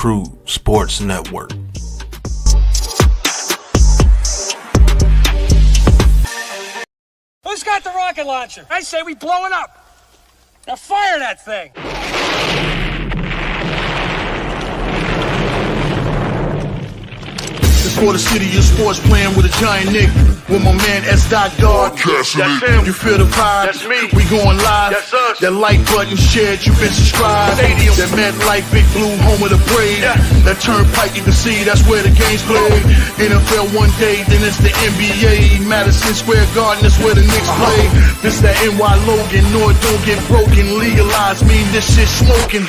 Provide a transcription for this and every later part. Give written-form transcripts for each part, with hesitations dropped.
Crew Sports Network. Who's got the rocket launcher? I say we blow it up. Now fire that thing. It's for the city of sports, playing with a giant Nick. With my man S. Dot Dog. That's him. You feel the vibe? That's me. We going live. That's us. That like button shared, you been subscribed. Stadium. That MetLife, Big Blue, home of the Braves. Yeah. That turnpike, you can see that's where the game's played. NFL one day, then it's the NBA. Madison Square Garden, that's where the Knicks play. This that NY Logan, no it don't get broken. Legalized, mean this shit smoking.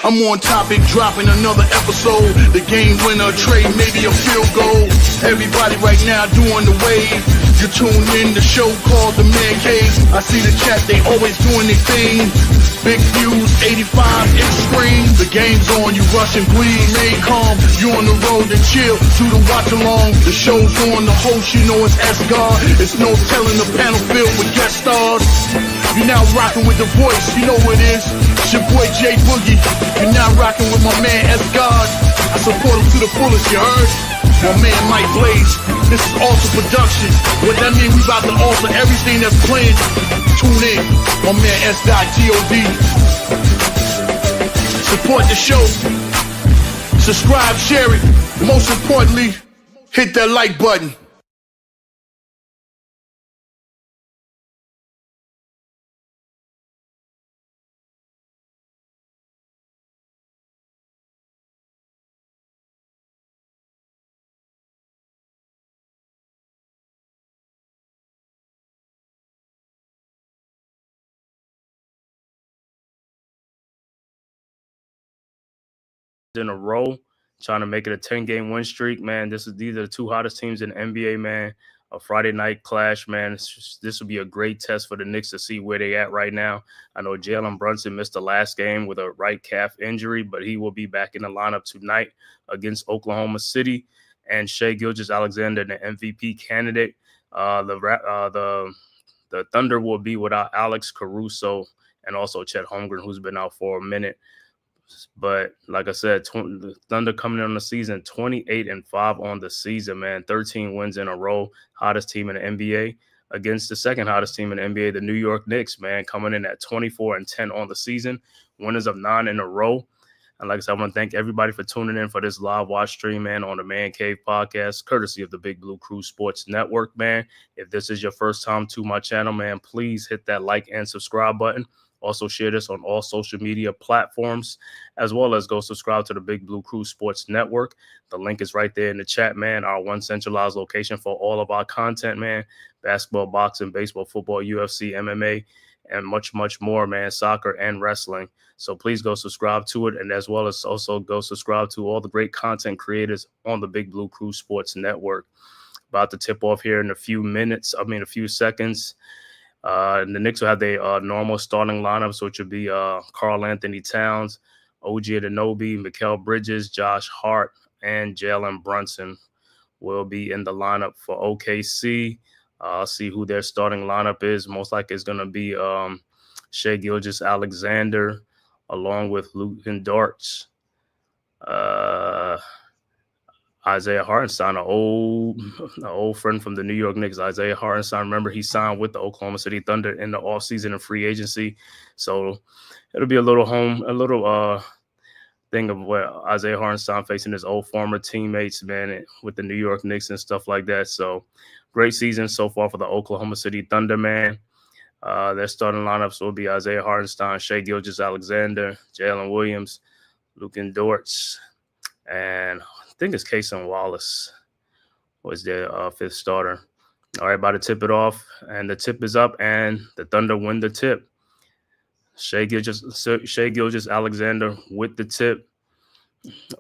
I'm on topic, dropping another episode. The game winner, trade, maybe a field goal. Everybody right now doing the wave. You tune in the show called The Man Cave. I see the chat, they always doing their thing. Big views, 85 inch screen. The game's on, you rush and bleed. Stay calm, you on the road and chill. Do the watch along. The show's on, the host, you know it's S-God. It's no telling the panel filled with guest stars. You now rocking with the voice, you know what it is. It's your boy J Boogie. You're now rocking with my man S-God. I support him to the fullest, you heard? My man Mike Blaze. This is Alter Production. What that mean, we about to alter everything that's playing. Tune in. My man S.G.O.D. Support the show. Subscribe, share it. Most importantly, hit that like button. In a row, trying to make it a 10-game win streak, man. These are the two hottest teams in the NBA, man. A Friday night clash, man. This will be a great test for the Knicks to see where they at right now. I know Jalen Brunson missed the last game with a right calf injury, but he will be back in the lineup tonight against Oklahoma City. And Shai Gilgeous-Alexander, the MVP candidate. The Thunder will be without Alex Caruso and also Chet Holmgren, who's been out for a minute. But like I said, the Thunder coming in on the season, 28-5 on the season, man. 13 wins in a row, hottest team in the NBA against the second hottest team in the NBA, the New York Knicks, man, coming in at 24-10 on the season, winners of 9 in a row. And like I said, I want to thank everybody for tuning in for this live watch stream, man, on the Man Cave podcast, courtesy of the Big Blue Crew Sports Network, man. If this is your first time to my channel, man, please hit that like and subscribe button. Also share this on all social media platforms, as well as go subscribe to the Big Blue Crew Sports Network. The link is right there in the chat, man. Our one centralized location for all of our content, man. Basketball, boxing, baseball, football, UFC, MMA, and much, much more, man. Soccer and wrestling. So please go subscribe to it, and as well as also go subscribe to all the great content creators on the Big Blue Crew Sports Network. About to tip off here in a few seconds. The Knicks will have their normal starting lineups, which would be Karl Anthony Towns, OG Anunoby, Mikal Bridges, Josh Hart, and Jalen Brunson will be in the lineup for OKC. I'll see who their starting lineup is. Most likely it's going to be Shai Gilgeous-Alexander along with Luke Dort. Isaiah Hartenstein, an old friend from the New York Knicks. Isaiah Hartenstein, remember, he signed with the Oklahoma City Thunder in the offseason and free agency. So it'll be a little thing of where Isaiah Hartenstein facing his old former teammates, man, with the New York Knicks and stuff like that. So great season so far for the Oklahoma City Thunder, man. Their starting lineups will be Isaiah Hartenstein, Shai Gilgeous-Alexander, Jalen Williams, Luke Dort, and I think it's Cason Wallace was their fifth starter. All right, about to tip it off, and the tip is up, and the Thunder win the tip. Shai Gilgeous-Alexander with the tip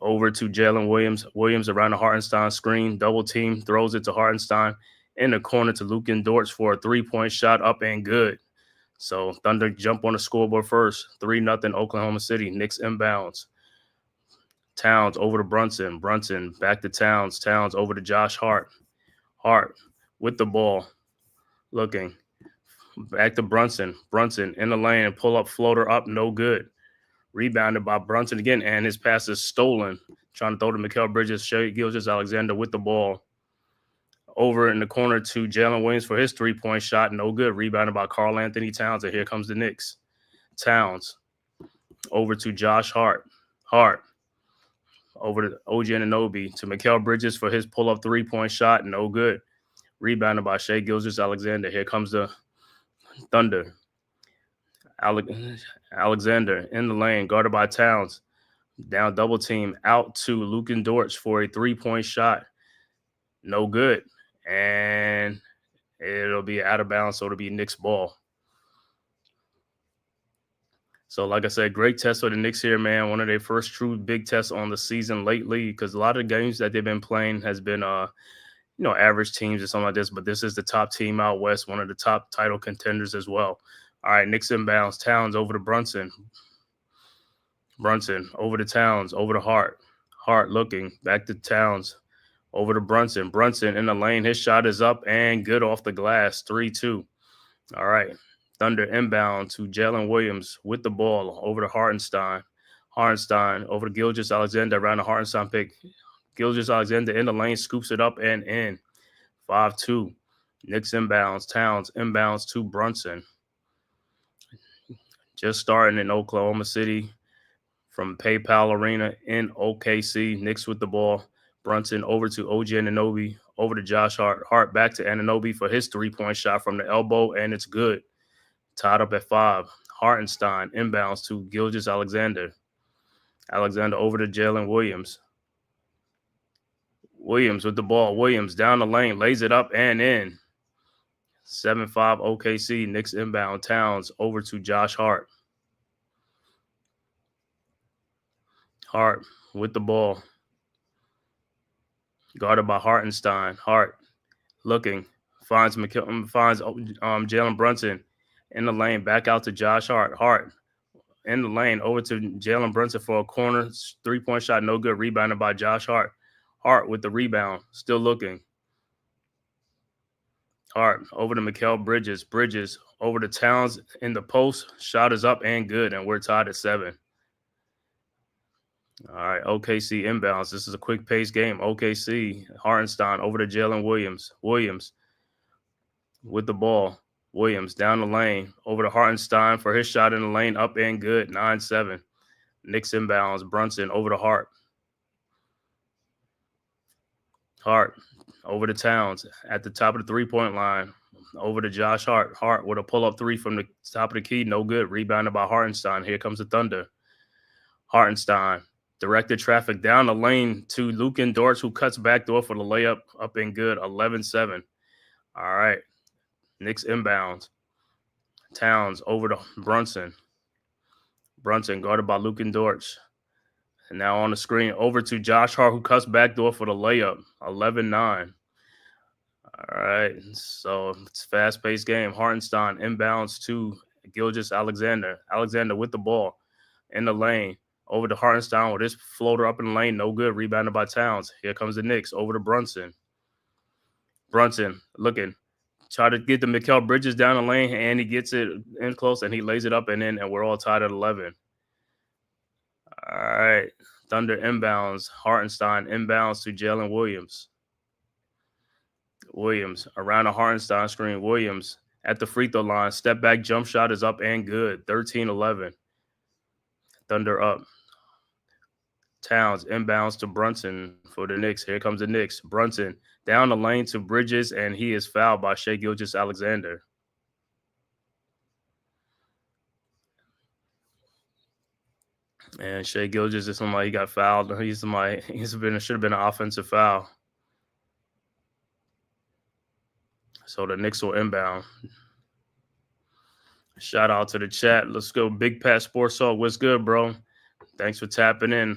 over to Jalen Williams. Williams around the Hartenstein screen, double team, throws it to Hartenstein in the corner to Luke Dort for a three-point shot up and good. So Thunder jump on the scoreboard first, 3-0 Oklahoma City. Knicks inbounds. Towns over to Brunson. Brunson back to Towns. Towns over to Josh Hart. Hart with the ball. Looking. Back to Brunson. Brunson in the lane. Pull up floater up. No good. Rebounded by Brunson again, and his pass is stolen. Trying to throw to Mikal Bridges. Shai Gilgeous-Alexander with the ball. Over in the corner to Jalen Williams for his three-point shot. No good. Rebounded by Karl Anthony Towns, and here comes the Knicks. Towns. Over to Josh Hart. Hart. Over to OG Anunoby. To Mikal Bridges for his pull-up three-point shot. No good. Rebounded by Shai Gilgeous-Alexander. Here comes the Thunder. Alexander in the lane, guarded by Towns. Down double team out to Luka Doncic for a three-point shot. No good. And it'll be out of bounds, so it'll be Knicks ball. So, like I said, great test for the Knicks here, man. One of their first true big tests on the season lately, because a lot of the games that they've been playing has been, average teams or something like this. But this is the top team out west, one of the top title contenders as well. All right, Knicks inbounds. Towns over to Brunson. Brunson over to Towns, over to Hart. Hart looking back to Towns. Over to Brunson. Brunson in the lane. His shot is up and good off the glass. 3-2. All right. Thunder inbound to Jalen Williams with the ball over to Hartenstein. Hartenstein over to Gilgeous-Alexander around the Hartenstein pick. Gilgeous-Alexander in the lane, scoops it up and in. 5-2. Knicks inbounds. Towns inbounds to Brunson. Just starting in Oklahoma City from PayPal Arena in OKC. Knicks with the ball. Brunson over to OG Anunoby, over to Josh Hart. Hart back to Anunoby for his three-point shot from the elbow, and it's good. Tied up at 5. Hartenstein inbounds to Gilgeous-Alexander. Alexander over to Jalen Williams. Williams with the ball. Williams down the lane, lays it up and in. 7-5 OKC. Knicks inbound. Towns over to Josh Hart. Hart with the ball. Guarded by Hartenstein. Hart looking. Finds Jalen Brunson in the lane. Back out to Josh Hart. Hart in the lane. Over to Jalen Brunson for a corner. Three-point shot. No good. Rebounded by Josh Hart. Hart with the rebound. Still looking. Hart over to Mikal Bridges. Bridges over to Towns in the post. Shot is up and good. And we're tied at 7. All right, OKC inbounds. This is a quick-paced game. OKC, Hartenstein over to Jalen Williams. Williams with the ball. Williams down the lane. Over to Hartenstein for his shot in the lane. Up and good. 9-7. Knicks inbounds. Brunson over to Hart. Hart over to Towns at the top of the three-point line. Over to Josh Hart. Hart with a pull-up three from the top of the key. No good. Rebounded by Hartenstein. Here comes the Thunder. Hartenstein. Directed traffic down the lane to Luka Doncic, who cuts backdoor for the layup. Up and good, 11-7. All right. Knicks inbounds. Towns over to Brunson. Brunson guarded by Luka Doncic. And now on the screen, over to Josh Hart, who cuts backdoor for the layup. 11-9. All right. So it's a fast-paced game. Hartenstein inbounds to Gilgeous-Alexander. Alexander with the ball in the lane. Over to Hartenstein with his floater up in the lane. No good. Rebounded by Towns. Here comes the Knicks. Over to Brunson. Brunson looking. Try to get the Mikal Bridges down the lane, and he gets it in close, and he lays it up and in, and we're all tied at 11. All right. Thunder inbounds. Hartenstein inbounds to Jalen Williams. Williams around the Hartenstein screen. Williams at the free throw line. Step back jump shot is up and good. 13-11. Thunder up. Towns inbounds to Brunson for the Knicks. Here comes the Knicks. Brunson down the lane to Bridges, and he is fouled by Shai Gilgeous-Alexander. And Shai Gilgeous is somebody he got fouled. Should have been an offensive foul. So the Knicks will inbound. Shout out to the chat. Let's go. Big Pat Sports Talk. What's good, bro? Thanks for tapping in.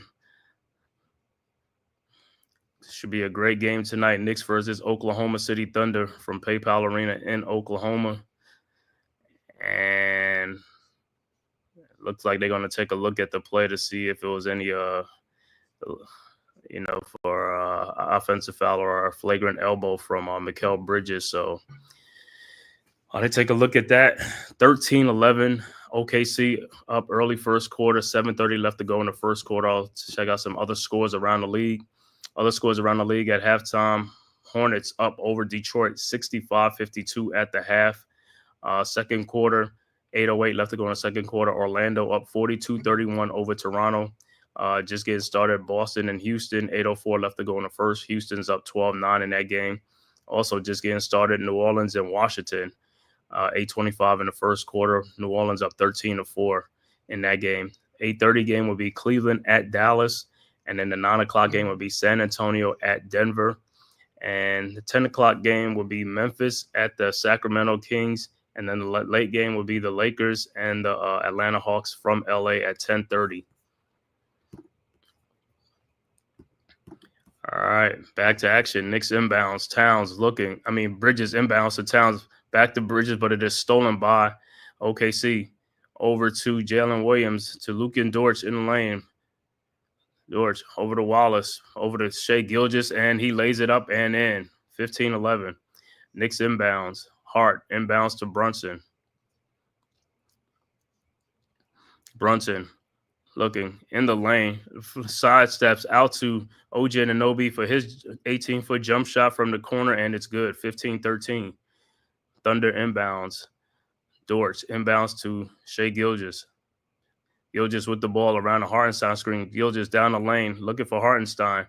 Should be a great game tonight. Knicks versus Oklahoma City Thunder from PayPal Arena in Oklahoma. And it looks like they're going to take a look at the play to see if it was any, for offensive foul or a flagrant elbow from Mikal Bridges. So they take a look at that. 13-11 OKC up early first quarter, 7:30 left to go in the first quarter. I'll check out some other scores around the league. Other scores around the league at halftime. Hornets up over Detroit, 65-52 at the half. Second quarter, 8:08 left to go in the second quarter. Orlando up 42-31 over Toronto. Just getting started. Boston and Houston, 8:04 left to go in the first. Houston's up 12-9 in that game. Also just getting started. New Orleans and Washington, 8:25 in the first quarter. New Orleans up 13-4 in that game. 8:30 game will be Cleveland at Dallas. And then the 9 o'clock game will be San Antonio at Denver. And the 10 o'clock game will be Memphis at the Sacramento Kings. And then the late game will be the Lakers and the Atlanta Hawks from LA at 10:30. All right, back to action. Knicks inbounds. Bridges inbounds to Towns. Back to Bridges, but it is stolen by OKC. Over to Jalen Williams, to Luke and Dort in the lane. Dort over to Wallace, over to Shai Gilgeous, and he lays it up and in. 15-11. Knicks inbounds. Hart inbounds to Brunson. Brunson looking in the lane, sidesteps out to OG Anunoby for his 18-foot jump shot from the corner, and it's good. 15-13. Thunder inbounds. Dort inbounds to Shai Gilgeous. Gilgeous with the ball around the Hartenstein screen. Gilgeous down the lane looking for Hartenstein.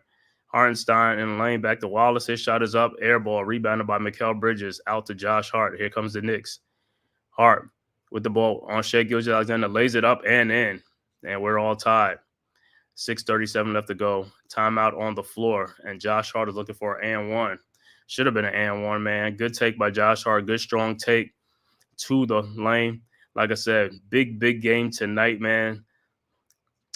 Hartenstein in the lane back to Wallace. His shot is up. Air ball rebounded by Mikal Bridges. Out to Josh Hart. Here comes the Knicks. Hart with the ball on Shai Gilgeous-Alexander. Lays it up and in. And we're all tied. 6:37 left to go. Timeout on the floor. And Josh Hart is looking for an and one. Should have been an and one, man. Good take by Josh Hart. Good strong take to the lane. Like I said, big game tonight, man.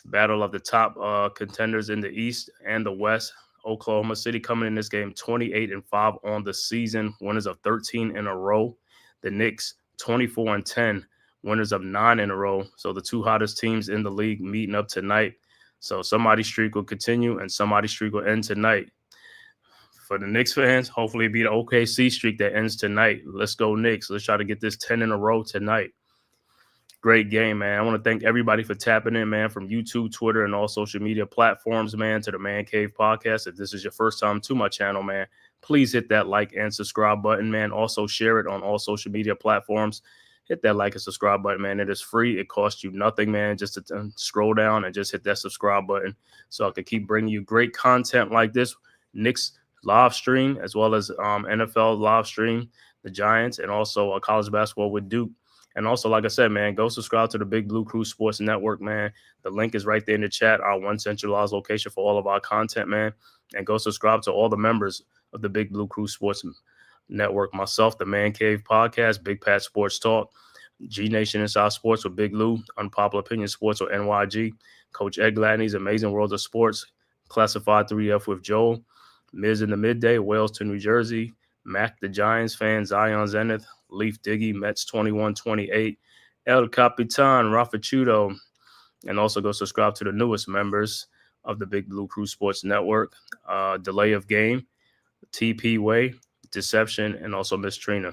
Battle of the top contenders in the East and the West. Oklahoma City coming in this game 28-5 on the season. Winners of 13 in a row. The Knicks 24-10. Winners of 9 in a row. So the two hottest teams in the league meeting up tonight. So somebody's streak will continue and somebody's streak will end tonight. For the Knicks fans, hopefully it'll be the OKC streak that ends tonight. Let's go Knicks. Let's try to get this 10 in a row tonight. Great game, man. I want to thank everybody for tapping in, man, from YouTube, Twitter, and all social media platforms, man, to the Man Cave Podcast. If this is your first time to my channel, man, please hit that like and subscribe button, man. Also share it on all social media platforms. Hit that like and subscribe button, man. It is free. It costs you nothing, man. Just to scroll down and just hit that subscribe button so I can keep bringing you great content like this. Knicks live stream, as well as NFL live stream, the Giants, and also college basketball with Duke. And also, like I said, man, go subscribe to the Big Blue Crew Sports Network, man. The link is right there in the chat, our one centralized location for all of our content, man. And go subscribe to all the members of the Big Blue Crew Sports Network. Myself, the Man Cave Podcast, Big Pat Sports Talk, G Nation Inside Sports with Big Lou, Unpopular Opinion Sports or NYG, Coach Ed Gladney's Amazing World of Sports, Classified 3F with Joel, Miz in the Midday, Wales to New Jersey, Mac the Giants fan, Zion Zenith, Leaf Diggy, Mets 21-28, El Capitan, Rafa Chudo, and also go subscribe to the newest members of the Big Blue Crew Sports Network, Delay of Game, TP Way, Deception, and also Miss Trina.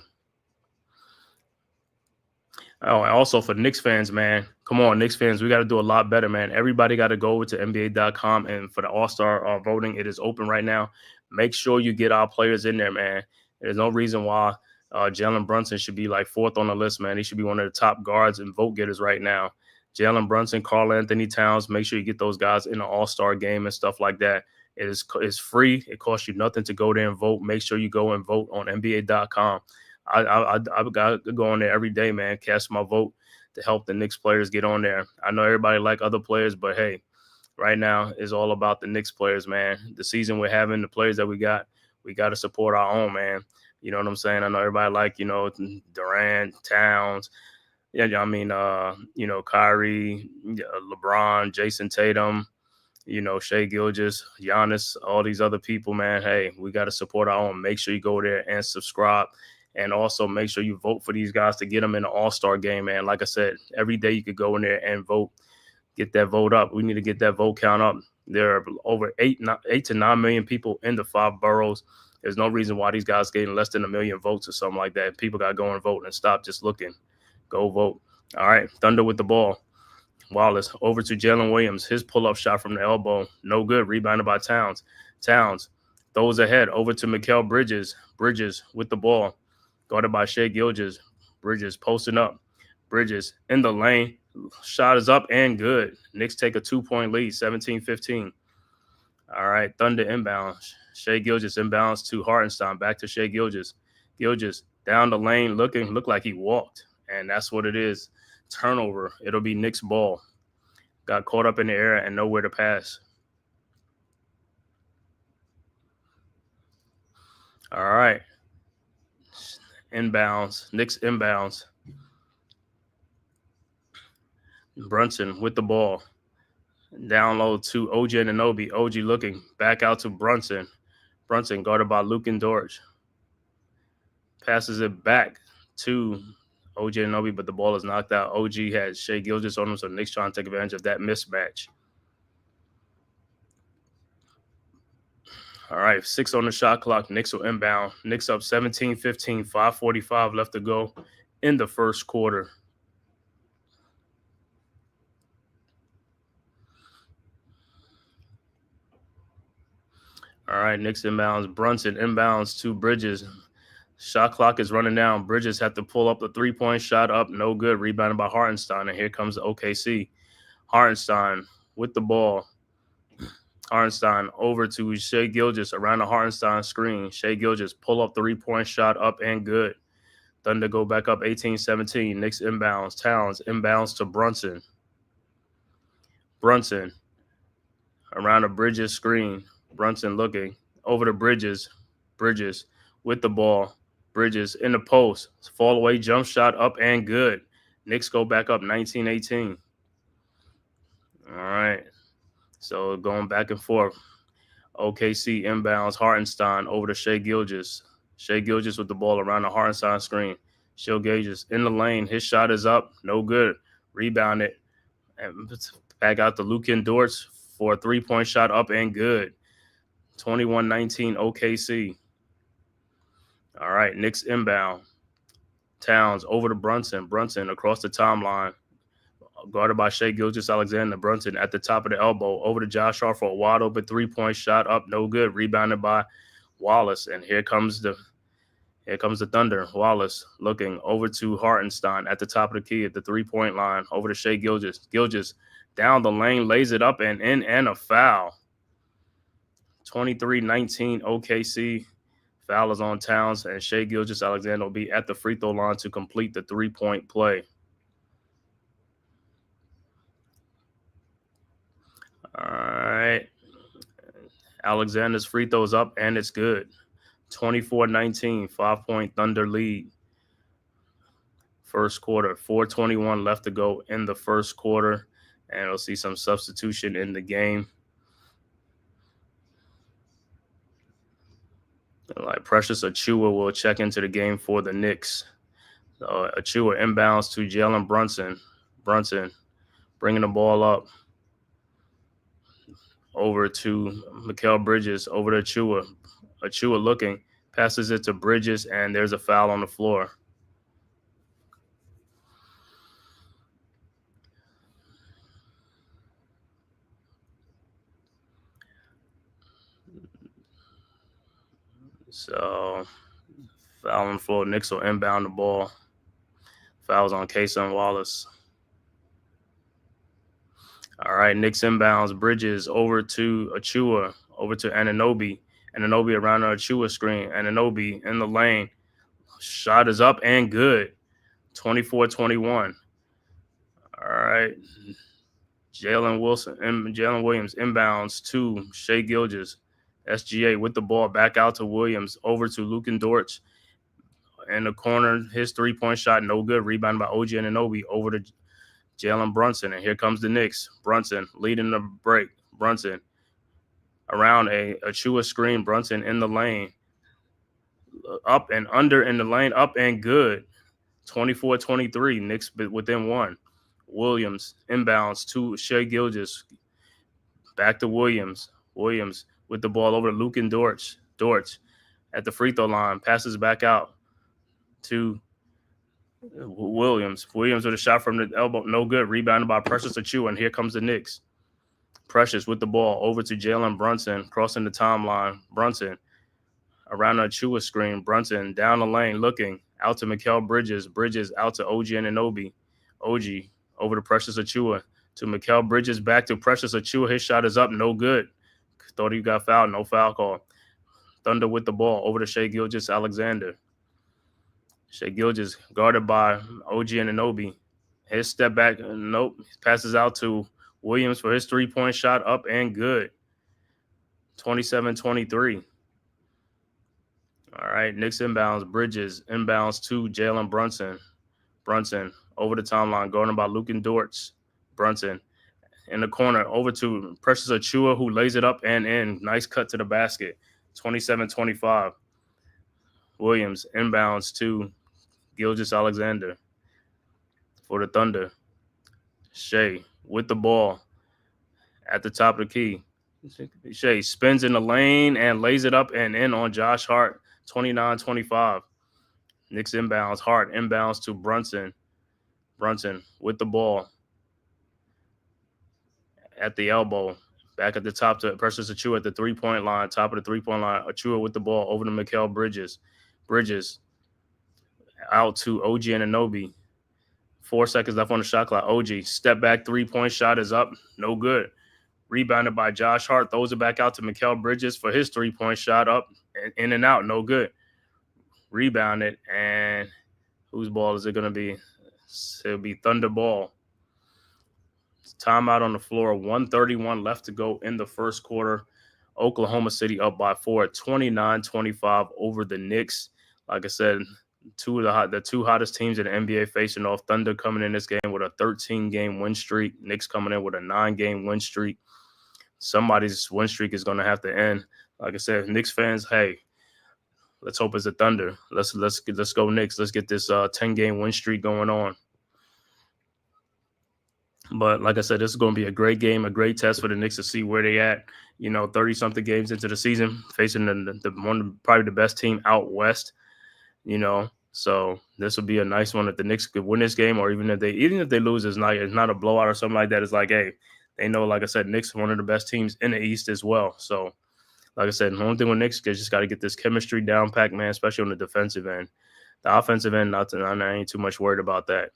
Oh, and also for Knicks fans, man, come on, Knicks fans, we got to do a lot better, man. Everybody got to go over to NBA.com, and for the All-Star voting, it is open right now. Make sure you get our players in there, man. There's no reason why Jalen Brunson should be like fourth on the list, man. He should be one of the top guards and vote getters right now. Jalen Brunson, Karl Anthony Towns, make sure you get those guys in the All-Star game and stuff like that. It's free. It costs you nothing to go there and vote. Make sure you go and vote on NBA.com. I got to go on there every day, man, cast my vote to help the Knicks players get on there. I know everybody like other players, but hey, right now it's all about the Knicks players, man. The season we're having, the players that we got to support our own, man. You know what I'm saying? I know everybody like, Durant, Towns, Kyrie, LeBron, Jason Tatum, Shai Gilgeous, Giannis, all these other people, man. Hey, we got to support our own. Make sure you go there and subscribe. And also make sure you vote for these guys to get them in the All-Star game, man. Like I said, every day you could go in there and vote. Get that vote up. We need to get that vote count up. There are over 8 to 9 million people in the 5 boroughs. There's no reason why these guys getting less than 1 million votes or something like that. People got to go and vote and stop just looking. Go vote. All right, Thunder with the ball. Wallace over to Jalen Williams. His pull-up shot from the elbow, no good. Rebounded by Towns. Towns throws ahead over to Mikal Bridges. Bridges with the ball, guarded by Shai Gilgeous. Bridges posting up. Bridges in the lane. Shot is up and good. Knicks take a 2-point lead, 17-15. All right, Thunder inbound. Shai Gilgeous inbounds to Hartenstein. Back to Shai Gilgeous. Gilgeous down the lane, looked like he walked, and that's what it is. Turnover. It'll be Knicks ball. Got caught up in the air and nowhere to pass. All right. Inbounds. Knicks inbounds. Brunson with the ball. Down low to OG Anunoby. OG looking back out to Brunson. Brunson guarded by Luke and Dortch. Passes it back to OG Anunoby, but the ball is knocked out. OG has Shai Gilgeous on him, so Knicks trying to take advantage of that mismatch. All right, 6 on the shot clock. Knicks will inbound. Knicks up 17-15, 5:45 left to go in the first quarter. All right, Knicks inbounds. Brunson inbounds to Bridges. Shot clock is running down. Bridges had to pull up the three-point shot up. No good. Rebounded by Hartenstein. And here comes the OKC. Hartenstein with the ball. Hartenstein over to Shai Gilgeous around the Hartenstein screen. Shai Gilgeous pull up three-point shot up and good. Thunder go back up 18-17. Knicks inbounds. Towns inbounds to Brunson. Brunson around the Bridges screen. Brunson looking over to Bridges. Bridges with the ball. Bridges in the post. Fall away jump shot up and good. Knicks go back up 19-18. All right. So going back and forth. OKC inbounds. Hartenstein over to Shai Gilgeous. Shai Gilgeous with the ball around the Hartenstein screen. Shai Gilgeous in the lane. His shot is up. No good. Rebounded. And back out to Luke and Dortch for a three-point shot up and good. 21-19 OKC. All right, Knicks inbound. Towns over to Brunson. Brunson across the timeline. Guarded by Shai Gilgeous-Alexander. Brunson at the top of the elbow. Over to Josh Hart for a wide open three-point shot up. No good. Rebounded by Wallace. And here comes the Thunder. Wallace looking over to Hartenstein at the top of the key at the three-point line. Over to Shai Gilgeous. Gilgeous down the lane, lays it up and in, and a foul. 23-19 OKC. Foul is on Towns, and Shai Gilgeous-Alexander will be at the free throw line to complete the three-point play. All right. Alexander's free throw's up, and it's good. 24-19, 5-point Thunder lead. First quarter, 4:21 left to go in the first quarter, and we'll see some substitution in the game. Like Precious Achiuwa will check into the game for the Knicks. So Achiuwa inbounds to Jalen Brunson. Brunson bringing the ball up over to Mikal Bridges, over to Achiuwa. Achiuwa looking, passes it to Bridges, and there's a foul on the floor. So, foul on the floor. Knicks will inbound the ball. Fouls on Kayson Wallace. All right, Knicks inbounds. Bridges over to Achiuwa, over to Anunoby. Anunoby around the Achiuwa screen. Anunoby in the lane. Shot is up and good. 24-21. All right. Jalen Williams inbounds to Shai Gilgeous. SGA with the ball back out to Williams, over to Luke and Dortch. In the corner, his three-point shot, no good. Rebound by OG Anunoby over to Jalen Brunson. And here comes the Knicks. Brunson leading the break. Brunson around a Achiuwa screen. Brunson in the lane. Up and under in the lane, up and good. 24-23, Knicks within one. Williams inbounds to Shai Gilgeous. Back to Williams. Williams with the ball over to Luke and Dortch. Dortch at the free throw line, passes back out to Williams with a shot from the elbow, no good. Rebounded by Precious Achiuwa, and here comes the Knicks. Precious with the ball over to Jalen Brunson, crossing the timeline. Brunson around the Achiuwa screen. Brunson down the lane, looking out to Mikal Bridges. Bridges out to OG Anunoby. OG over to Precious Achiuwa. To Mikal Bridges, back to Precious Achiuwa. His shot is up, no good. Thought he got fouled, no foul call. Thunder with the ball over to Shai Gilgeous-Alexander. Shai Gilgeous guarded by OG Anunoby. His step back, nope. Passes out to Williams for his three-point shot, up and good. 27-23. All right, Knicks inbounds. Bridges inbounds to Jalen Brunson. Brunson over the timeline, guarded by Luka Dortz. Brunson in the corner over to Precious Achiuwa, who lays it up and in. Nice cut to the basket. 27-25. Williams inbounds to Gilgeous-Alexander for the Thunder. Shai with the ball at the top of the key. Shai spins in the lane and lays it up and in on Josh Hart. 29-25. Knicks inbounds. Hart inbounds to Brunson. Brunson with the ball at the elbow. Back at the top to Precious Achiuwa at the three-point line. Top of the three-point line. Achiuwa with the ball over to Mikal Bridges. Bridges out to OG Anunoby. 4 seconds left on the shot clock. OG step back three-point shot is up. No good. Rebounded by Josh Hart. Throws it back out to Mikal Bridges for his three-point shot, up in and out. No good. Rebounded, and whose ball is it going to be? It'll be Thunder ball. Timeout on the floor. 1:31 left to go in the first quarter. Oklahoma City up by 4, 29-25 over the Knicks. Like I said, the two hottest teams in the NBA facing off. Thunder coming in this game with a 13-game win streak. Knicks coming in with a 9-game win streak. Somebody's win streak is going to have to end. Like I said, Knicks fans, hey, let's hope it's the Thunder. Let's go Knicks. Let's get this 10-game win streak going on. But like I said, this is going to be a great game, a great test for the Knicks to see where they at. 30-something games into the season, facing probably the best team out west. So this will be a nice one if the Knicks could win this game, or even if they lose, it's not a blowout or something like that. It's like, hey, they know, like I said, Knicks are one of the best teams in the East as well. So, like I said, the only thing with Knicks is just got to get this chemistry down packed, man, especially on the defensive end. The offensive end, I ain't too much worried about that.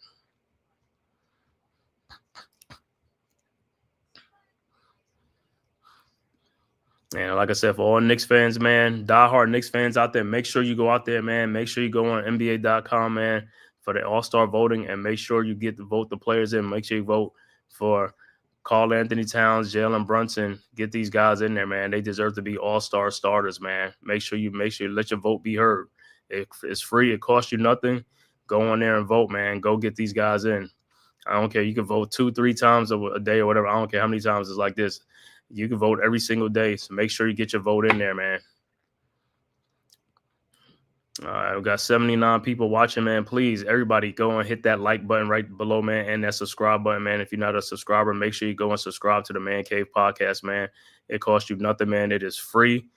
And like I said, for all Knicks fans, man, diehard Knicks fans out there, make sure you go out there, man. Make sure you go on NBA.com, man, for the All-Star voting, and make sure you get to vote the players in. Make sure you vote for Karl Anthony Towns, Jalen Brunson. Get these guys in there, man. They deserve to be All-Star starters, man. Make sure you let your vote be heard. It's free. It costs you nothing. Go on there and vote, man. Go get these guys in. I don't care. You can vote 2-3 times a day or whatever. I don't care how many times it's like this. You can vote every single day, so make sure you get your vote in there, man. All right, we got 79 people watching, man. Please, everybody, go and hit that like button right below, man, and that subscribe button, man. If you're not a subscriber, make sure you go and subscribe to the Man Cave Podcast, man. It costs you nothing, man. It is free,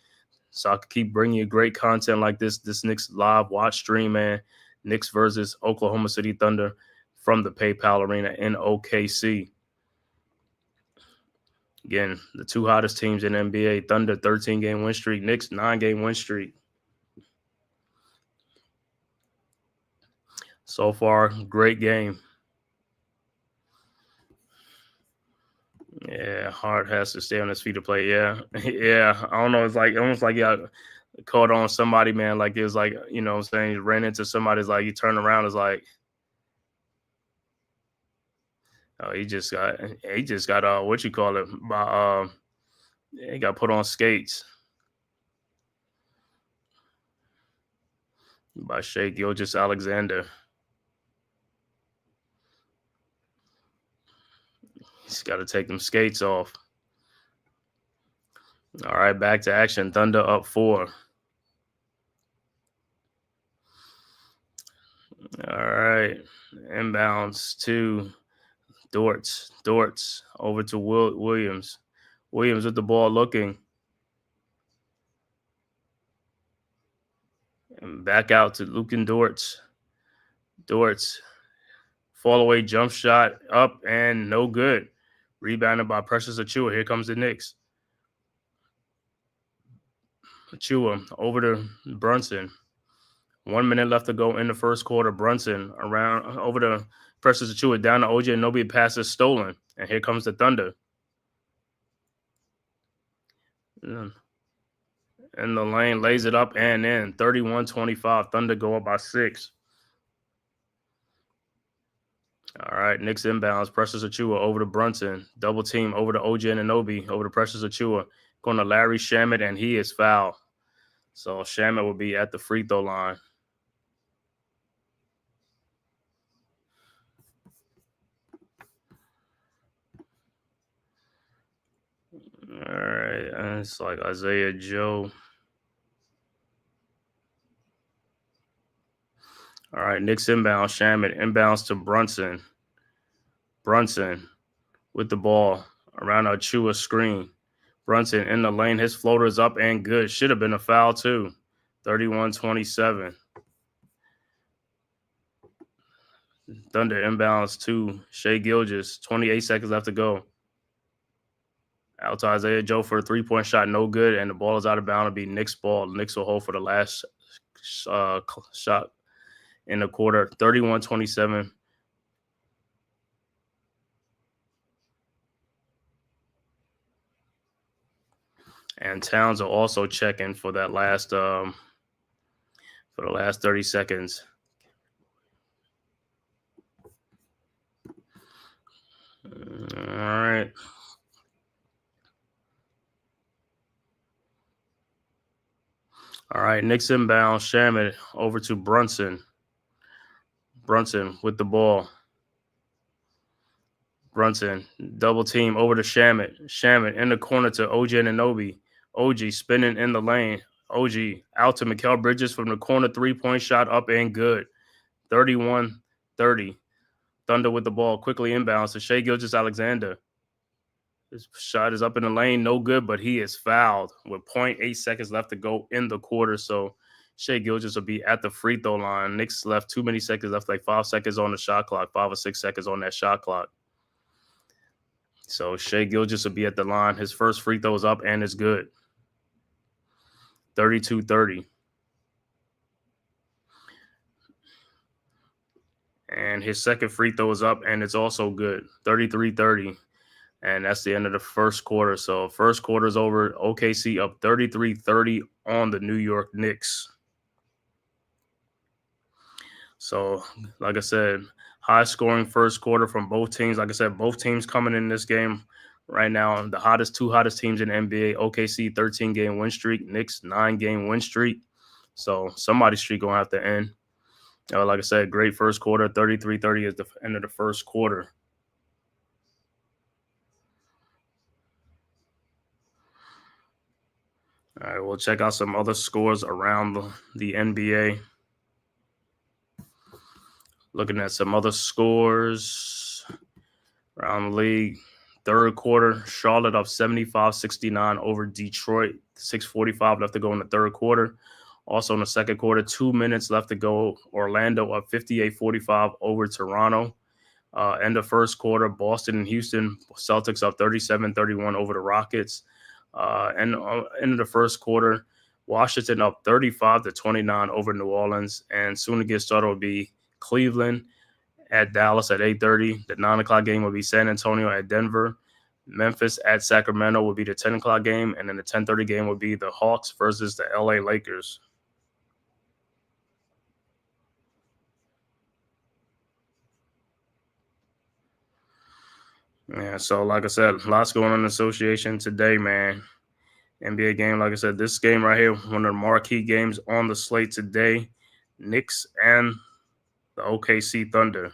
so I can keep bringing you great content like this Knicks live watch stream, man. Knicks versus Oklahoma City Thunder from the PayPal Arena in OKC. Again, the two hottest teams in NBA, Thunder 13-game win streak, Knicks 9-game win streak. So far, great game. Yeah, Hart has to stay on his feet to play. Yeah. Yeah. I don't know. It's like almost like y'all caught on somebody, man. Like it was like, what I'm saying, you ran into somebody's like you turn around, it's like, oh, he just got what you call it, by he got put on skates by Shai Gilgeous-Alexander. He's got to take them skates off. All right, back to action. Thunder up 4. All right, inbounds to Dortz over to Williams. Williams with the ball looking. And back out to Luka Dortz. Dortz, fall away jump shot up and no good. Rebounded by Precious Achiuwa. Here comes the Knicks. Achiuwa over to Brunson. 1 minute left to go in the first quarter. Brunson around over to Precious Achiuwa, down to OJ Anunoby. Pass is stolen. And here comes the Thunder. In the lane, lays it up and in. 31-25. Thunder go up by 6. All right, Knicks inbounds. Precious Achiuwa over to Brunson. Double team over to OJ Anunoby. Over to Precious Achiuwa. Going to Larry Shamet, and he is fouled. So Shamet will be at the free throw line. All right, and it's like Isaiah Joe. All right, Knicks inbound. Shamet inbounds to Brunson. Brunson with the ball around Achiuwa's screen. Brunson in the lane. His floater is up and good. Should have been a foul too. 31-27. Thunder inbounds to Shai Gilgeous. 28 seconds left to go. Out to Isaiah Joe for a three-point shot. No good, and the ball is out of bounds. It'll be Knicks ball. Knicks will hold for the last shot in the quarter. 31-27. And Towns will also check in for that last for the last 30 seconds. All right. All right, Knicks inbound. Shamet over to Brunson. Brunson with the ball. Brunson, double team over to Shamet. Shamet in the corner to OJ Anunoby. OG spinning in the lane. OG out to Mikal Bridges from the corner. 3-point shot up and good. 31-30. Thunder with the ball. Quickly inbounds to Shai Gilgeous-Alexander. His shot is up in the lane. No good, but he is fouled with 0.8 seconds left to go in the quarter. So Shai Gilgeous will be at the free throw line. Knicks left too many seconds left, like 5 seconds on the shot clock, 5 or 6 seconds on that shot clock. So Shai Gilgeous will be at the line. His first free throw is up and it's good. 32-30. And his second free throw is up and it's also good. 33-30. And that's the end of the first quarter. So first quarter is over. OKC up 33-30 on the New York Knicks. So, like I said, high-scoring first quarter from both teams. Like I said, both teams coming in this game right now. The two hottest teams in the NBA. OKC 13-game win streak. Knicks 9-game win streak. So somebody's streak going to have to end. Like I said, great first quarter. 33-30 is the end of the first quarter. All right, we'll check out some other scores around the NBA. Looking at some other scores around the league. Third quarter, Charlotte up 75-69 over Detroit. 6:45 left to go in the third quarter. Also in the second quarter, 2 minutes left to go. Orlando up 58-45 over Toronto. End of first quarter, Boston and Houston. Celtics up 37-31 over the Rockets. And end of the first quarter, Washington up 35-29 over New Orleans. And soon to get started will be Cleveland at Dallas at 8:30. The 9 o'clock game will be San Antonio at Denver. Memphis at Sacramento will be the 10 o'clock game. And then the 10:30 game will be the Hawks versus the LA Lakers. Yeah, so like I said, lots going on in the association today, man. NBA game, like I said, this game right here, one of the marquee games on the slate today. Knicks and the OKC Thunder.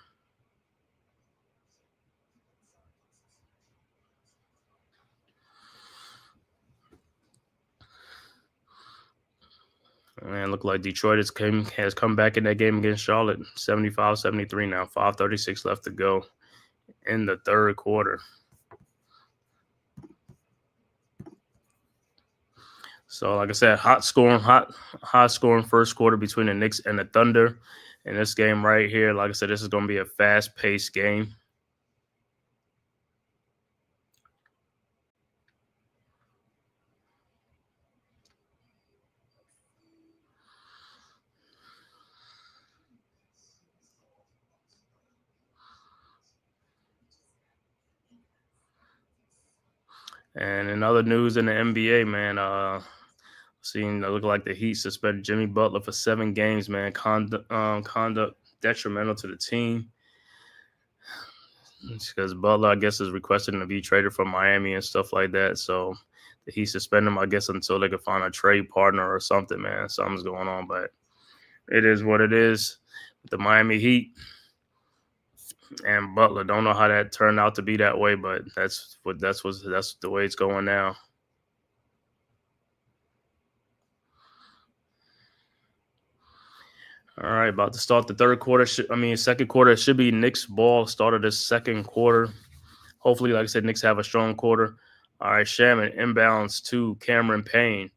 Man, look like Detroit has come back in that game against Charlotte. 75-73 now. 5:36 left to go in the third quarter. So, like I said, high scoring first quarter between the Knicks and the Thunder. in this game right here. Like I said, this is going to be a fast-paced game. And in other news in the NBA, man, it look like the Heat suspended Jimmy Butler for 7 games, man. Conduct detrimental to the team. Because Butler, I guess, is requesting to be traded from Miami and stuff like that. So the Heat suspended him, I guess, until they could find a trade partner or something, man. Something's going on, but it is what it is. The Miami Heat and Butler, don't know how that turned out to be that way, but that's the way it's going now. All right, about to start the second quarter. It should be Knicks ball. Started the second quarter. Hopefully, like I said, Knicks have a strong quarter. All right, Shaman inbounds to Cameron Payne.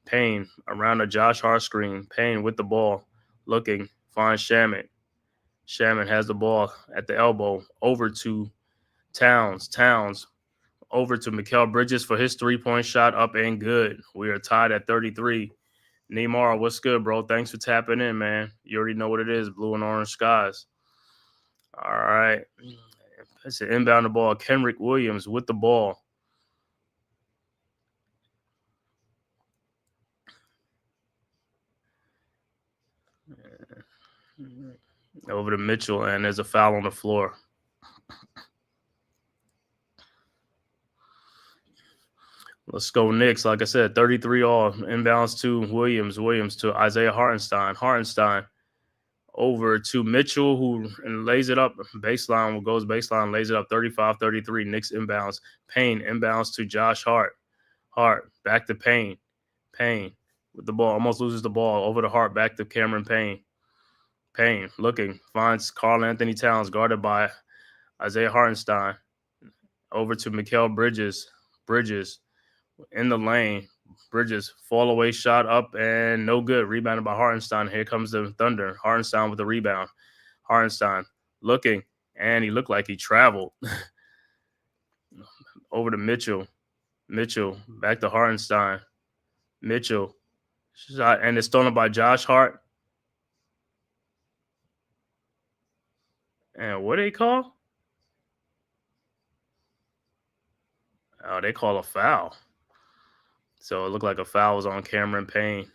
Payne around the Josh Hart screen. Payne with the ball, looking, finds Shaman. Shaman has the ball at the elbow, over to Towns. Towns over to Mikal Bridges for his 3-point shot, up and good. We are tied at 33. Neymar, what's good, bro? Thanks for tapping in, man. You already know what it is, blue and orange skies. All right. It's an inbound the ball. Kenrick Williams with the ball. Over to Mitchell, and there's a foul on the floor. Let's go Knicks. Like I said, 33 all. Inbounds to Williams. Williams to Isaiah Hartenstein. Hartenstein over to Mitchell, who lays it up. Goes baseline, lays it up 35-33. Knicks inbounds. Payne inbounds to Josh Hart. Hart back to Payne. Payne with the ball. Almost loses the ball. Over to Hart. Back to Cameron Payne. Payne looking. Finds Karl Anthony Towns guarded by Isaiah Hartenstein. Over to Mikal Bridges. Bridges in the lane. Bridges fall away shot up and no good. Rebounded by Hartenstein. Here comes the Thunder. Hartenstein with the rebound. Hartenstein looking, and he looked like he traveled. Over to Mitchell. Mitchell back to Hartenstein. Mitchell shot, and it's stolen by Josh Hart. And what do they call? Oh, they call a foul. So it looked like a foul was on Cameron Payne.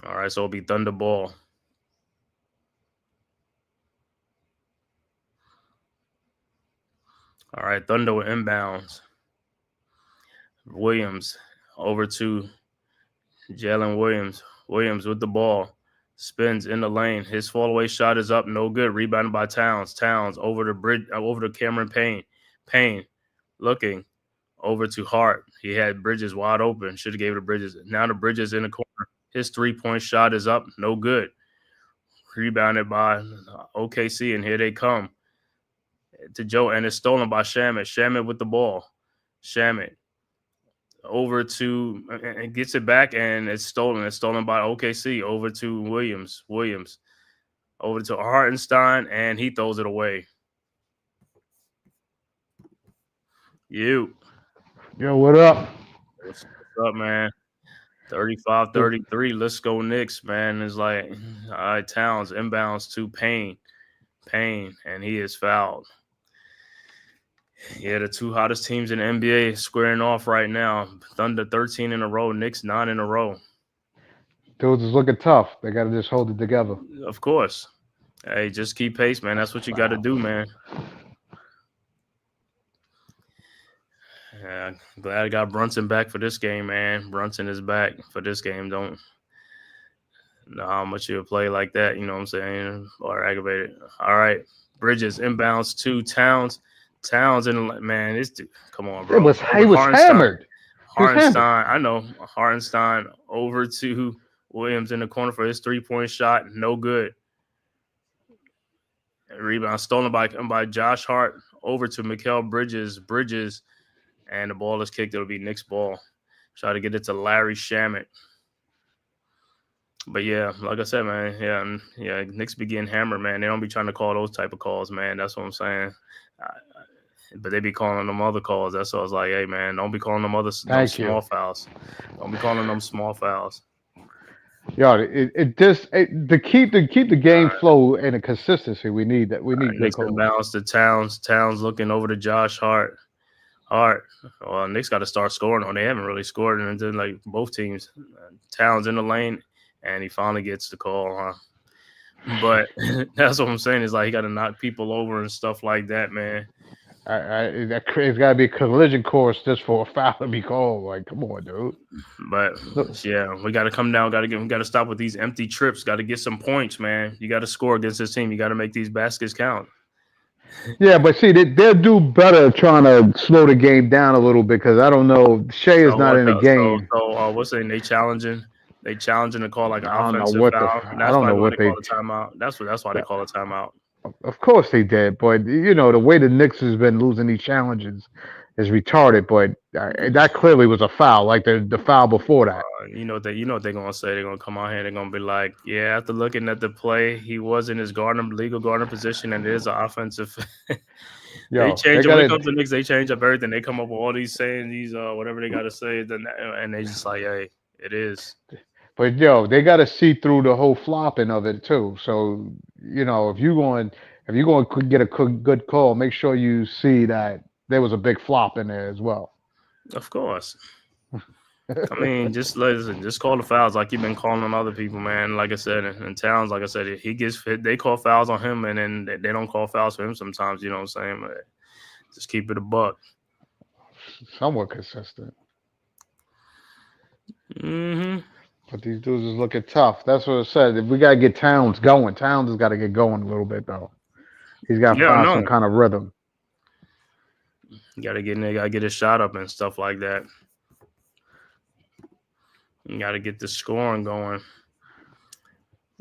All right, so it'll be Thunder ball. All right, Thunder with inbounds. Williams over to Jalen Williams. Williams with the ball. Spins in the lane. His fall-away shot is up. No good. Rebounded by Towns. Towns over to Cameron Payne. Payne looking over to Hart. He had Bridges wide open. Should have gave it to Bridges. Now the Bridges in the corner. His 3-point shot is up. No good. Rebounded by OKC, and here they come to Joe, and it's stolen by Shamet. Shamet with the ball. Shamet over to and gets it back, and it's stolen. It's stolen by OKC. Over to Williams. Williams over to Hartenstein, and he throws it away. Yo, what up? What's up, man? 35-33. Let's go Knicks, man. It's like, all right, Towns inbounds to Payne. Payne, and he is fouled. Yeah, the two hottest teams in the NBA squaring off right now. Thunder 13 in a row, Knicks 9 in a row. Dudes is looking tough. They got to just hold it together. Of course. Hey, just keep pace, man. That's what you got to do, man. Yeah, glad I got Brunson back for this game, man. Brunson is back for this game. Don't know how much he'll play like that, you know what I'm saying, or aggravated. All right, Bridges inbounds to Towns. Towns and man, this dude, come on, bro. He was hammered. Hartenstein, I know. Hartenstein over to Williams in the corner for his 3-point shot. No good. Rebound stolen by Josh Hart over to Mikal Bridges. Bridges, and the ball is kicked. It'll be Knicks ball. Try to get it to Larry Shamet. But yeah, like I said, man, yeah, Knicks be getting hammered, man. They don't be trying to call those type of calls, man. That's what I'm saying. But they be calling them other calls. That's why I was like, hey, man, don't be calling them Thank you. small fouls. Don't be calling them small fouls. Yo, to keep the game flow and the consistency, we need that. We need good Knicks calls. inbounds to Towns. Towns looking over to Josh Hart. Well, Knicks got to start scoring on. They haven't really scored until like both teams. Towns in the lane, and he finally gets the call, huh? But that's what I'm saying is like he got to knock people over and stuff like that, man. It's got to be a collision course just for a foul to be called. Like, come on, dude. But Look, yeah, we got to come down. We got to stop with these empty trips. Got to get some points, man. You got to score against this team. You got to make these baskets count. yeah, but see, they'll do better trying to slow the game down a little bit because I don't know. Shea is not in the game. What's saying? They challenging to call like an I don't know offensive what foul. I That's don't know probably why what they call a timeout. That's why they call a timeout. Of course they did, but you know the way the Knicks has been losing these challenges is retarded. But that clearly was a foul, like the foul before that. You know what they're gonna say. They're gonna come out here. They're gonna be like, yeah, after looking at the play, he was in his legal guard position, and it is an offensive. They Yo, change it when it comes to Knicks. They change up everything. They come up with all these saying these whatever they gotta say, then and they just like, hey, it is. but yo, they got to see through the whole flopping of it too. So you know, if you're going to get a good call, make sure you see that there was a big flop in there as well. Of course. I mean, just listen, just call the fouls like you've been calling on other people, man. Like I said, in Towns, like I said, he gets fit. They call fouls on him, and then they don't call fouls for him sometimes. You know what I'm saying? But just keep it a buck. Somewhat consistent. Mm-hmm. But these dudes is looking tough. That's what it said. If we gotta get Towns going, Towns has got to get going a little bit though. He's got to Yeah, find no. some kind of rhythm. You gotta get in there, gotta get his shot up and stuff like that. You gotta get the scoring going.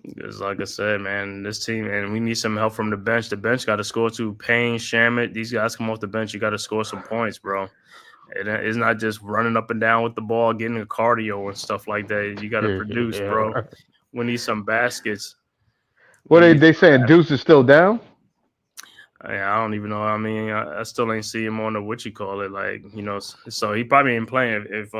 Because, like I said, man, this team, and we need some help from the bench. The bench got to score too. Payne, Shamit, these guys come off the bench. You got to score some points, bro. It's not just running up and down with the ball, getting a cardio and stuff like that. You got to produce, bro. We need some baskets. What are they saying? Deuce is still down? I don't even know. I mean, I still ain't see him on the what you call it. Like, you know, so he probably ain't playing if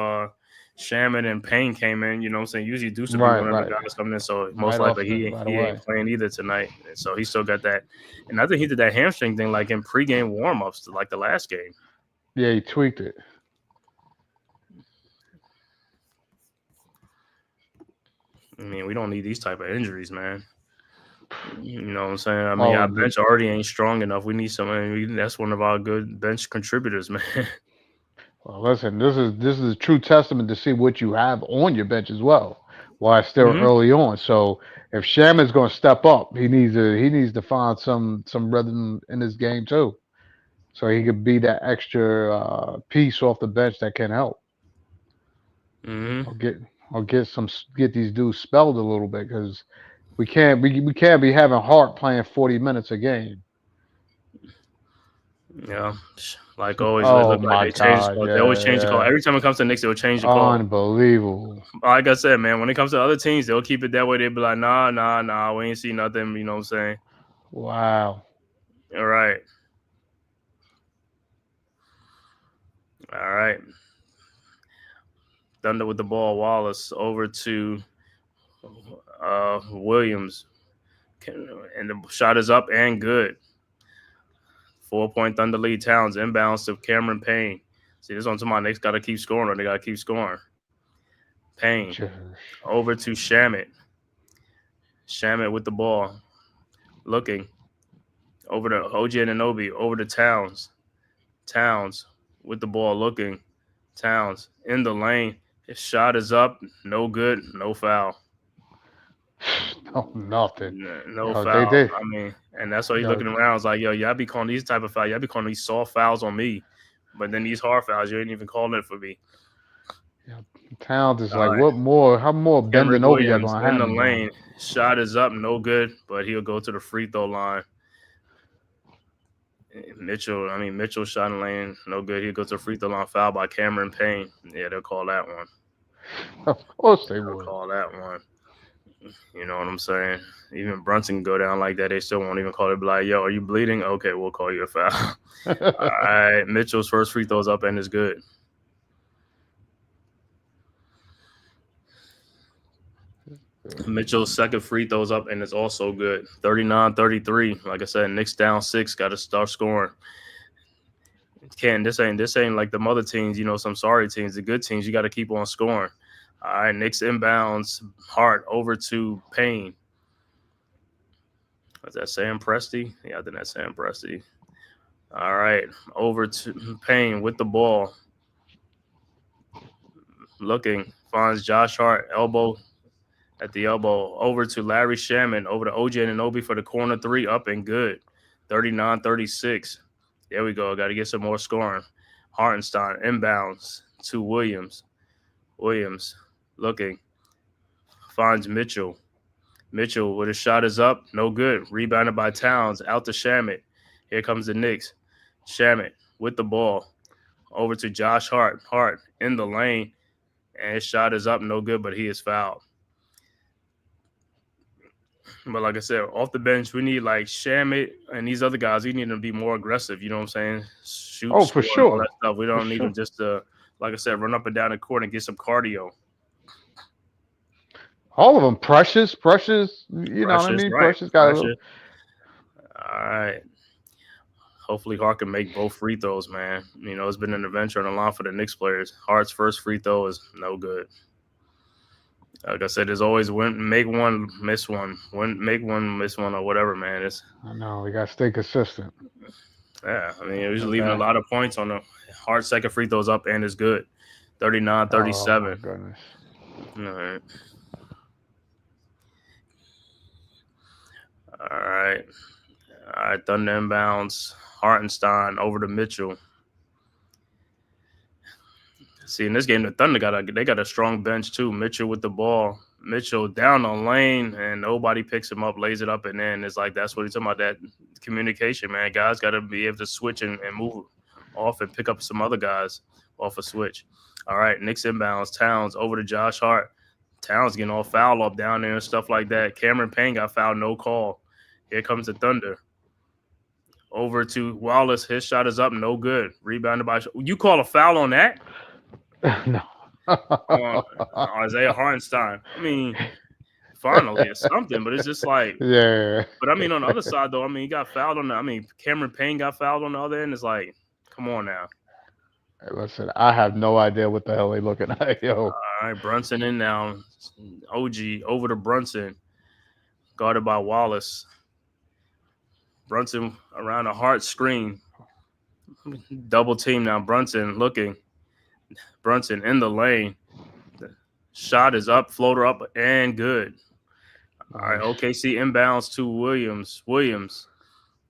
Shaman and Payne came in, you know what I'm saying? Usually Deuce would be one of the guys coming in, so most likely he ain't playing either tonight. And so he still got that. And I think he did that hamstring thing like in pregame warm-ups to like the last game. Yeah, he tweaked it. I mean, we don't need these type of injuries, man. You know what I'm saying? I mean, our bench already ain't strong enough. We need someone. That's one of our good bench contributors, man. Well, listen, this is a true testament to see what you have on your bench as well. While it's still early on, so if Shaman's going to step up, he needs to find some rhythm in his game too, so he could be that extra piece off the bench that can help. Or get these dudes spelled a little bit because we can't be having Hart playing 40 minutes a game. Yeah, like always. Oh look my like they change. God! They always change the call. Every time it comes to the Knicks, they'll change the call. Unbelievable. Like I said, man, when it comes to other teams, they'll keep it that way. They'll be like, nah, we ain't see nothing. You know what I'm saying? Wow. All right. Thunder with the ball. Wallace over to Williams. And the shot is up and good. 4-point Thunder lead. Towns inbounds to Cameron Payne. See, this one's my Knicks got to keep scoring or they got to keep scoring. Payne over to Shamit. Shamit with the ball. Looking. Over to OG Anunoby. Over to Towns. Towns with the ball looking. Towns in the lane. His shot is up. No good. No foul. No, nothing. No foul. I mean, and that's why he's looking around. It's like, yo, y'all be calling these type of fouls. Y'all be calling these soft fouls on me. But then these hard fouls, you ain't even calling it for me. Yeah, Towns is like, what more? How more bending over y'all going to have? In the lane. Shot is up. No good. But he'll go to the free throw line. Mitchell shot in the lane. No good. He'll go to the free throw line. Foul by Cameron Payne. Yeah, they'll call that one. Of course they would. Call that one. You know what I'm saying? Even Brunson can go down like that. They still won't even call it. Be like, yo, are you bleeding? Okay, we'll call you a foul. All right. Mitchell's first free throws up and is good. Mitchell's second free throws up and it's also good. 39-33. Like I said, Knicks down 6. Got to start scoring. This ain't like the mother teams, some sorry teams. The good teams, you got to keep on scoring. All right, Knicks inbounds. Hart over to Payne. Was that Sam Presti? Yeah, I think that's Sam Presti. All right, over to Payne with the ball. Looking, finds Josh Hart, elbow at the elbow. Over to Larry Shaman, over to OJ Anunoby for the corner 3, up and good. 39-36. There we go. Got to get some more scoring. Hartenstein inbounds to Williams. Williams looking, finds Mitchell. Mitchell with a shot is up, no good. Rebounded by Towns, out to Shamet. Here comes the Knicks. Shamet with the ball. Over to Josh Hart. Hart in the lane, and his shot is up, no good, but he is fouled. But like I said, off the bench, we need like Shamet and these other guys. We need to be more aggressive. You know what I'm saying? Shoot, for score, all sure. that stuff. We don't need sure. them just to, like I said, run up and down the court and get some cardio. All of them. Precious. You know what I mean? Right. Precious got a little. All right. Hopefully, Hart can make both free throws, man. It's been an adventure on the line for the Knicks players. Hart's first free throw is no good. Like I said, there's always make one, miss one. Make one, miss one, or whatever, man. I know we got to stay consistent. Yeah, it was leaving a lot of points on the Hart second free throws up and is good. 39-37. Oh, my goodness. All right. Thunder inbounds. Hartenstein over to Mitchell. See, in this game, the Thunder got a strong bench too. Mitchell with the ball. Mitchell down the lane, and nobody picks him up, lays it up, and then it's like that's what he's talking about, that communication, man. Guys got to be able to switch and move off and pick up some other guys off a switch. All right, Knicks inbounds. Towns over to Josh Hart. Towns getting all foul up down there and stuff like that. Cameron Payne got fouled, no call. Here comes the Thunder. Over to Wallace. His shot is up, no good. Rebounded by. You call a foul on that? No. Isaiah Hartenstein. Finally it's something, but it's just like, yeah. But on the other side though, he got fouled on the. Cameron Payne got fouled on the other end. It's like, come on now. Hey, listen, I have no idea what the hell they looking at, yo. All right, Brunson in now. OG over to Brunson, guarded by Wallace. Brunson around a Hart screen. Double team now. Brunson looking. Brunson in the lane. The shot is up, floater up, and good. All right, OKC inbounds to Williams. Williams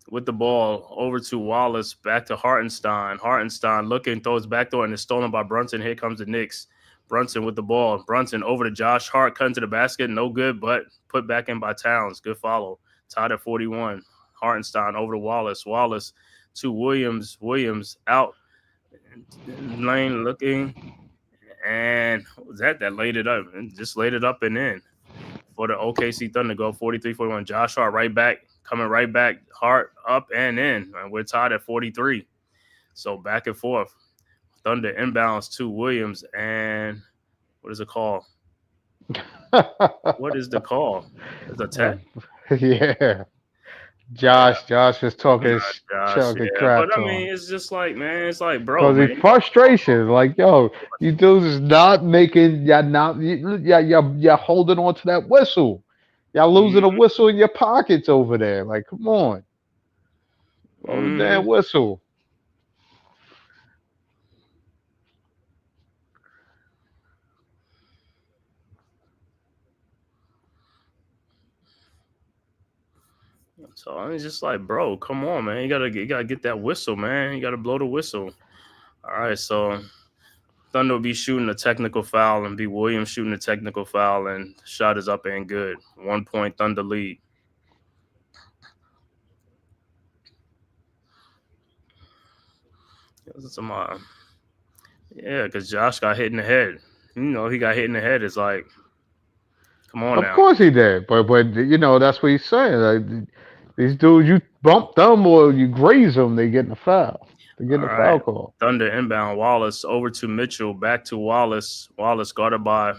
with the ball over to Wallace, back to Hartenstein. Hartenstein looking, throws back door, and is stolen by Brunson. Here comes the Knicks. Brunson with the ball. Brunson over to Josh Hart, cutting to the basket. No good, but put back in by Towns. Good follow. Tied at 41. Hartenstein over to Wallace. Wallace to Williams. Williams out. Lane looking, and was that laid it up? Just laid it up and in for the OKC Thunder. Go 43-41. Josh Hart right back, coming right back. Hart up and in. And we're tied at 43. So back and forth. Thunder inbounds to Williams, and what is the call? What is the call? It's a tech. Yeah. Josh is talking crap but to him. It's just like, man, it's like, bro, because the frustration, like, yo, you dudes is not making, you're holding on to that whistle, y'all losing a whistle in your pockets over there. Like, come on, blow the damn whistle. So it's just like, bro, come on, man. You gotta get that whistle, man. You gotta blow the whistle. All right, so Thunder will be shooting a technical foul, and B. Williams shooting a technical foul, and shot is up and good. 1 point Thunder lead. Yeah, because Josh got hit in the head. He got hit in the head. It's like, Come on Of now. course he did, but that's what he's saying. Like, these dudes, you bump them or you graze them, they get in a foul. They get in All a foul right. call. Thunder inbound. Wallace over to Mitchell. Back to Wallace. Wallace guarded by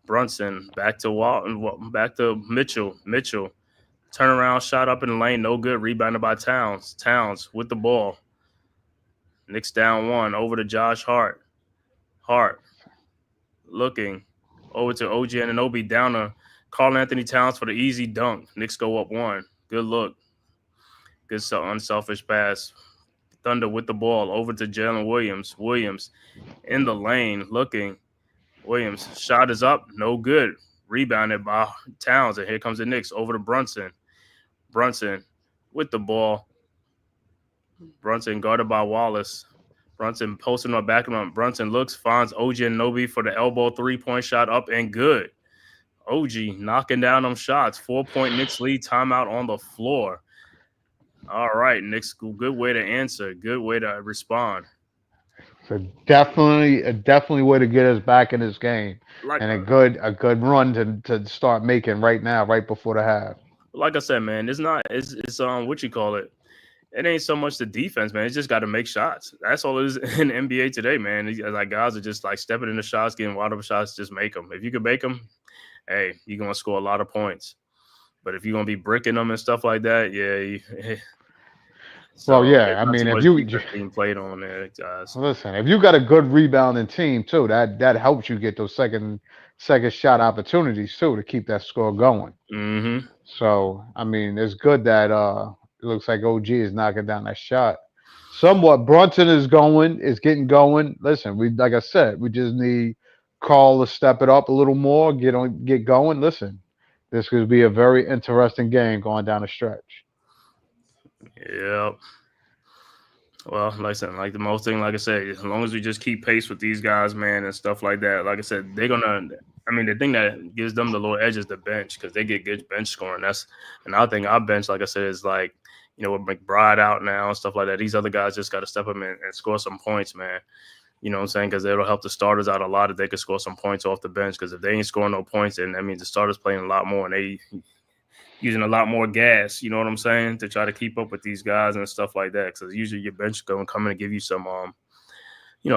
Brunson. Back to Mitchell. Mitchell. Turnaround shot up in the lane. No good. Rebounded by Towns. Towns with the ball. Knicks down 1. Over to Josh Hart. Hart looking over to OG Anunoby. Down to Karl Anthony Towns for the easy dunk. Knicks go up 1. Good look. Good unselfish pass. Thunder with the ball over to Jalen Williams. Williams in the lane looking. Williams shot is up. No good. Rebounded by Towns. And here comes the Knicks over to Brunson. Brunson with the ball. Brunson guarded by Wallace. Brunson posting on back of him. Brunson looks, finds OG Anunoby for the elbow 3-point shot up and good. OG knocking down them shots. 4-point Knicks lead. Timeout on the floor. All right, Knicks, good way to answer. Good way to respond. So definitely way to get us back in this game, and a good run to start making right now, right before the half. Like I said, man, it's what you call it. It ain't so much the defense, man. It's just got to make shots. That's all it is in the NBA today, man. Like guys are just like stepping in the shots, getting wide open shots. Just make them. If you can make them, hey, you're gonna score a lot of points. But if you're gonna be bricking them and stuff like that, yeah. So, well, yeah, I mean, if you being played on there, guys. Listen, if you got a good rebounding team too, that helps you get those second shot opportunities too to keep that score going. Mm-hmm. So, I mean, it's good that it looks like OG is knocking down that shot. Somewhat, Brunson is getting going. Listen, like I said, we just need Karl to step it up a little more, get going. Listen, this could be a very interesting game going down the stretch. Yep. Well, like I said, like the most thing, like I said, as long as we just keep pace with these guys, man, and stuff like that, like I said, they're gonna. I mean, the thing that gives them the little edge is the bench because they get good bench scoring. That's another thing. Our bench, like I said, is like with McBride out now and stuff like that. These other guys just got to step up and score some points, man. You know what I'm saying? Because it'll help the starters out a lot if they could score some points off the bench. Because if they ain't scoring no points, then that means the starters playing a lot more and they using a lot more gas, you know what I'm saying, to try to keep up with these guys and stuff like that. Because usually your bench going to come in and give you some,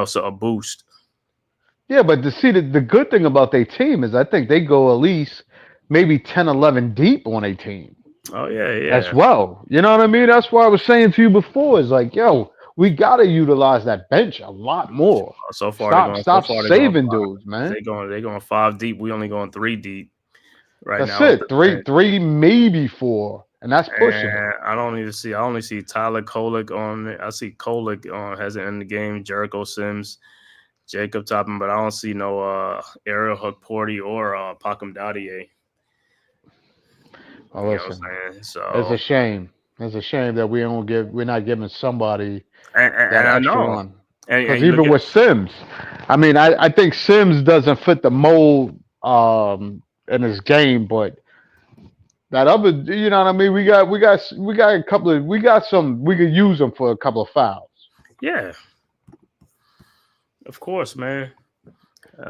so a boost. Yeah, but the good thing about their team is I think they go at least maybe 10, 11 deep on a team. Oh, yeah. As well. You know what I mean? That's why I was saying to you before is like, yo, we got to utilize that bench a lot more. So far, stop saving dudes, man. They're going 5 deep. We only going 3 deep. Right that's now, it. Three, maybe 4, and that's pushing. I only see Tyler Kolek on it. I see Kolek has it in the game. Jericho Sims, Jacob Toppin, but I don't see no Ariel Hukporty or Pacom Dadier. Oh, listen, so it's a shame. It's a shame that we're not giving somebody that extra run. Because even with Sims, I mean, I think Sims doesn't fit the mold in his game, but that other, you know what I mean? We got a couple of, we could use them for a couple of fouls. Yeah, of course, man.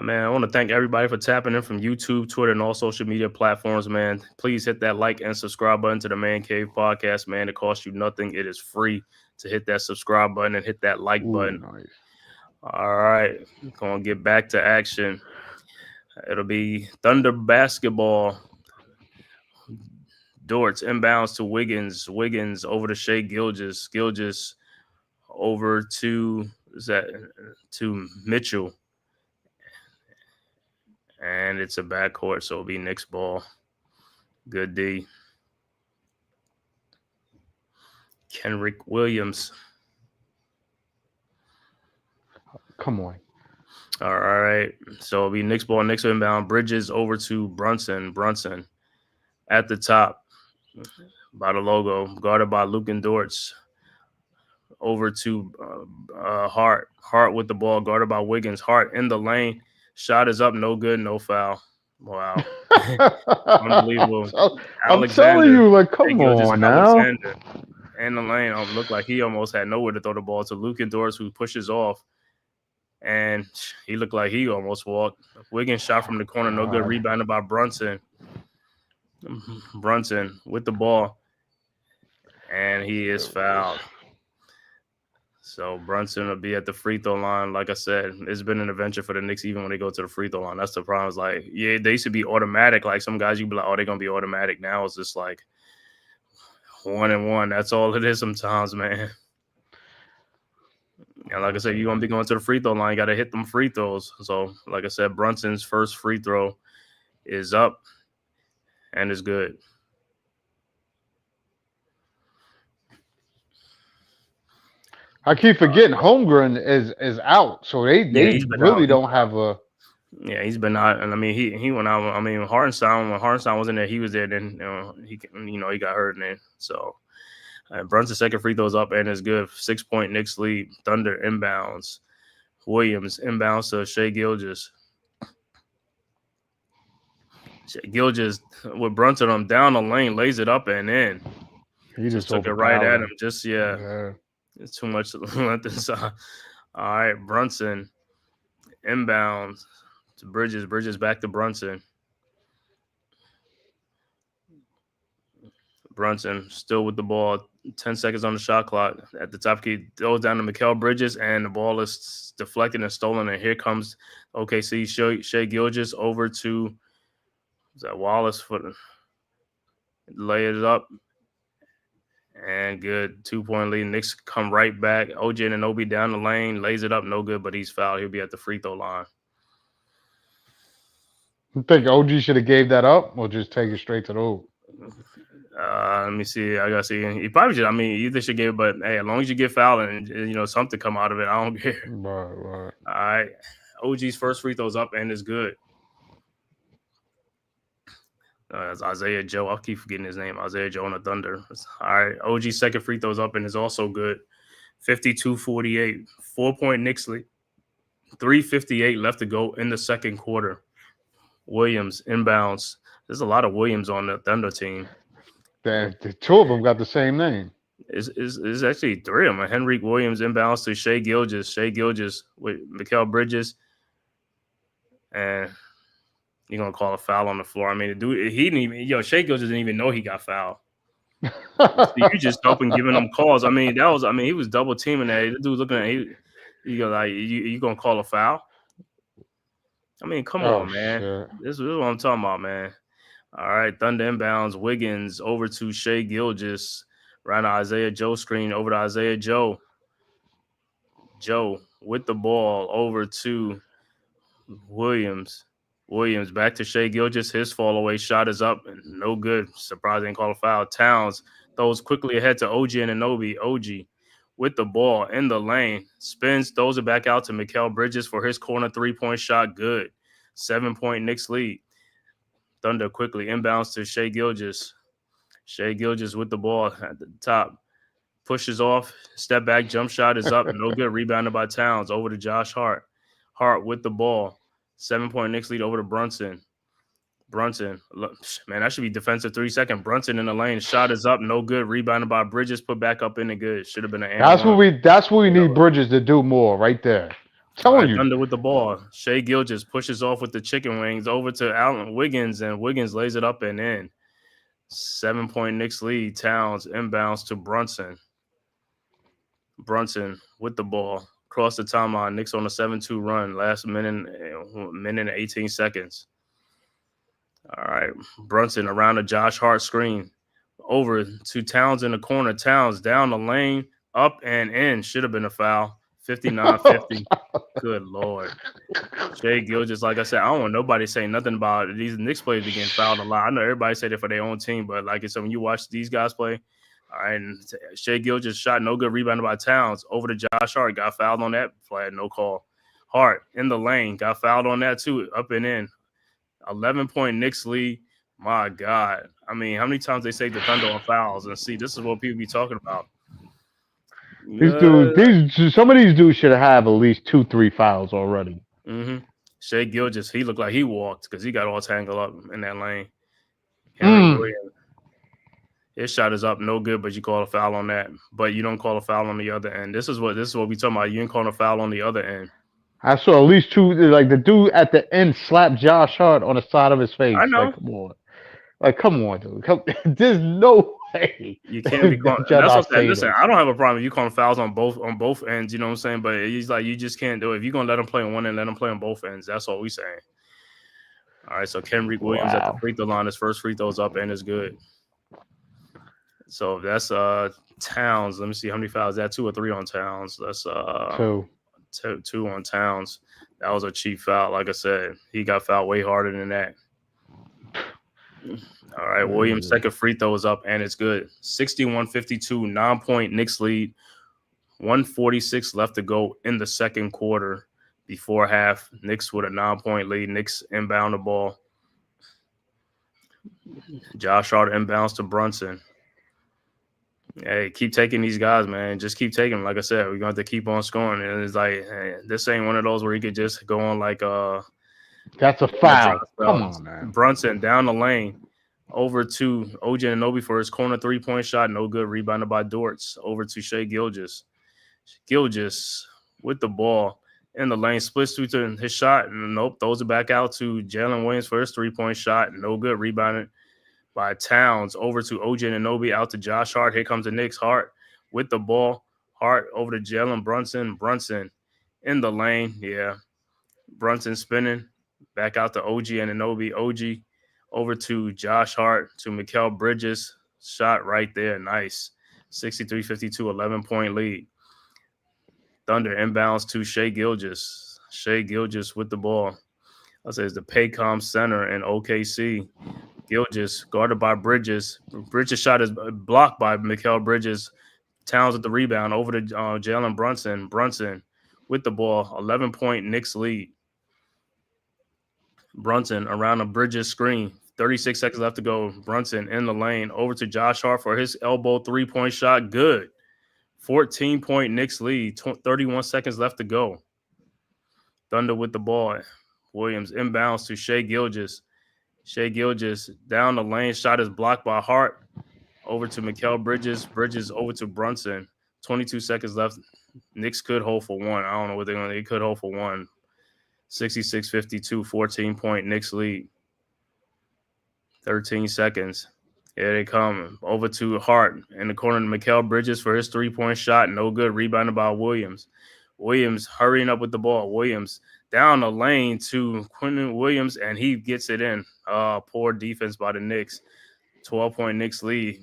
Man, I want to thank everybody for tapping in from YouTube, Twitter, and all social media platforms, man. Please hit that like and subscribe button to the Man Cave Podcast, man. It costs you nothing. It is free to hit that subscribe button and hit that like button. Nice. All right, going to get back to action. It'll be Thunder basketball. Dortz inbounds to Wiggins. Wiggins over to Shai Gilgeous. Gilgeous over to Mitchell. And it's a backcourt, so it'll be Knicks ball. Good D. Kenrick Williams. Come on. All right. So it'll be Knicks ball, Knicks inbound. Bridges over to Brunson. Brunson at the top by the logo, guarded by Luke and Dortz. Over to Hart. Hart with the ball, guarded by Wiggins. Hart in the lane. Shot is up, no good, no foul. Wow. Unbelievable. I'm telling you, like, come on now. Alexander in the lane looked like he almost had nowhere to throw the ball to Luke and Dortz, who pushes off. And he looked like he almost walked. Wiggins shot from the corner, no good. Rebounded by Brunson. Brunson with the ball, and he is fouled. So Brunson will be at the free throw line. Like I said, it's been an adventure for the Knicks even when they go to the free throw line. That's the problem. It's like, yeah, they used to be automatic. Like some guys, you be like, oh, they're going to be automatic. Now it's just like 1-1. That's all it is sometimes, man. And like I said, you're going to be going to the free throw line. You got to hit them free throws. So, like I said, Brunson's first free throw is up and is good. I keep forgetting Holmgren is out, so they really don't have a. Yeah, he's been out, and I mean he went out. I mean Hartenstein, when Hartenstein wasn't there, he was there. Then he got hurt, and then so Brunson's second free throws up and is good. 6-point Knicks lead. Thunder inbounds. Williams inbounds to Shai Gilgeous. Gilgeous with Brunson on down the lane, lays it up and in. He just took it right at him. Just it's too much length inside. All right, Brunson inbounds to Bridges. Bridges back to Brunson. Brunson still with the ball. 10 seconds on the shot clock. At the top, he throws down to Mikal Bridges, and the ball is deflected and stolen. And here comes OKC. Shai Gilgeous over to Wallace for lay it up. And good 2-point lead. Knicks come right back. OG Anunoby down the lane, lays it up, no good, but he's fouled. He'll be at the free throw line. You think OG should have gave that up or just take it straight to the hoop? Let me see. I gotta see. He probably should. I mean, either should give it, but hey, as long as you get fouled and something come out of it, I don't care. Right. All right. OG's first free throw's up and is good. It's Isaiah Joe. I'll keep forgetting his name. Isaiah Joe on the Thunder. All right. OG's second free throw's up and is also good. 52-48. 4-point Knicks lead. 3:58 left to go in the second quarter. Williams inbounds. There's a lot of Williams on the Thunder team. The two of them got the same name. It's actually three of them. Henrik Williams inbounds to Shai Gilgeous. Shai Gilgeous with Mikal Bridges. And you're going to call a foul on the floor. I mean, the dude, he didn't even, Shai Gilgeous didn't even know he got fouled. So you just helping giving them calls. I mean, he was double teaming that. The dude looking at you go like, you going to call a foul? I mean, come on, man. Shit. This is what I'm talking about, man. All right, Thunder inbounds. Wiggins over to Shai Gilgeous. Right on Isaiah Joe screen over to Isaiah Joe. Joe with the ball over to Williams. Williams back to Shai Gilgeous. His fall away shot is up and no good. Surprising call a foul. Towns throws quickly ahead to OG Anunoby. OG with the ball in the lane. Spins, throws it back out to Mikal Bridges for his corner 3-point shot. Good. 7-point Knicks lead. Thunder quickly inbounds to Shai Gilgeous. Shai Gilgeous with the ball at the top. Pushes off. Step back. Jump shot is up. No good. Rebounded by Towns. Over to Josh Hart. Hart with the ball. 7-point Knicks lead over to Brunson. Brunson. Man, that should be defensive 3-second. Brunson in the lane. Shot is up. No good. Rebounded by Bridges. Put back up in the good. Should have been an That's what we need Bridges to do more right there. Telling you. Thunder with the ball. Shai Gilgeous pushes off with the chicken wings over to Allen Wiggins, and Wiggins lays it up and in. 7-point Knicks lead. Towns inbounds to Brunson. Brunson with the ball. Across the timeline. Knicks on a 7-2 run. Last minute and 18 seconds. All right. Brunson around the Josh Hart screen. Over to Towns in the corner. Towns down the lane. Up and in. Should have been a foul. 59-50. Good Lord. Shai Gilgeous, like I said, I don't want nobody saying nothing about it. These Knicks players getting fouled a lot. I know everybody say that for their own team, but like I said, when you watch these guys play, all right, and Shai Gilgeous shot no good, rebounded by Towns. Over to Josh Hart, got fouled on that play, no call. Hart in the lane, got fouled on that too, up and in. 11-point Knicks lead. My God. I mean, how many times they say the Thunder on fouls? And see, this is what people be talking about. Some of these dudes should have at least 2-3 fouls already. Mm-hmm. Shai Gilgeous, he looked like he walked because he got all tangled up in that lane. His shot is up, no good, but you call a foul on that. But you don't call a foul on the other end. This is what we talking about. You didn't call a foul on the other end. I saw at least 2. Like the dude at the end slapped Josh Hart on the side of his face. I know. Like, come on. Like, come on, dude. There's no way. You can't be calling. Y'all That's not what I'm saying. saying Listen, this. I don't have a problem if you calling fouls on both ends. You know what I'm saying? But he's like, you just can't do it. If you're gonna let him play on one end, let him play on both ends. That's all we saying. All right. So Kenrick Williams at the Wow. free throw line. His first free throw's up and is good. So that's Towns. Let me see how many fouls. Is that 2 or 3 on Towns? That's two on Towns. That was a cheap foul. Like I said, he got fouled way harder than that. All right, Williams' second free throw is up, and it's good. 61-52, 9-point Knicks lead. 1:46 left to go in the second quarter before half. Knicks with a 9-point lead. Knicks inbound the ball. Josh Hart inbounds to Brunson. Hey, keep taking these guys, man. Just keep taking them. Like I said, we're going to have to keep on scoring. And it's like, hey, this ain't one of those where you could just go on like That's a foul. Come on, man. Brunson down the lane. Over to OG Anunoby for his corner 3-point shot. No good. Rebounded by Dortz. Over to Shai Gilgeous. Gilgeous with the ball in the lane. Splits through to his shot. And nope. Throws it back out to Jalen Williams for his 3-point shot. No good. Rebounded by Towns. Over to OG Anunoby. Out to Josh Hart. Here comes the Knicks. Hart with the ball. Hart over to Jalen Brunson. Brunson in the lane. Yeah. Brunson spinning. Back out to OG Anunoby. OG over to Josh Hart, to Mikal Bridges. Shot right there. Nice. 63-52, 11-point lead. Thunder inbounds to Shai Gilgeous. Shai Gilgeous with the ball. I'll say it's the Paycom Center in OKC. Gilgeous guarded by Bridges. Bridges' shot is blocked by Mikal Bridges. Towns with the rebound. Over to Jalen Brunson. Brunson with the ball. 11-point Knicks lead. Brunson around the Bridges screen. 36 seconds left to go. Brunson in the lane. Over to Josh Hart for his elbow 3-point shot. Good. 14-point Knicks lead. 31 seconds left to go. Thunder with the ball. Williams inbounds to Shai Gilgeous. Shai Gilgeous down the lane. Shot is blocked by Hart. Over to Mikal Bridges. Bridges over to Brunson. 22 seconds left. Knicks could hold for one. I don't know what they're going to do. They could hold for one. 66-52, 14-point Knicks lead. 13 seconds. Here they come. Over to Hart in the corner to Mikal Bridges for his 3-point shot. No good. Rebounded by Williams. Williams hurrying up with the ball. Williams down the lane to Quentin Williams, and he gets it in. Poor defense by the Knicks. 12-point Knicks lead.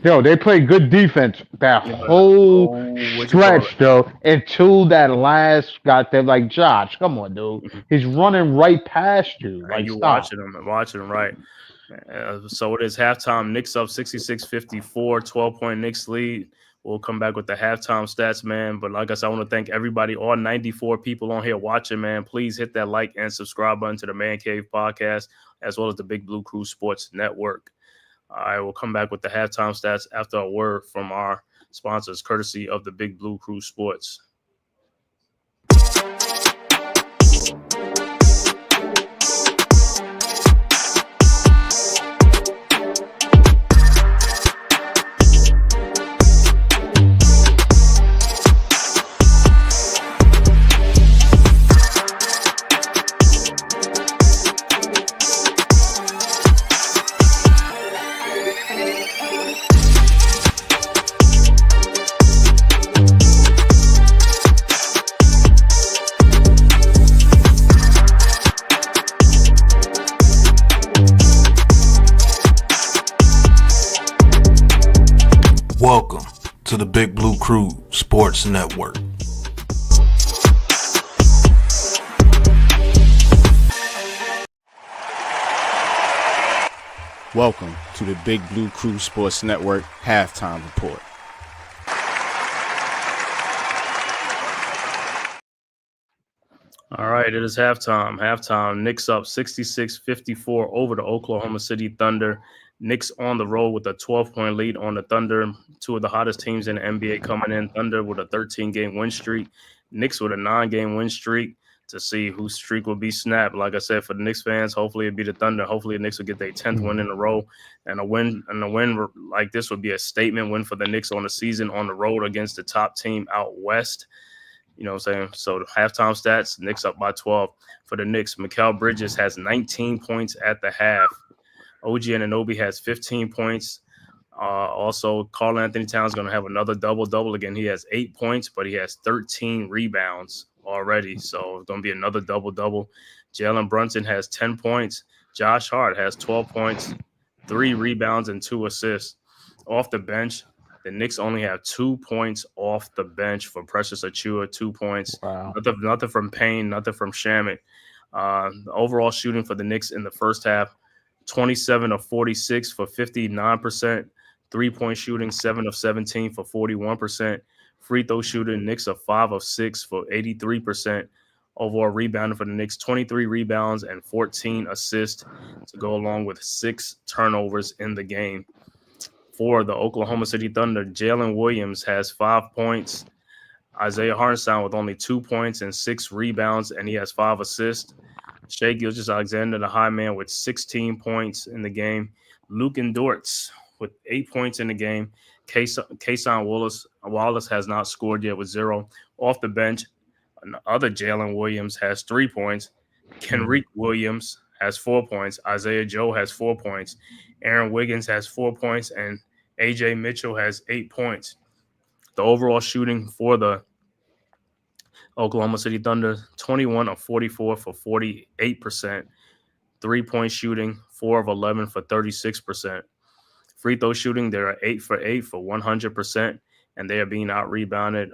Yo, they played good defense that whole stretch, though, until that last got there. Like, Josh, come on, dude. He's running right past you. Like, you stop. watching him, right. So it is halftime. Knicks up 66-54, 12-point Knicks lead. We'll come back with the halftime stats, man. But like I said, I want to thank everybody, all 94 people on here watching, man. Please hit that like and subscribe button to the Man Cave Podcast, as well as the Big Blue Crew Sports Network. All right, we'll come back with the halftime stats after a word from our sponsors, courtesy of the Big Blue Crew Sports. Welcome to the Big Blue Crew Sports Network. Welcome to the Big Blue Crew Sports Network Halftime Report. All right, it is halftime. Knicks up 66-54 over the Oklahoma City Thunder. Knicks on the road with a 12-point lead on the Thunder. Two of the hottest teams in the NBA coming in. Thunder with a 13-game win streak. Knicks with a 9-game win streak to see whose streak will be snapped. Like I said, for the Knicks fans, hopefully it'll be the Thunder. Hopefully the Knicks will get their 10th win in a row. And a win like this would be a statement win for the Knicks on the season on the road against the top team out west. You know what I'm saying? So the halftime stats, Knicks up by 12. For the Knicks, Mikal Bridges has 19 points at the half. OG Anunoby has 15 points. Also, Karl Anthony Towns is going to have another double-double again. He has 8 points, but he has 13 rebounds already. So it's going to be another double-double. Jalen Brunson has 10 points. Josh Hart has 12 points, 3 rebounds, and 2 assists. Off the bench, the Knicks only have 2 points off the bench for Precious Achiuwa, 2 points. Wow. Nothing from Payne, nothing from Shamet. The overall shooting for the Knicks in the first half, 27 of 46 for 59%. 3-point shooting, 7 of 17 for 41%. Free throw shooting, Knicks of 5 of 6 for 83%. Overall rebounding for the Knicks, 23 rebounds and 14 assists to go along with 6 turnovers in the game. For the Oklahoma City Thunder, Jalen Williams has 5 points. Isaiah Hartenstein with only 2 points and 6 rebounds, and he has 5 assists. Shai Gilgeous-Alexander, the high man, with 16 points in the game. Luke Dortz with 8 points in the game. Kason Wallace has not scored yet with 0. Off the bench, another Jalen Williams has 3 points. Kenrick Williams has 4 points. Isaiah Joe has 4 points. Aaron Wiggins has 4 points. And A.J. Mitchell has 8 points. The overall shooting for the Oklahoma City Thunder, 21 of 44 for 48%. 3-point shooting, 4 of 11 for 36%. Free throw shooting, they're 8 for 8 for 100%, and they are being out-rebounded.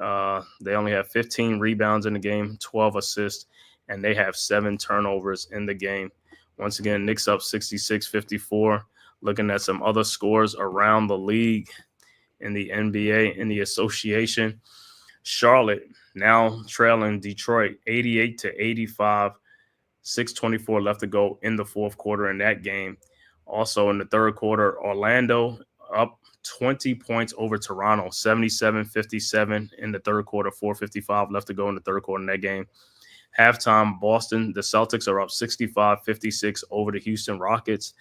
They only have 15 rebounds in the game, 12 assists, and they have 7 turnovers in the game. Once again, Knicks up 66-54. Looking at some other scores around the league in the NBA, in the association. Charlotte now trailing Detroit 88-85. 6:24 left to go in the fourth quarter in that game. Also in the third quarter, Orlando up 20 points over Toronto, 77-57 in the third quarter, 4:55 left to go in the third quarter in that game. Halftime, Boston, the Celtics are up 65-56 over the Houston Rockets.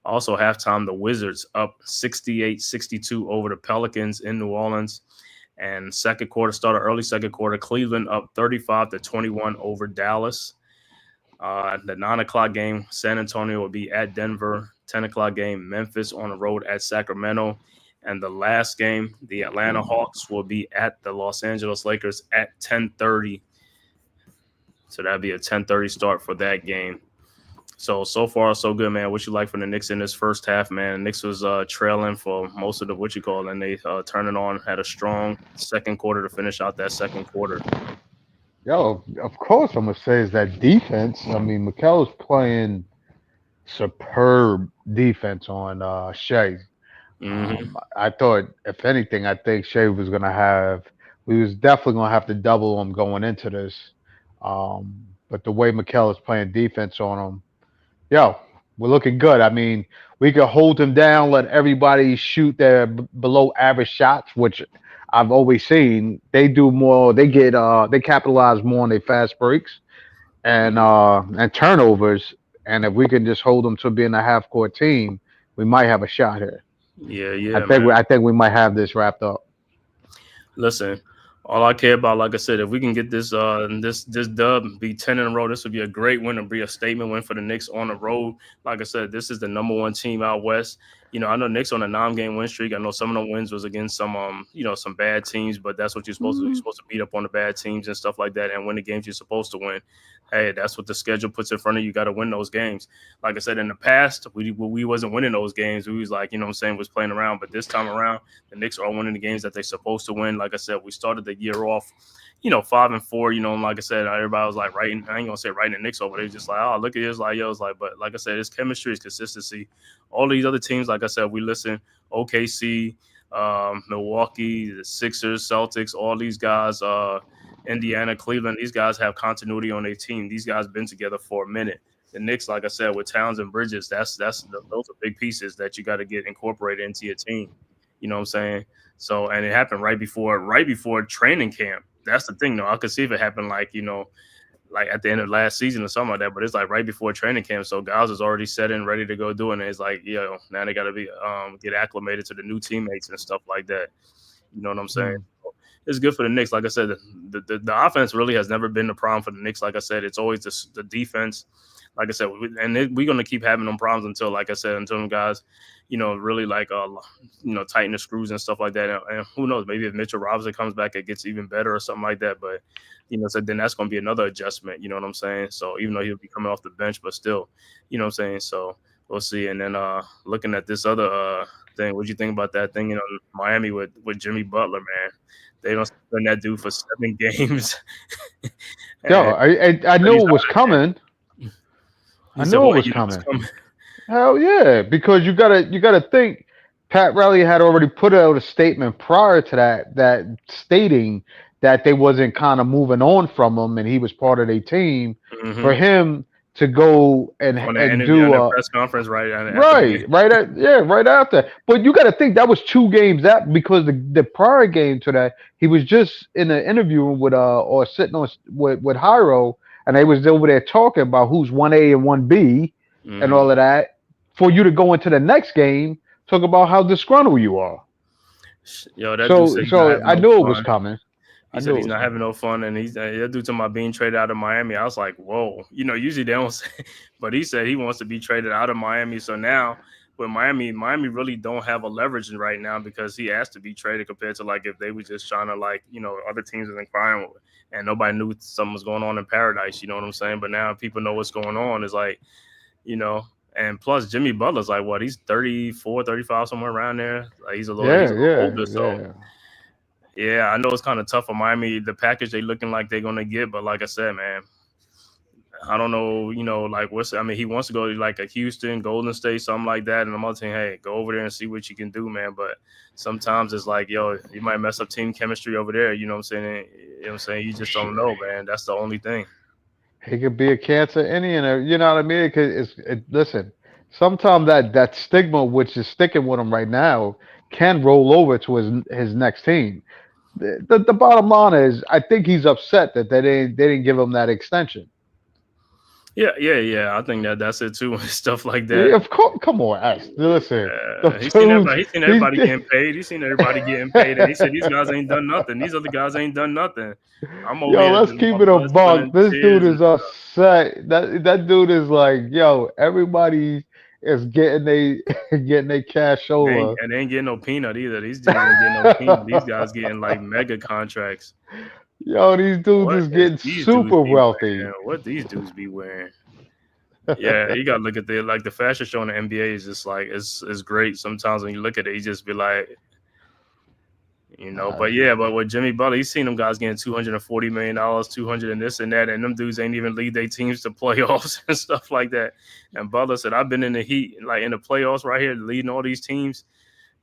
Also halftime, the Wizards up 68-62 over the Pelicans in New Orleans. And early second quarter, Cleveland up 35-21 over Dallas. The 9 o'clock game, San Antonio will be at Denver. 10 o'clock game, Memphis on the road at Sacramento. And the last game, the Atlanta Hawks will be at the Los Angeles Lakers at 10:30. So that'd be a 10:30 start for that game. So far, so good, man. What you like from the Knicks in this first half, man? Knicks was trailing for most of the and they turned it on, had a strong second quarter to finish out that second quarter. Yo, of course, I'm gonna say is that defense. I mean, Mikel's playing superb defense on Shai. Mm-hmm. I thought, if anything, I think Shai was we was definitely gonna have to double him going into this. But the way Mikel is playing defense on him, yo, we're looking good. I mean, we could hold him down, let everybody shoot their below average shots, which I've always seen. They do more. They capitalize more on their fast breaks and turnovers. And if we can just hold them to being a half court team, we might have a shot here. Yeah. I think we might have this wrapped up. Listen, all I care about, like I said, if we can get this dub, be 10 in a row, this would be a great win and be a statement win for the Knicks on the road. Like I said, this is the number 1 team out west. You know, I know Knicks on a 9-game win streak. I know some of the wins was against some some bad teams, but that's what you're supposed to do. You're supposed to beat up on the bad teams and stuff like that and win the games you're supposed to win. Hey, that's what the schedule puts in front of you. You got to win those games. Like I said, in the past, we wasn't winning those games. We was like, was playing around. But this time around, the Knicks are winning the games that they're supposed to win. Like I said, we started the year off, 5-4. And like I said, everybody was like writing. I ain't gonna say writing the Knicks over. They was just like, oh, look at this, but like I said, it's chemistry, it's consistency. All these other teams, like I said, we listen. OKC, Milwaukee, the Sixers, Celtics, all these guys. Indiana, Cleveland, these guys have continuity on their team. These guys been together for a minute. The Knicks, like I said, with Towns and Bridges, those are big pieces that you got to get incorporated into your team. You know what I'm saying? So, and it happened right before training camp. That's the thing, though. I could see if it happened like at the end of last season or something like that, but it's like right before training camp. So guys is already set in, ready to go do it. And it's like, now they got to be get acclimated to the new teammates and stuff like that. You know what I'm saying? it's good for the Knicks. Like I said, the offense really has never been the problem for the Knicks. Like I said, it's always the defense. Like I said, we're going to keep having them problems until, like I said, until them guys, really tighten the screws and stuff like that. And who knows, maybe if Mitchell Robinson comes back, it gets even better or something like that. But, so then that's going to be another adjustment, you know what I'm saying? So even though he'll be coming off the bench, but still, you know what I'm saying? So we'll see. And then looking at this other thing, what do you think about that thing, Miami with Jimmy Butler, man? They don't spend that dude for 7 games. Yo, I knew it was coming. I knew it was coming. Hell yeah, because you gotta think Pat Riley had already put out a statement prior to that stating that they wasn't kind of moving on from him and he was part of their team. Mm-hmm. For him to go and do a press conference right after. But you got to think that was 2 games because the prior game to that he was just in an interview with or sitting on with Hyro, and they was over there talking about who's 1A and 1B and all of that. For you to go into the next game, talk about how disgruntled you are. Yo, that I knew it was coming. He said he's not having no fun, and he's that dude talking about being traded out of Miami. I was like, whoa. Usually they don't say, but he said he wants to be traded out of Miami. So now with Miami really don't have a leverage right now because he asked to be traded compared to like if they were just trying to other teams was inquiring and nobody knew something was going on in paradise. You know what I'm saying? But now people know what's going on. It's like, and plus Jimmy Butler's like what? He's 34, 35, somewhere around there. Like he's a little older. So yeah, I know it's kind of tough for Miami. The package they looking like they're gonna get, but like I said, man, I don't know. He wants to go to like a Houston, Golden State, something like that. And I'm all saying, hey, go over there and see what you can do, man. But sometimes it's like, yo, you might mess up team chemistry over there. You know what I'm saying? You just don't know, man. That's the only thing. He could be a cancer Indian, you know what I mean? Because listen, sometimes that stigma which is sticking with him right now can roll over to his next team. The bottom line is, I think he's upset that they didn't give him that extension. Yeah. I think that's it too, and stuff like that. Yeah, of course, come on, listen. He's seen everybody getting paid. He's seen everybody getting paid, and he said these guys ain't done nothing. These other guys ain't done nothing. I'm over here. Let's keep it a buck. This dude is upset. That dude is like, yo, everybody is getting they cash over. And they ain't getting no peanut either. These dudes ain't getting no peanut. These guys getting like mega contracts. Yo, these dudes is getting super wealthy. What these dudes be wearing? Yeah, you gotta look at the fashion show in the NBA is just like it's great. Sometimes when you look at it, you just be like, but with Jimmy Butler, he's seen them guys getting $240 million, 200 and this and that, and them dudes ain't even lead their teams to playoffs and stuff like that. And Butler said, I've been in the heat, like in the playoffs right here, leading all these teams.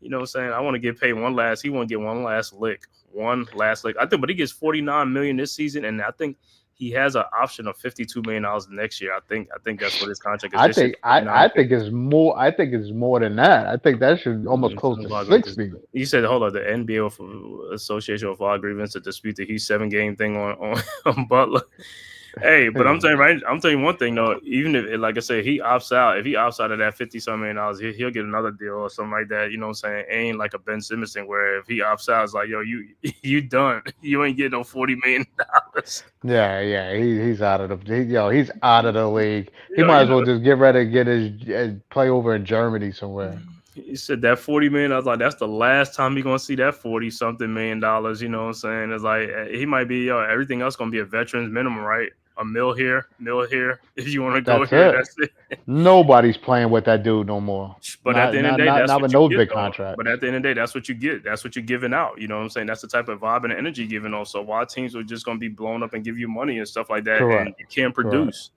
You know what I'm saying? I want to get paid he want to get one last lick. I think, but he gets $49 million this season, and I think he has an option of $52 million next year. I think that's what his contract is. I think it's more. I think it's more than that. I think that should almost close to 60. You said, hold on, the NBA Association will file grievance to dispute the Heat 7-game thing on Butler. Hey, but I'm telling you one thing though. Even if, like I said, he opts out. If he opts out of that $50-some million, he'll get another deal or something like that. You know what I'm saying? It ain't like a Ben Simmons thing where if he opts out, it's like, yo, you done. You ain't getting no $40 million. Yeah, he's out of he's out of the league. He might as well just get ready to get his play over in Germany somewhere. He said that $40 million. I was like, that's the last time you're gonna see that $40-something million. You know what I'm saying? It's like he might be everything else gonna be a veteran's minimum, right? A mill here. If you want to go here, that's it. Nobody's playing with that dude no more. But at the end of the day, that's what you get. Big contract. But at the end of the day, that's what you get. That's what you're giving out. You know what I'm saying? That's the type of vibe and energy given off. So why teams are just going to be blown up and give you money and stuff like that, Correct. And you can't produce.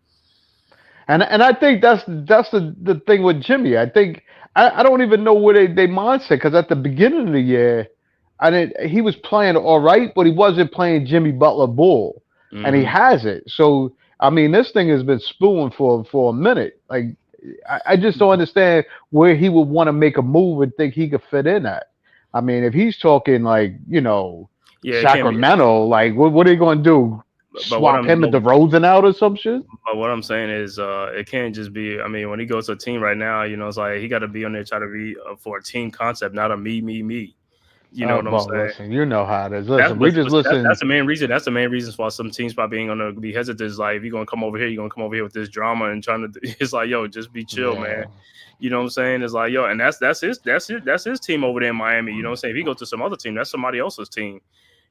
Correct. And I think that's the thing with Jimmy. I think I don't even know where they mindset, because at the beginning of the year, he was playing all right, but he wasn't playing Jimmy Butler ball. Mm-hmm. And he has it. So, I mean, this thing has been spewing for a minute. Like, I just don't understand where he would want to make a move and think he could fit in at. I mean, if he's talking like, Sacramento, like, what are they going to do? Swap him and DeRozan out or some shit? But what I'm saying is it can't just be, I mean, when he goes to a team right now, it's like he got to be on there trying to be for a team concept, not a me. You know what I'm Well, saying? listen, you know how it is. Listen, we just listen. That's the main reason. That's the main reasons why some teams probably ain't gonna be hesitant. Is like, if you're gonna come over here, you're gonna come over here with this drama and trying to. It's like, yo, just be chill, man. You know what I'm saying? It's like, yo, and that's his team over there in Miami. You know what I'm saying? If he goes to some other team, that's somebody else's team.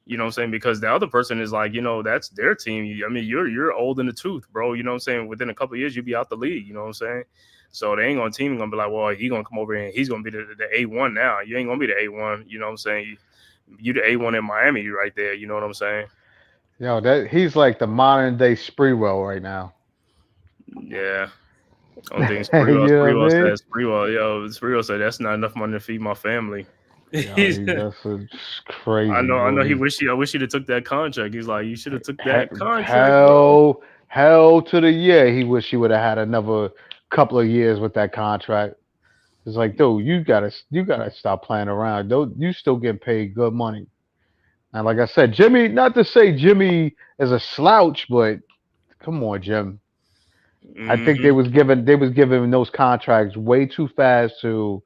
You know what I'm saying? Because the other person is like, that's their team. I mean, you're old in the tooth, bro. You know what I'm saying? Within a couple of years, you'll be out the league. You know what I'm saying? So they ain't gonna team gonna be like, well, he gonna come over here and he's gonna be the A1 now. You ain't gonna be the A1. You know what I'm saying? You the A1 in Miami right there. You know what I'm saying? That he's like the modern day Spreewell right now. Yeah. Only thing You know what I mean? Spreewell said that's not enough money to feed my family. That's crazy. I know. Dude. I wish he'd have took that contract. He's like, you should have took that contract. Hell to the year. He wish he would have had another couple of years with that contract. It's like, dude, you gotta stop playing around. You still getting paid good money. And like I said, Jimmy, not to say Jimmy is a slouch, but come on, Jim. I think they was giving those contracts way too fast to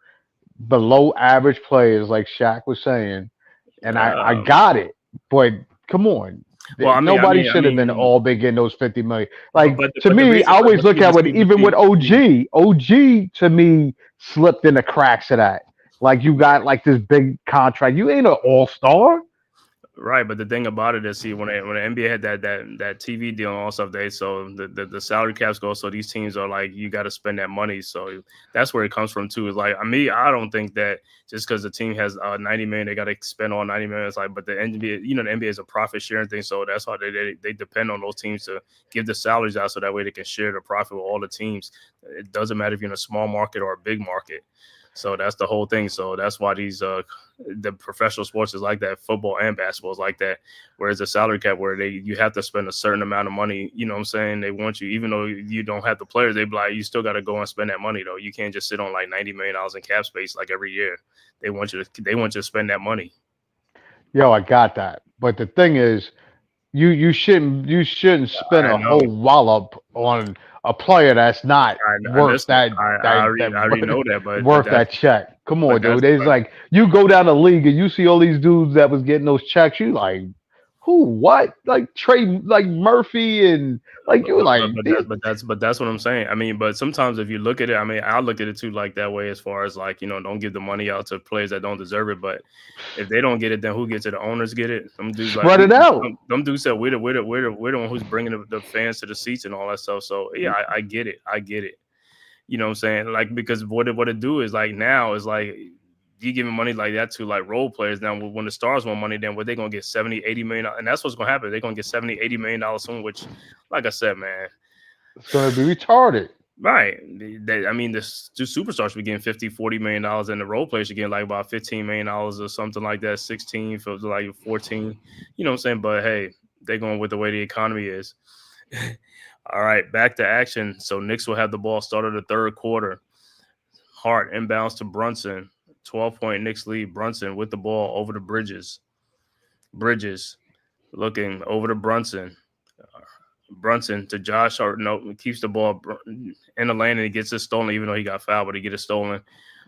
below average players, like Shaq was saying. And I got it, but come on. Well, Nobody should have been all big in those 50 million. Like, to the me, reason, I always look at it, even with OG. OG to me slipped in the cracks of that. Like, you got like this big contract. You ain't an all-star. Right, but the thing about it is, see, when the NBA had that TV deal and all stuff, so the salary caps go, so these teams are like, you got to spend that money, so that's where it comes from too. Is like, I don't think that just because the team has 90 million, they got to spend all 90 million. It's like, but the NBA, the NBA is a profit sharing thing, so that's how they depend on those teams to give the salaries out, so that way they can share the profit with all the teams. It doesn't matter if you're in a small market or a big market. So that's the whole thing. So that's why these the professional sports is like that. Football and basketball is like that. Whereas the salary cap, where you have to spend a certain amount of money. You know what I'm saying? They want you, even though you don't have the players, they be like, you still got to go and spend that money though. You can't just sit on like $90 million in cap space like every year. They want you to spend that money. Yo, I got that. But the thing is, you shouldn't spend a whole wallop on a player that's not worth that. I already know that, but worth that check. Come on, dude. It's like you go down the league and you see all these dudes that was getting those checks. You like, who? What? Like Trey, like Murphy, and like you like. But that's what I'm saying. I mean, but sometimes if you look at it, I look at it too like that way, as far as like, don't give the money out to players that don't deserve it. But if they don't get it, then who gets it? The owners get it. Some dudes spread it out. Some dudes said we're the one who's bringing the fans to the seats and all that stuff. So yeah, I get it. You know what I'm saying? Like, because what it do is like, now is like, you giving money like that to like role players. Now when the stars want money, then what they gonna get 70, 80 million, and that's what's gonna happen. They're gonna get 70, 80 million dollars soon, which, like I said, man, it's gonna be retarded. Right. The superstars should be getting 50, 40 million dollars, and the role players should get like about 15 million dollars or something like that, 16 for like 14. You know what I'm saying? But hey, they're going with the way the economy is. All right, back to action. So Knicks will have the ball start of the third quarter. Hart inbounds to Brunson. 12-point Knicks lead. Brunson with the ball over to Bridges. Bridges looking over to Brunson. Brunson to Josh Hart. No, keeps the ball in the lane and he gets it stolen, even though he got fouled, but he gets it stolen.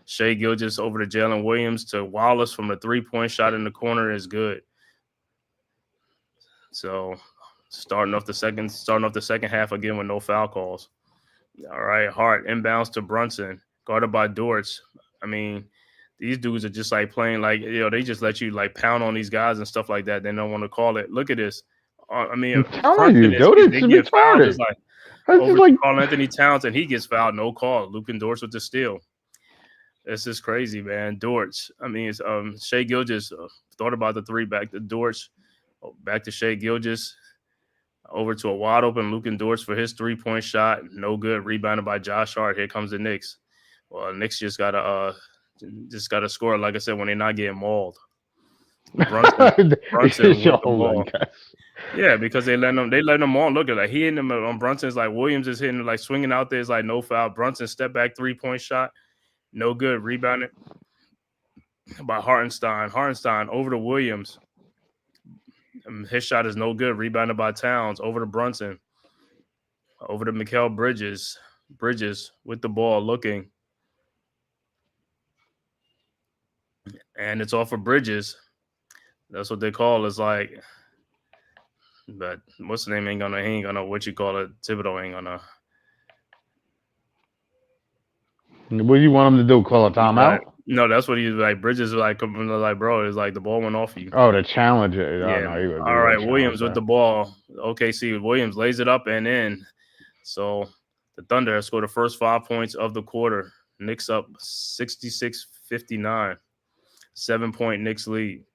Shai Gilgeous over to Jalen Williams to Wallace from the 3-point shot in the corner is good. So starting off the second half again with no foul calls. All right, Hart inbounds to Brunson, guarded by Dortz. I mean, these dudes are just like playing like, they just let you like pound on these guys and stuff like that. They don't want to call it. Look at this. I mean, I'm telling you, dude, they get fouled. It's like Carl Anthony Towns and he gets fouled, no call. Luke Dortz with the steal. This is crazy, man. Dortz. I mean, it's Shai Gilgeous thought about the three, back to Dortz, back to Shai Gilgeous, over to a wide open Luke Dortz for his 3-point shot. No good. Rebounded by Josh Hart. Here comes the Knicks. Well, Knicks just gotta score, like I said, when they're not getting mauled. Brunson with the ball. Yeah, because they let them on. Look at that. He hitting them on Brunson's like Williams is hitting, like swinging out there. It's like no foul. Brunson step back 3-point shot. No good. Rebounded by Hartenstein. Hartenstein over to Williams. His shot is no good. Rebounded by Towns. Over to Brunson. Over to Mikal Bridges. Bridges with the ball looking. and it's off of Bridges. That's what they call. It's like, but what's the name? He ain't gonna what you call it. Thibodeau ain't gonna. What do you want him to do? Call a timeout? No, that's what he's like. Bridges is like, bro, it's like the ball went off you. Oh, the challenger. Yeah. No, he would All right, Williams with the ball. OKC Williams lays it up and in. So the Thunder have scored the first 5 points of the quarter. Knicks up 66-59. 7-point Knicks lead.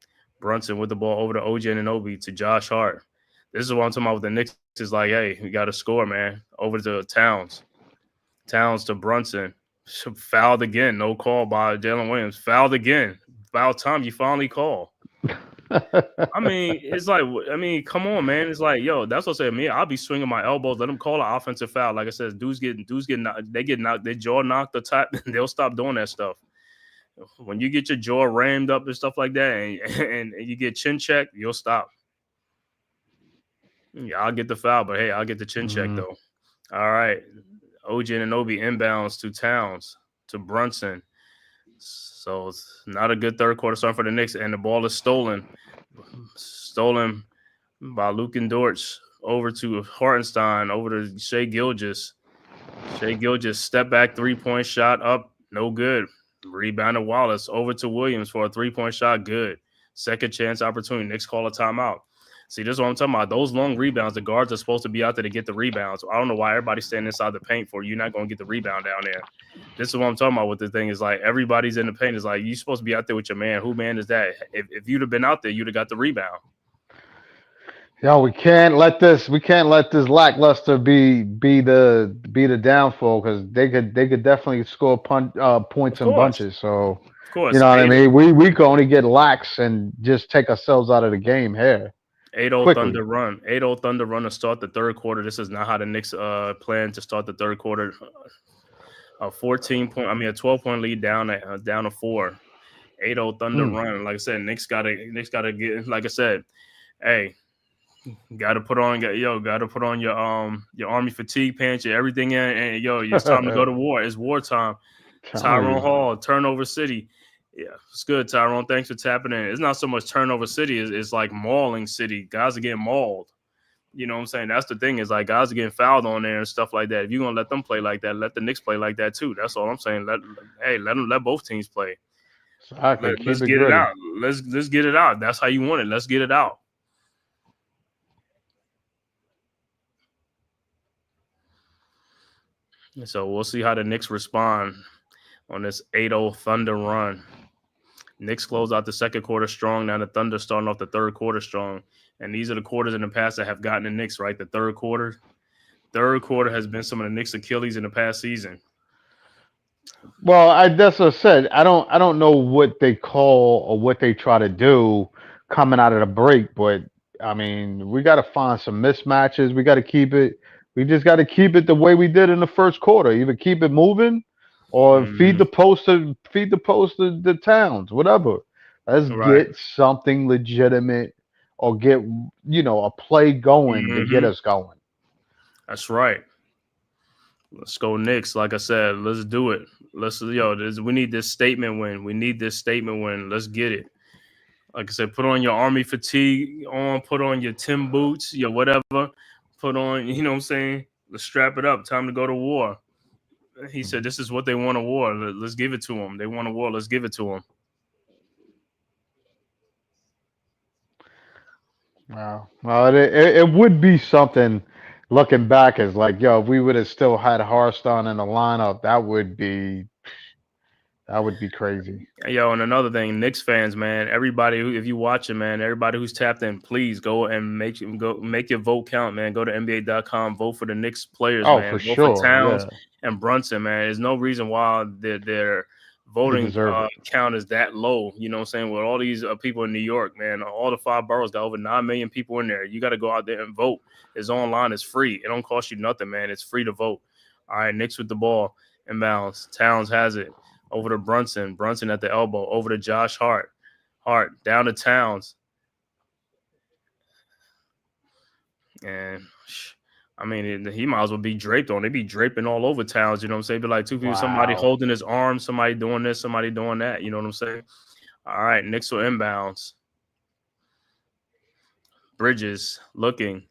Brunson with the ball over to OG Anunoby to Josh Hart. This is what I'm talking about with the Knicks. Is like, hey, we got to score, man. Over to Towns. Towns to Brunson. Fouled again. No call by Jalen Williams. Fouled again. About time you finally call. I mean, it's like, come on, man. It's like, yo, that's what I said. Me, I'll be swinging my elbows. Let them call an offensive foul. Like I said, dudes get knocked. They get knocked. Their jaw knocked the top. They'll stop doing that stuff. When you get your jaw rammed up and stuff like that, and you get chin checked, you'll stop. Yeah, I'll get the foul, but hey, I'll get the chin check though. All right, OG Anunoby inbounds to Towns to Brunson. So it's not a good third quarter start for the Knicks, and the ball is stolen by Luke and Dortch over to Hartenstein, over to Shai Gilgeous. Shai Gilgeous step back 3-point shot up, no good. Rebounded Wallace over to Williams for a 3-point shot, good. Second chance opportunity. Knicks call a timeout. See, this is what I'm talking about. Those long rebounds, the guards are supposed to be out there to get the rebounds. I don't know why everybody's standing inside the paint for. You're not going to get the rebound down there. This is what I'm talking about with the thing is like everybody's in the paint. It's like you're supposed to be out there with your man. Who man is that? If you'd have been out there, you'd have got the rebound. Yo, we can't let this lackluster be the downfall because they could definitely score points in bunches. So of course, you know what I mean. We can only get lax and just take ourselves out of the game here. 8-0 Thunder run. 8-0 Thunder run to start the third quarter. This is not how the Knicks plan to start the third quarter. A 12-point lead down to 4. 8-0 Thunder run. Like I said, Knicks gotta get. Like I said, hey, gotta put on your army fatigue pants, your everything in, and it's time to go to war. It's wartime. Tyrone Hall, Turnover City. Yeah, it's good, Tyrone. Thanks for tapping in. It's not so much Turnover City. It's like mauling city. Guys are getting mauled. You know what I'm saying? That's the thing is like guys are getting fouled on there and stuff like that. If you're going to let them play like that, let the Knicks play like that too. That's all I'm saying. Let both teams play. Let's get it out. Let's get it out. That's how you want it. Let's get it out. So we'll see how the Knicks respond on this 8-0 Thunder run. Knicks close out the second quarter strong. Now the Thunder starting off the third quarter strong. And these are the quarters in the past that have gotten the Knicks, right? The third quarter. Third quarter has been some of the Knicks' Achilles in the past season. Well, that's what I said. I don't know what they call or what they try to do coming out of the break, but I mean, we got to find some mismatches. We got to keep it. We just got to keep it the way we did in the first quarter. Either keep it moving or feed the post to the Towns, whatever. Let's get something legitimate or get a play going to get us going. That's right. Let's go Knicks. Like I said, let's do it. We need this statement win. Let's get it. Like I said, put on your army fatigue on, put on your Tim boots, your whatever. Put on, you know what I'm saying? Let's strap it up. Time to go to war. He said, this is what they want, a war. Let's give it to them. They want a war. Let's give it to them. Wow. Well, it would be something looking back as like, yo, if we would have still had Harston in the lineup, that would be crazy. Yo, and another thing, Knicks fans, man, everybody, if you watching, man, everybody who's tapped in, please go and make your vote count, man. Go to NBA.com, vote for the Knicks players, man. For vote sure. for Towns and Brunson, man. There's no reason why their voting count is that low. You know what I'm saying? With all these people in New York, man, all the 5 boroughs got over 9 million people in there. You got to go out there and vote. It's online. It's free. It don't cost you nothing, man. It's free to vote. All right, Knicks with the ball inbounds. Towns has it. Over to Brunson. Brunson at the elbow. Over to Josh Hart. Hart down to Towns. And I mean, he might as well be draped on. They be draping all over Towns. You know what I'm saying? Be like two people, somebody holding his arm, somebody doing this, somebody doing that. You know what I'm saying? All right, Knicks will inbounds. Bridges looking.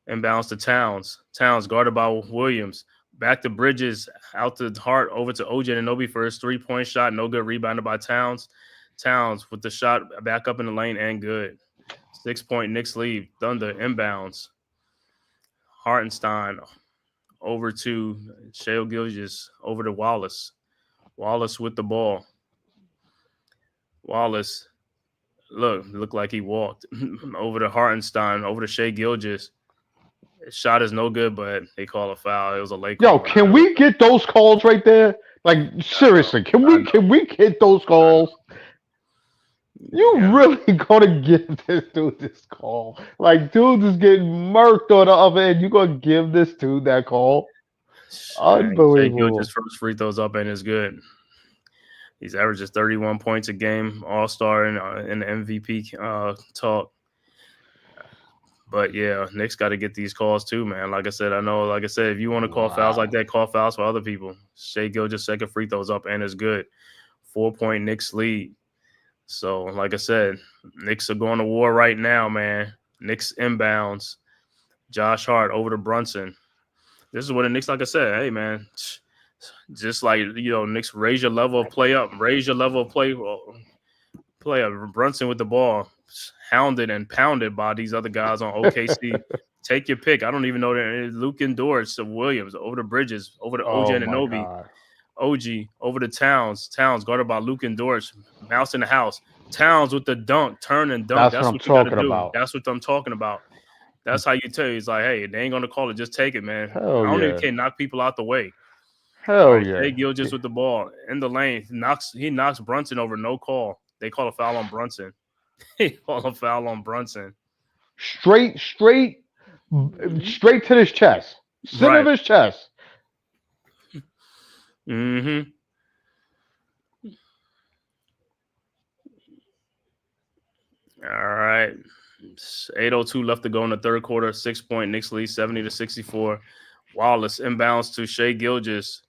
Inbounds to Towns. Towns guarded by Williams. Back to Bridges. Out to Hart. Over to OJ Anunoby for his 3-point shot. No good. Rebounded by Towns. Towns with the shot back up in the lane and good. 6-point Knicks lead. Thunder inbounds. Hartenstein over to Shea Gilgeous. Over to Wallace. Wallace with the ball. Wallace. Looked like he walked. Over to Hartenstein. Over to Shea Gilgeous. Shot is no good, but they call a foul. It was a late call. Yo, can we get those calls right there? Like, seriously, can we get those calls? You really gonna give this dude this call? Like, dude is getting murked on the other end. You gonna give this dude that call? Unbelievable. Shea Gilgeous' first free throws up and is good. He's averages 31 points a game, all-star in the MVP talk. But, yeah, Knicks got to get these calls too, man. Like I said, if you want to call fouls like that, call fouls for other people. Shea Gilgeous' second free throws up and is good. 4-point Knicks lead. So, like I said, Knicks are going to war right now, man. Knicks inbounds. Josh Hart over to Brunson. This is what the Knicks, like I said, hey, man, just like, Knicks raise your level of play up. Raise your level of play up. Brunson with the ball. Hounded and pounded by these other guys on OKC. Take your pick. I don't even know that. Luke Endorse, Williams, over to Bridges, over to OJ Anunoby. OG, over to Towns. Towns guarded by Luke Endorse. Mouse in the house. Towns with the dunk. Turn and dunk. That's what I'm talking about. That's what I'm talking about. That's how you tell you. It's like, hey, they ain't going to call it. Just take it, man. I don't even care. Knock people out the way. Hell yeah. Shea Gilgeous with the ball in the lane. He knocks Brunson over. No call. They call a foul on Brunson. Straight to his chest. Center of his chest. Mm-hmm. All right. 8:02 left to go in the third quarter. 6-point Knicks lead, 70-64. Wallace inbounds to Shea Gilgeous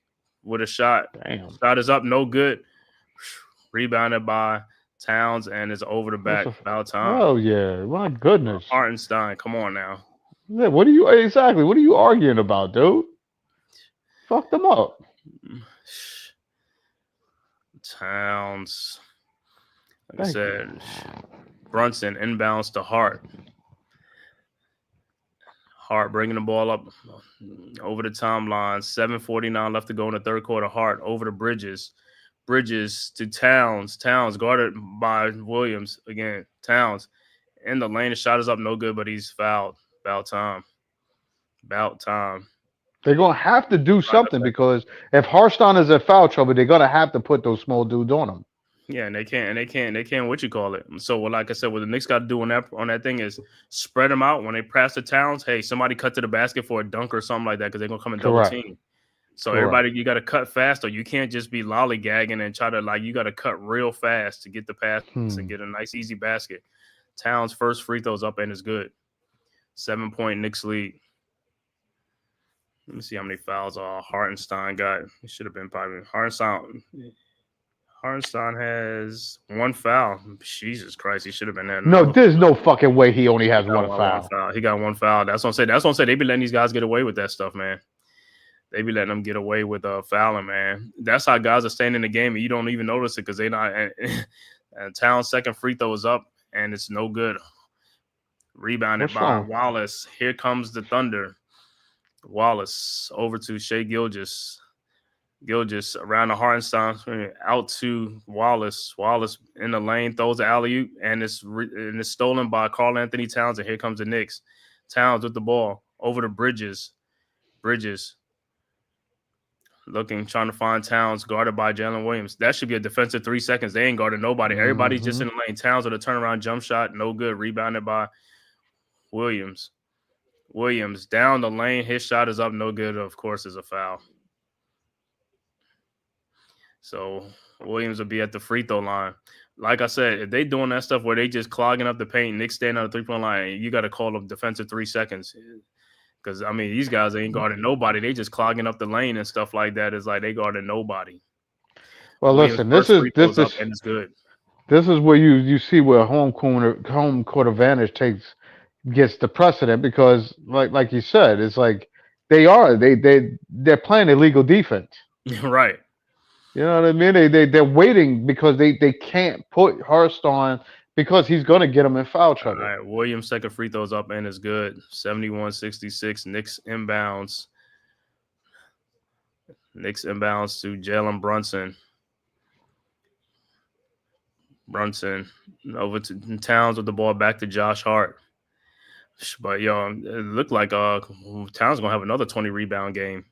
with a shot. Damn. Shot is up, no good. Rebounded by Towns and is over the back. About time. Oh yeah, my goodness. Hartenstein, come on now. Yeah, what are you arguing about, dude? Fuck them up. Towns. Like I said, Brunson inbounds to Hart. Hart bringing the ball up over the timeline. 7:49 left to go in the third quarter. Hart over to Bridges. Bridges to Towns. Towns guarded by Williams again. Towns in the lane. The shot is up, no good, but he's fouled. About time. They're gonna have to do something because if Hartenstein is in foul trouble, they're gonna have to put those small dudes on him. Yeah, and they can't what you call it. So, like I said, what the Knicks got to do on that thing is spread them out. When they pass the Towns, hey, somebody cut to the basket for a dunk or something like that because they're gonna come and double team. So everybody, you got to cut fast, or you can't just be lollygagging and try to you got to cut real fast to get the pass and get a nice easy basket. Towns' first free throws up and is good. 7-point Knicks lead. Let me see how many fouls Hartenstein got. It should have been probably Hartenstein has one foul. Jesus Christ, he should have been there. No, there's no fucking way he only has one foul. He got one foul. That's what I'm saying. They be letting these guys get away with that stuff, man. They be letting them get away with fouling, man. That's how guys are staying in the game, and you don't even notice it because they not. And Towns' second free throw is up, and it's no good. Rebounded by Wallace. Here comes the Thunder. Wallace over to Shea Gilgeous. Gilgeous around the Hartenstein, out to Wallace. Wallace in the lane, throws the alley-oop, and it's stolen by Karl Anthony Towns, and here comes the Knicks. Towns with the ball over to Bridges. Bridges looking, trying to find Towns, guarded by Jalen Williams. That should be a defensive 3 seconds. They ain't guarding nobody. Everybody's just in the lane. Towns with a turnaround jump shot, no good. Rebounded by Williams. Williams down the lane. His shot is up, no good. Of course, is a foul. So Williams will be at the free throw line. Like I said, if they doing that stuff where they just clogging up the paint, Knicks standing on the 3-point line, you got to call them defensive 3 seconds. Because, I mean, these guys ain't guarding nobody. They just clogging up the lane and stuff like that. It's like they guarding nobody. Well, listen, this is and it's good. This is where you see where home court advantage gets the precedent because like you said, it's like they're playing illegal defense. Right. You know what I mean? They're waiting because they can't put Hurst on because he's gonna get them in foul All trouble. right. Williams' second free throws up and is good. 71-66. Knicks inbounds. Knicks inbounds to Jalen Brunson. Brunson over to Towns with the ball back to Josh Hart. But yo, it looked like Towns gonna have another 20 rebound game.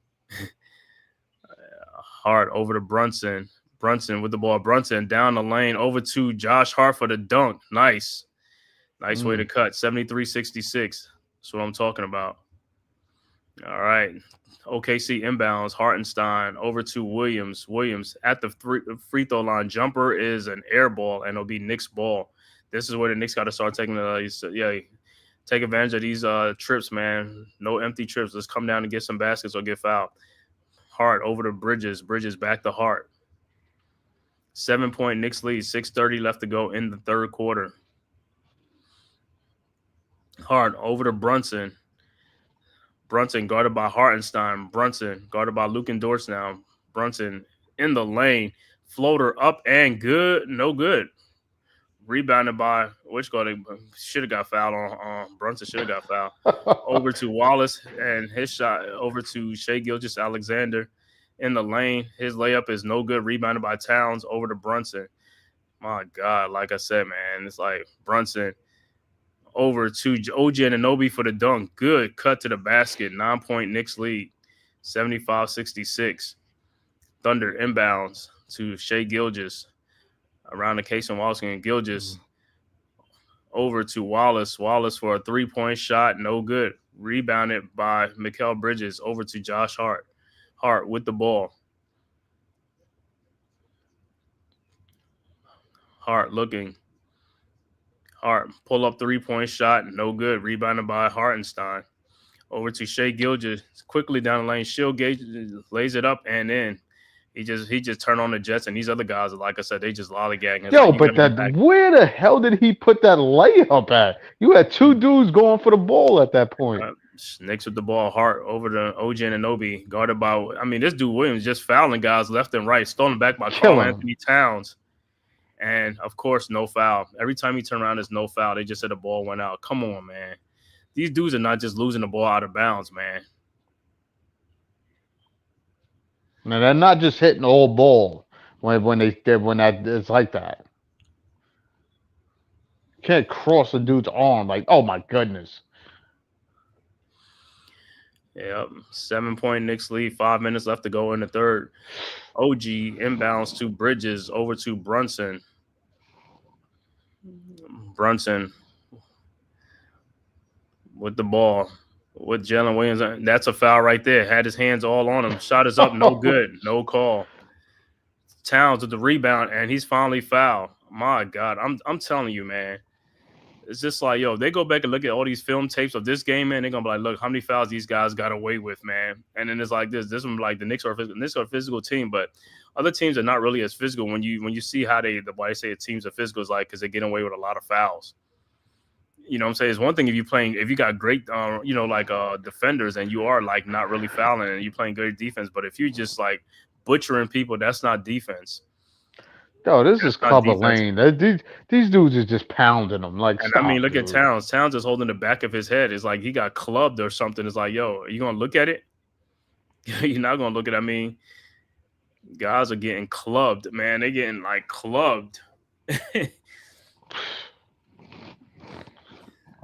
Hart over to Brunson. Brunson with the ball. Brunson down the lane over to Josh Hart for the dunk. Nice way to cut. 73-66. That's what I'm talking about. All right. OKC inbounds. Hartenstein over to Williams. Williams at the free throw line. Jumper is an air ball, and it'll be Knicks ball. This is where the Knicks got to start taking take advantage of these trips, man. No empty trips. Let's come down and get some baskets or get fouled. Hart over to Bridges. Bridges back to Hart. 7-point Knicks lead. 6:30 left to go in the third quarter. Hart over to Brunson. Brunson guarded by Hartenstein. Brunson guarded by Luke and Dortz now. Brunson in the lane. Floater up and good. No good. Rebounded by which guard should have got fouled on. Brunson should have got fouled. Over to Wallace and his shot over to Shai Gilgeous-Alexander in the lane. His layup is no good. Rebounded by Towns over to Brunson. My God, like I said, man, it's like Brunson over to OG Anunoby for the dunk. Good cut to the basket. 9-point Knicks lead. 75-66. Thunder inbounds to Shai Gilgeous. Around the case and Wallace and Gilgeous over to Wallace. Wallace for a 3-point shot. No good. Rebounded by Mikal Bridges over to Josh Hart. Hart with the ball. Hart looking. Hart pull up 3-point shot. No good. Rebounded by Hartenstein. Over to Shai Gilgeous. Quickly down the lane. Shield Gage lays it up and in. He just turned on the Jets, and these other guys, like I said, they just lollygagging. Yo, but where the hell did he put that layup at? You had two dudes going for the ball at that point. Knicks with the ball. Hart over to OG Anunoby, guarded by, this dude Williams just fouling guys left and right, stolen back by Karl Anthony Towns. And, of course, no foul. Every time he turn around, there's no foul. They just said the ball went out. Come on, man. These dudes are not just losing the ball out of bounds, man. Now they're not just hitting all ball when it's like that. You can't cross a dude's arm like, oh my goodness. Yep. 7-point Knicks lead. 5 minutes left to go in the third. OG inbounds to Bridges over to Brunson. Brunson with the ball. With Jalen Williams, that's a foul right there. Had his hands all on him. Shot is up, no good, no call. Towns with the rebound, and he's finally fouled. My God, I'm telling you, man. It's just like, yo, they go back and look at all these film tapes of this game, man. They're gonna be like, look, how many fouls these guys got away with, man. And then it's like this. This one, like the Knicks are a physical team, but other teams are not really as physical. When you see how why they say teams are physical is like because they get away with a lot of fouls. You know what I'm saying? It's one thing if you got great, defenders and you are like not really fouling and you're playing good defense. But if you just like butchering people, that's not defense. Yo, this is Clubber Lane. These dudes is just pounding them. Like, and stop, look dude. at Towns. Towns is holding the back of his head. It's like he got clubbed or something. It's like, yo, are you gonna look at it? You're not gonna look at it. Guys are getting clubbed, man. They're getting like clubbed.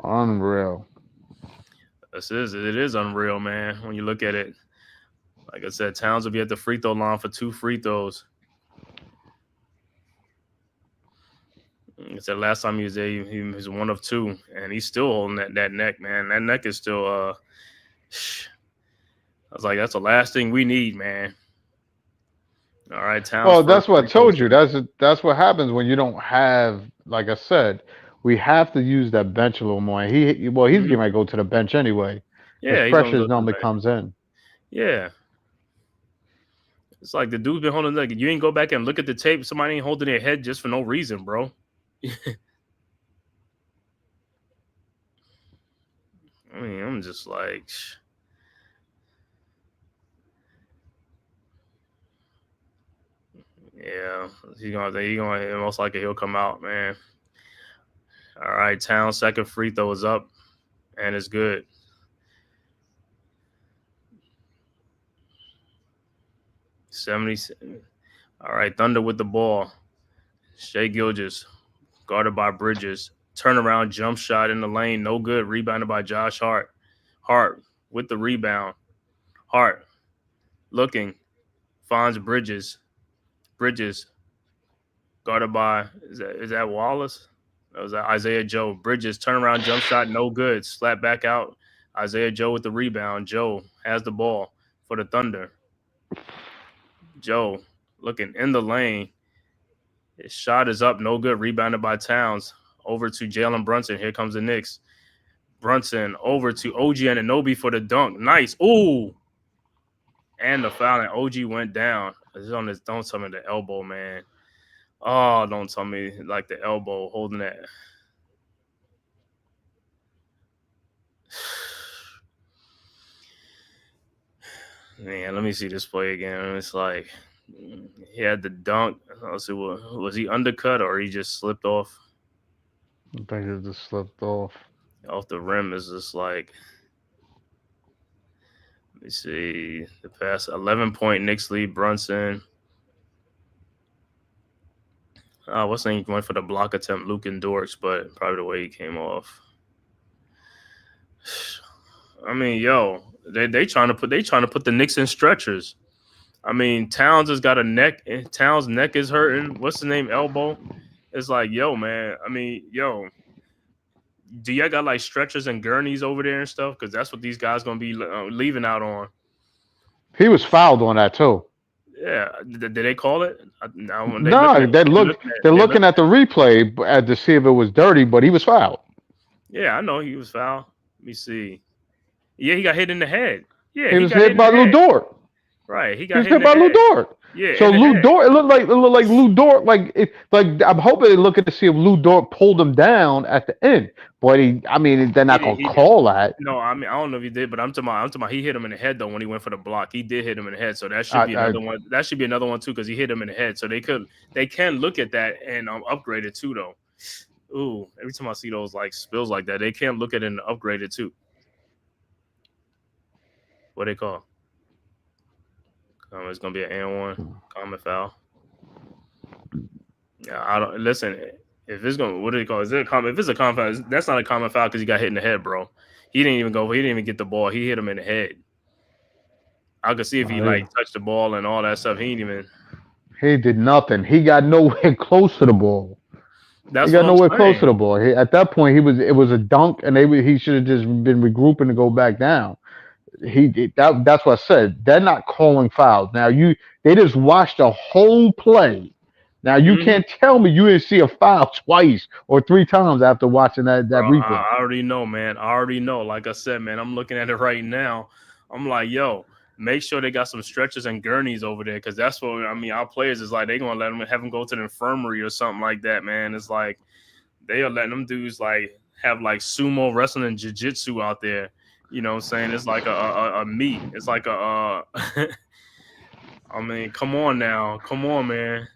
Unreal. It is unreal, man. When you look at it, like I said, Towns will be at the free throw line for 2 free throws. I said last time he was there, he was 1 of 2, and he's still holding that neck, man. That neck is still. I was like, that's the last thing we need, man. All right, Towns. Well, that's what I told you. That's what happens when you don't have, like I said. We have to use that bench a little more. He's getting ready to go to the bench anyway. Yeah, pressure normally comes in. Yeah, it's like the dude's been holding. Like you ain't go back and look at the tape. Somebody ain't holding their head just for no reason, bro. I mean, I'm just like, yeah, he gonna most likely he'll come out, man. All right, Town's second free throw is up, and it's good. All right, Thunder with the ball. Shea Gilgeous, guarded by Bridges. Turnaround jump shot in the lane, no good. Rebounded by Josh Hart. Hart with the rebound. Hart looking, finds Bridges. Bridges guarded by is that Wallace? That was Isaiah Joe. Bridges turnaround jump shot, no good. Slap back out. Isaiah Joe with the rebound. Joe has the ball for the Thunder. Joe looking in the lane. His shot is up, no good. Rebounded by Towns. Over to Jalen Brunson. Here comes the Knicks. Brunson over to OG Anunoby for the dunk. Nice. Ooh. And the foul, and OG went down. It's on this. Don't tell me the elbow, man. Oh, don't tell me like the elbow holding that. Man, let me see this play again. It's like he had the dunk. Let's see, was he undercut or he just slipped off? I think it just slipped off the rim. Is just like, let me see the pass. 11-point Knicks lead. Brunson. What's the name? Went for the block attempt, Luke and Dorks, but probably the way he came off. I mean, yo, they trying to put the Knicks in stretchers. I mean, Towns has got a neck. Towns' neck is hurting. What's the name? Elbow. It's like, yo, man. I mean, yo, do y'all got like stretchers and gurneys over there and stuff? Because that's what these guys gonna be leaving out on. He was fouled on that too. Yeah, did they call it? No, they're looking at the replay to see if it was dirty, but he was fouled. Yeah, I know he was fouled. Let me see. Yeah, he got hit in the head. Yeah, he was hit by Lou Dort. Right, he got hit by Lou Dort. Yeah. So Lou Dort, it looked like Lou Dort, like I'm hoping they're looking to see if Lou Dort pulled him down at the end. But they're not gonna call that. No, I mean I don't know if he did, but I'm talking about he hit him in the head though when he went for the block. He did hit him in the head, so that should be another one. That should be another one too because he hit him in the head. So they can look at that and upgrade it too though. Ooh, every time I see those like spills like that, they can look at it and upgrade it too. What they call? It's gonna be an and one common foul. Yeah, I don't listen. If it's gonna, what do they call? Is it a common? If it's a common foul, that's not a common foul because he got hit in the head, bro. He didn't even get the ball. He hit him in the head. I could see if he touched the ball and all that stuff. He didn't even. He did nothing. He got nowhere close to the ball. He got nowhere close to the ball. At that point, it was a dunk, and he should have just been regrouping to go back down. That's what I said. They're not calling fouls. Now they just watched the whole play. Now you can't tell me you didn't see a foul twice or three times after watching that replay. I already know, man. I already know. Like I said, man, I'm looking at it right now. I'm like, yo, make sure they got some stretchers and gurneys over there because that's what our players is like. They gonna have them go to the infirmary or something like that, man. It's like they are letting them dudes like have like sumo wrestling and jiu-jitsu out there. You know what I'm saying? It's like a meet. It's like I mean, come on now. Come on, man.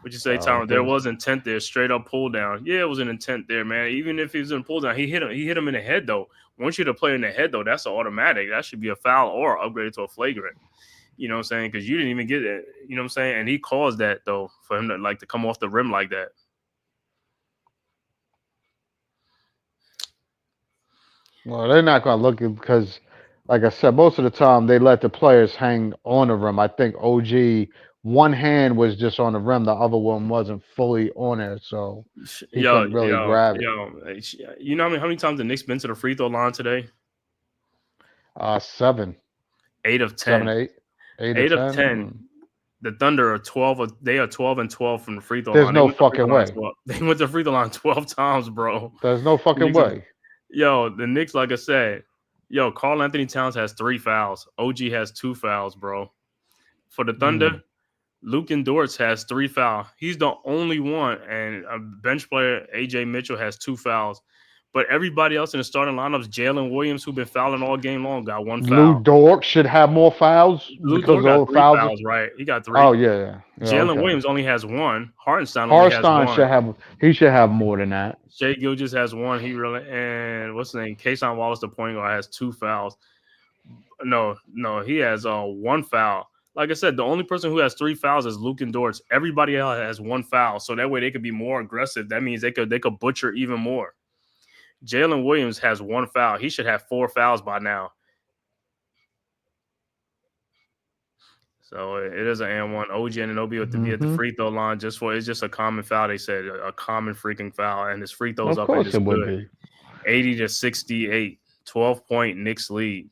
What'd you say, Tyron? There was intent there. Straight up pull down. Yeah, it was an intent there, man. Even if he was in pull down, he hit him in the head, though. Once you hit a player in the head, though, that's an automatic. That should be a foul or upgraded to a flagrant. You know what I'm saying? Because you didn't even get it. You know what I'm saying? And he caused that, though, for him to come off the rim like that. Well, they're not going to look at because, like I said, most of the time they let the players hang on the rim. I think OG, one hand was just on the rim, the other one wasn't fully on it, so he couldn't really grab it. You know how many times the Knicks been to the free throw line today? 7. 8 of 10. 7, 8 of 10. The Thunder are 12. They are 12 and 12 from the free throw There's line. no fucking way. They went to the free throw line 12 times, bro. There's no fucking way. Yo, the Knicks, like I said, Karl Anthony Towns has 3 fouls. OG has 2 fouls, bro. For the Thunder, Luke Dortz has 3 fouls. He's the only one, and a bench player, A.J. Mitchell, has 2 fouls. But everybody else in the starting lineups, Jalen Williams, who's been fouling all game long, got 1 Lou foul. Dort should have more fouls Lou because Dort got all 3 fouls. fouls, right? He got 3. Oh yeah. Jalen Okay. Williams only has 1. Hartenstein only has Harstein 1. should have. He should have more than that. Shea Gilgeous has 1. He really and what's his name? Kason Wallace, the point guard, has 2 fouls. No, he has 1 foul. Like I said, the only person who has 3 fouls is Luke Dortz. Everybody else has 1 foul, so that way they could be more aggressive. That means they could butcher even more. Jalen Williams has 1 foul. He should have 4 fouls by now. So it is an and one. OG Anunoby will be at the free throw line it's just a common foul. They said a common freaking foul, and his free throws Of up and course it's it would good. be. 80-68, 12-point Knicks lead.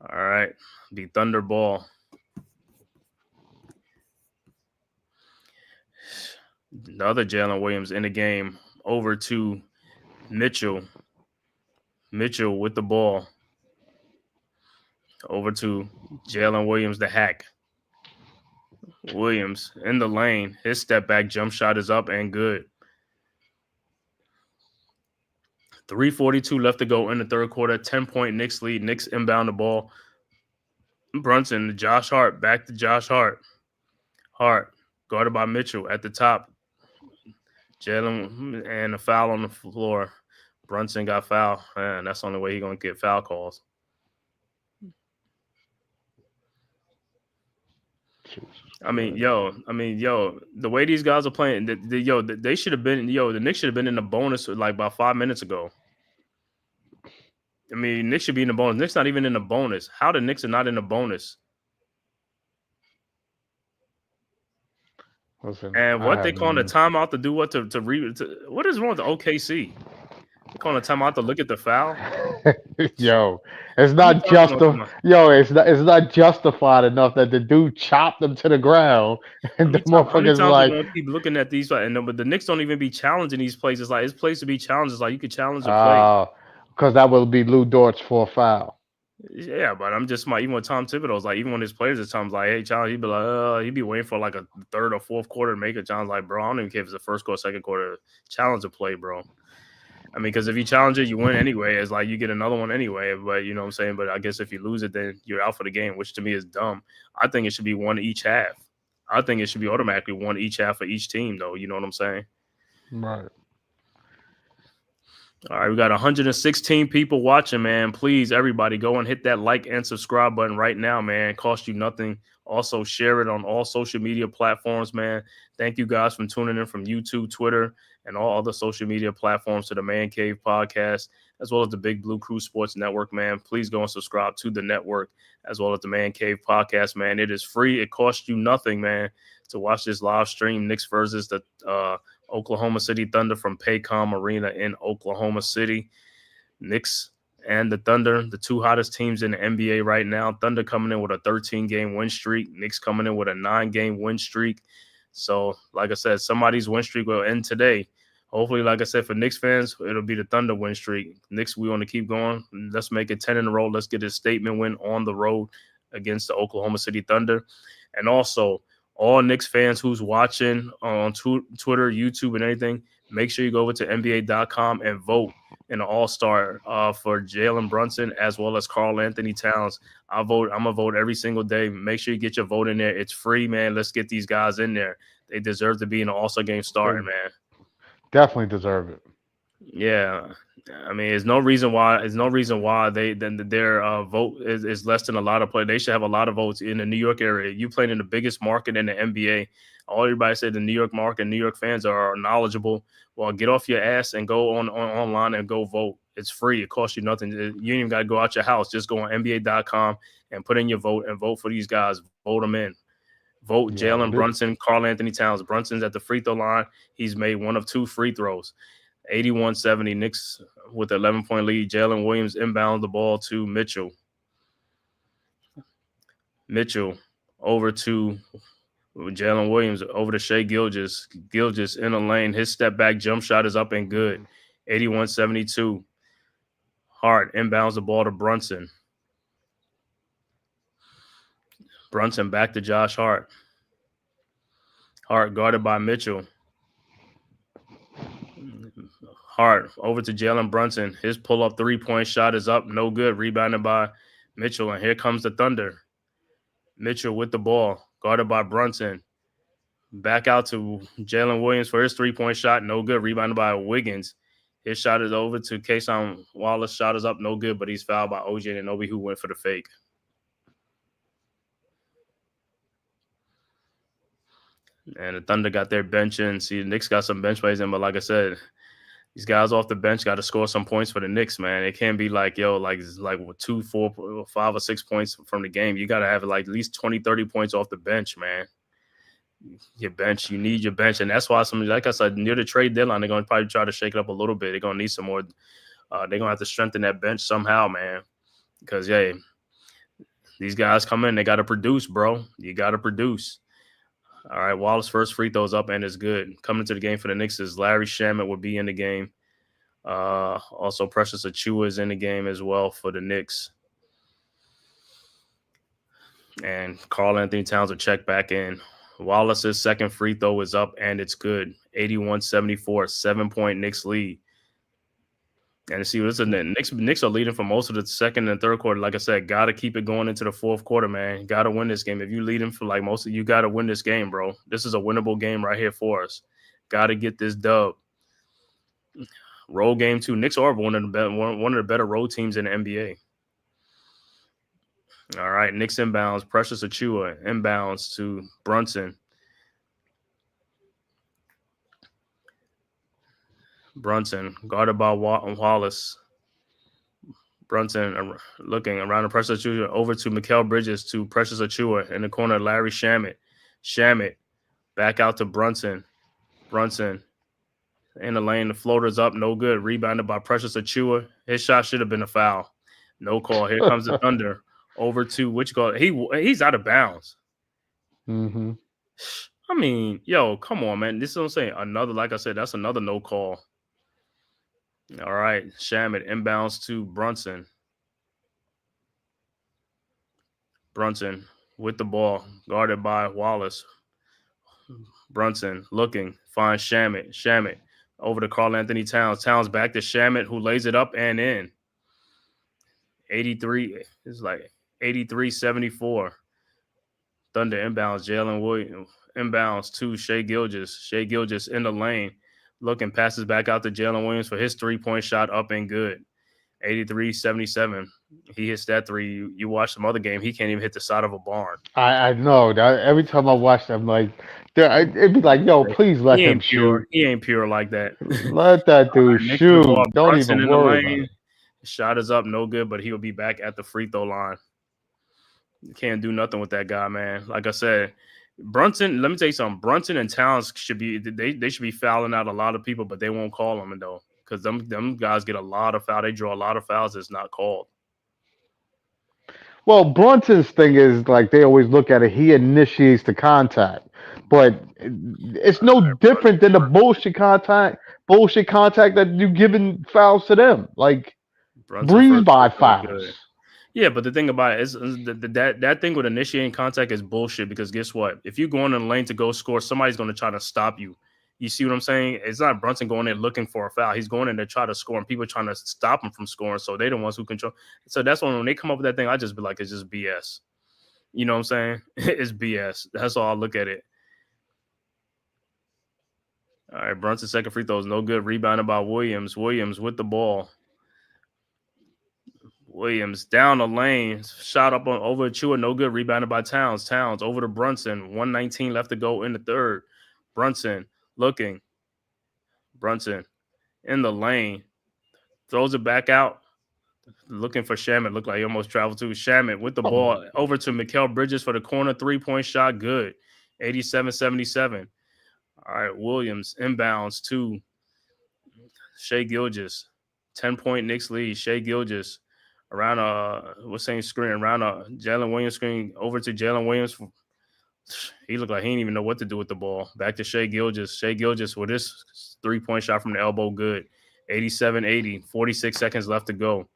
All right, the Thunder ball. The other Jalen Williams in the game over to Mitchell. Mitchell with the ball. Over to Jalen Williams, the hack. Williams in the lane. His step back jump shot is up and good. 3:42 left to go in the third quarter. 10-point Knicks lead. Knicks inbound the ball. Brunson to Josh Hart. Back to Josh Hart. Hart guarded by Mitchell at the top. Jalen and a foul on the floor. Brunson got fouled. Man, that's the only way he's going to get foul calls. I mean, the way these guys are playing, they should have been, the Knicks should have been in the bonus like about 5 minutes ago. I mean, Knicks should be in the bonus. Knicks not even in the bonus. How the Knicks are not in the bonus? Listen, and what they calling a timeout to do what to what is wrong with the OKC? They calling a timeout to look at the foul. Yo, it's not justified enough that the dude chopped them to the ground, and the motherfuckers like keep looking at these, but the Knicks don't even be challenging these plays. It's like it's place to be challenged. It's like you could challenge a play because that will be Lou Dort's for a foul. Yeah, but I'm just even with Tom Thibodeau's like, even when his players at times like, hey, challenge, he'd be like, he'd be waiting for like a third or fourth quarter to make a challenge. Like, bro, I don't even care if it's the first quarter, second quarter, challenge a play, bro. I mean, because if you challenge it, you win anyway. It's like you get another one anyway. But you know what I'm saying? But I guess if you lose it, then you're out for the game, which to me is dumb. I think it should be one each half. I think it should be automatically one each half for each team, though. You know what I'm saying? Right. All right, we got 116 people watching, man. Please, everybody, go and hit that like and subscribe button right now, man. It costs you nothing. Also, share it on all social media platforms, man. Thank you guys for tuning in from YouTube, Twitter, and all other social media platforms to the Man Cave Podcast, as well as the Big Blue Crew Sports Network, man. Please go and subscribe to the network, as well as the Man Cave Podcast, man. It is free. It costs you nothing, man, to watch this live stream, Knicks versus the Oklahoma City Thunder from Paycom Arena in Oklahoma City. Knicks and the Thunder, the two hottest teams in the NBA right now. Thunder coming in with a 13-game win streak. Knicks coming in with a 9-game win streak. So, like I said, somebody's win streak will end today. Hopefully, like I said, for Knicks fans, it'll be the Thunder win streak. Knicks, we want to keep going. Let's make it 10 in a row. Let's get a statement win on the road against the Oklahoma City Thunder. And also, all Knicks fans who's watching on Twitter, YouTube, and anything, make sure you go over to NBA.com and vote in an all-star for Jalen Brunson as well as Karl Anthony Towns. I'm going to vote every single day. Make sure you get your vote in there. It's free, man. Let's get these guys in there. They deserve to be in an all-star game starting, man. Definitely deserve it. Yeah. I mean, there's no reason why their vote is less than a lot of players. They should have a lot of votes in the New York area. You playing in the biggest market in the NBA. Everybody said the New York market, New York fans are knowledgeable. Well, get off your ass and go online and go vote. It's free. It costs you nothing. You ain't even got to go out your house. Just go on NBA.com and put in your vote and vote for these guys. Vote them in. Vote Jalen Brunson, Karl Anthony Towns. Brunson's at the free throw line. He's made one of 2 free throws. 81-70, Knicks with an 11-point lead. Jalen Williams inbounds the ball to Mitchell. Mitchell over to Jalen Williams, over to Shea Gilgeous. Gilgeous in the lane. His step-back jump shot is up and good. 81-72. Hart inbounds the ball to Brunson. Brunson back to Josh Hart. Hart guarded by Mitchell. Hart over to Jalen Brunson. His pull-up three-point shot is up. No good. Rebounded by Mitchell. And here comes the Thunder. Mitchell with the ball. Guarded by Brunson. Back out to Jalen Williams for his three-point shot. No good. Rebounded by Wiggins. His shot is over to Kason Wallace. Shot is up. No good, but he's fouled by OG Anunoby, who went for the fake. And the Thunder got their bench in. See, the Knicks got some bench players in, but like I said, these guys off the bench got to score some points for the Knicks, man. It can't be like, like 2, 4, 5, or 6 points from the game. You got to have like at least 20, 30 points off the bench, man. Your bench, you need your bench. And that's why like I said, near the trade deadline, they're going to probably try to shake it up a little bit. They're going to need some more. They're going to have to strengthen that bench somehow, man. Because, these guys come in, they got to produce, bro. You got to produce. All right, Wallace first free throws up and is good. Coming to the game for the Knicks is Larry Shamet will be in the game. Also, Precious Achiuwa is in the game as well for the Knicks. And Karl Anthony Towns will check back in. Wallace's second free throw is up and it's good. 81-74, 7-point Knicks lead. And see, listen, the Knicks are leading for most of the second and third quarter. Like I said, got to keep it going into the fourth quarter, man. Got to win this game. If you lead them for like most of you, got to win this game, bro. This is a winnable game right here for us. Got to get this dub. Road game too. Knicks are one of the better road teams in the NBA. All right, Knicks inbounds. Precious Achiuwa inbounds to Brunson. Brunson guarded by Wallace. Brunson looking around the Precious Achiuwa over to Mikal Bridges to Precious Achiuwa in the corner. Larry Shamet. Shamet back out to Brunson. Brunson in the lane. The floater's up. No good. Rebounded by Precious Achiuwa. His shot should have been a foul. No call. Here comes the Thunder. Over to which goal? He's out of bounds. Mm-hmm. I mean, come on, man. This is what I'm saying. Like I said, that's another no call. All right, Shamet inbounds to Brunson. Brunson with the ball, guarded by Wallace. Brunson looking, finds Shamet. Shamet over to Karl Anthony Towns. Towns back to Shamet, who lays it up and in. 83, it's like 83-74. Thunder inbounds, Jalen Williams inbounds to Shai Gilgeous. Shai Gilgeous in the lane. Looking, passes back out to Jalen Williams for his three-point shot up and good. 83-77. He hits that three. You watch some other game, he can't even hit the side of a barn. I know. Every time I watch them, like, it'd be like, please let him shoot. He ain't pure like that. Let that dude shoot. Don't even worry about it. Shot is up, no good, but he'll be back at the free throw line. You can't do nothing with that guy, man. Like I said, Brunson, let me tell you something. Brunson and Towns should be fouling out a lot of people, but they won't call them though, because them guys get a lot of fouls. They draw a lot of fouls that's not called. Well, Brunson's thing is like they always look at it. He initiates the contact, but it's no different than the bullshit contact that you giving fouls to them, like breeze by fouls. Yeah, but the thing about it is that thing with initiating contact is bullshit, because guess what? If you go in the lane to go score, somebody's going to try to stop you. You see what I'm saying? It's not Brunson going in looking for a foul. He's going in to try to score, and people trying to stop him from scoring, so they're the ones who control. So that's when they come up with that thing, I just be like, it's just BS. You know what I'm saying? It's BS. That's all I look at it. All right, Brunson's second free throw is no good. Rebounded by Williams. Williams with the ball. Williams down the lane, shot up over Achiuwa, no good. Rebounded by Towns. Towns over to Brunson. 1:19 left to go in the third. Brunson looking. Brunson in the lane, throws it back out, looking for Shamet. Looked like he almost traveled to Shamet with the ball over to Mikal Bridges for the corner three-point shot. Good. 87-77. All right, Williams inbounds to Shai Gilgeous. 10-point Knicks lead. Shai Gilgeous around Jalen Williams screen over to Jalen Williams. He looked like he didn't even know what to do with the ball. Back to Shai Gilgeous. Shai Gilgeous with his three-point shot from the elbow. Good. 87-80. 46 seconds left to go.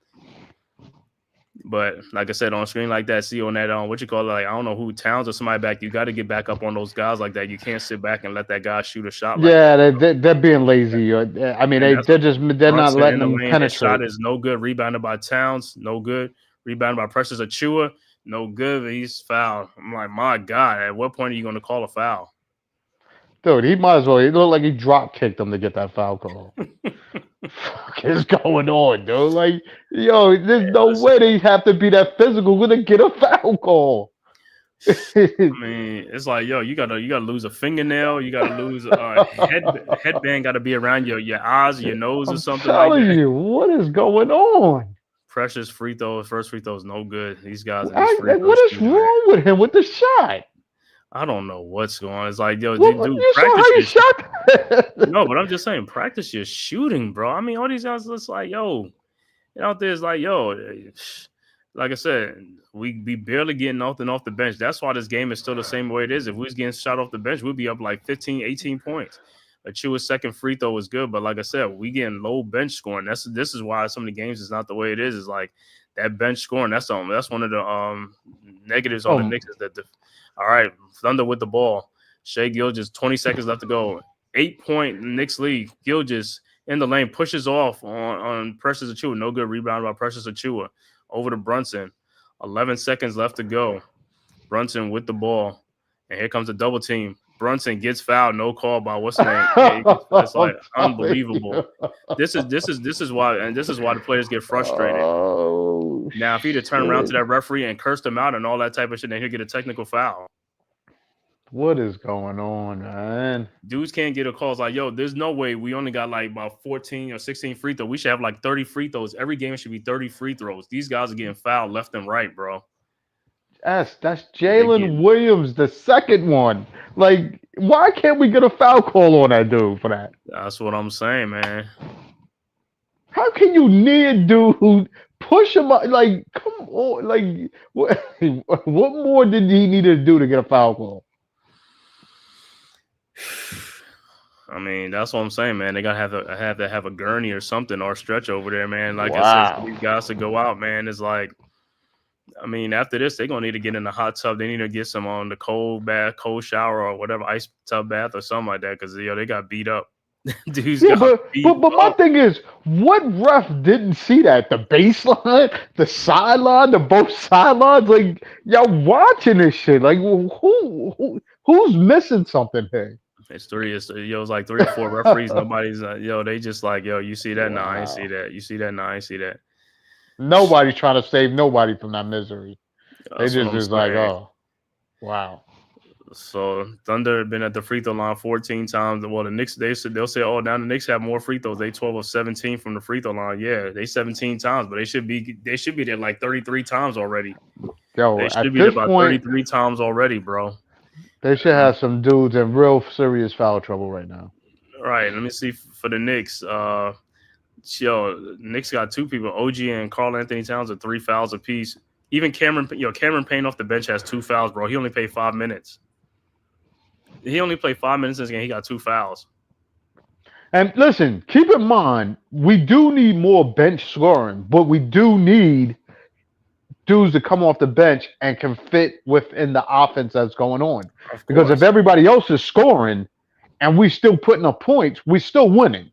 But like I said, on a screen like that, see on that what you call it, like I don't know who Towns or somebody back. You got to get back up on those guys like that. You can't sit back and let that guy shoot a shot like Yeah, that. they're being lazy. I mean, And that's they're not Brunson letting in the them lane. His shot penetrate. is no good. Rebounded by Towns, no good. Rebounded by Precious Achua, no good. He's fouled. I'm like, my God, at what point are you going to call a foul? Dude, he might as well. He looked like he drop kicked him to get that foul call. Fuck is going on, dude? Like, yo, there's no way they have to be that physical to get a foul call. I mean, it's like, yo, you gotta lose a fingernail, you gotta lose a headband, gotta be around your eyes, or your nose, or I'm something like telling that. you, what is going on? Precious free throw, first free throw is no good. These guys are What these free throw is shooters, man. wrong with him with the shot? I don't know what's going on. It's like, yo, Well, dude, you saw practice how he your shot. no, but I'm just saying, practice your shooting, bro. I mean, all these guys, it's like, yo, out there is like, yo, like I said, we be barely getting off the bench. That's why this game is still the same way it is. If we was getting shot off the bench, we'd be up like 15, 18 points. Achua's second free throw was good, but like I said, we getting low bench scoring. This is why some of the games is not the way it is. Is like that bench scoring. That's one of the negatives on the Knicks is that all right, Thunder with the ball. Shai Gilgeous, 20 seconds left to go. 8-point Knicks lead. Gilgeous in the lane, pushes off on Precious Achua. No good rebound by Precious Achua. Over to Brunson. 11 seconds left to go. Brunson with the ball. And here comes a double team. Brunson gets fouled. No call by what's his name. It's like unbelievable. This is why the players get frustrated. Oh, now, if he'd have turned around to that referee and cursed him out and all that type of shit, then he'll get a technical foul. What is going on, man? Dudes can't get a call. It's like, yo, there's no way we only got like about 14 or 16 free throws. We should have like 30 free throws. Every game should be 30 free throws. These guys are getting fouled left and right, bro. That's Jalen Williams, the second one. Like, why can't we get a foul call on that dude for that? That's what I'm saying, man. How can you knee a dude, push him up? Like, come on. Like, what more did he need to do to get a foul call? I mean, that's what I'm saying, man. They gotta have to have a gurney or something or stretch over there, man. Like I said, these guys to go out, man. It's like, I mean, after this, they're gonna need to get in the hot tub. They need to get some on the cold shower or whatever, ice tub bath or something like that, because they got beat up. Dudes but my thing is, what ref didn't see that? The baseline, the sideline, the both sidelines. Like, y'all watching this shit. Like, who's missing something here? It's like 3 or 4 referees. Nobody's they just like, yo, you see that? Wow. Nah, I ain't see that. You see that? Nah, I ain't see that. Nobody's trying to save nobody from that misery. They just like, oh, wow. So Thunder have been at the free throw line 14 times. Well, the Knicks, they'll say, oh, now the Knicks have more free throws. They 12 of 17 from the free throw line. Yeah, they 17 times, but they should be there like 33 times already. Yo, they should be there about 33 times already, bro. They should have some dudes in real serious foul trouble right now. All right, let me see for the Knicks. Knicks got 2 people. OG and Karl Anthony Towns are 3 fouls apiece. Even Cameron Payne off the bench has 2 fouls, bro. He only played 5 minutes. He only played 5 minutes in this game. He got 2 fouls. And listen, keep in mind, we do need more bench scoring, but we do need dudes to come off the bench and can fit within the offense that's going on. Because if everybody else is scoring and we still putting up points, we still winning.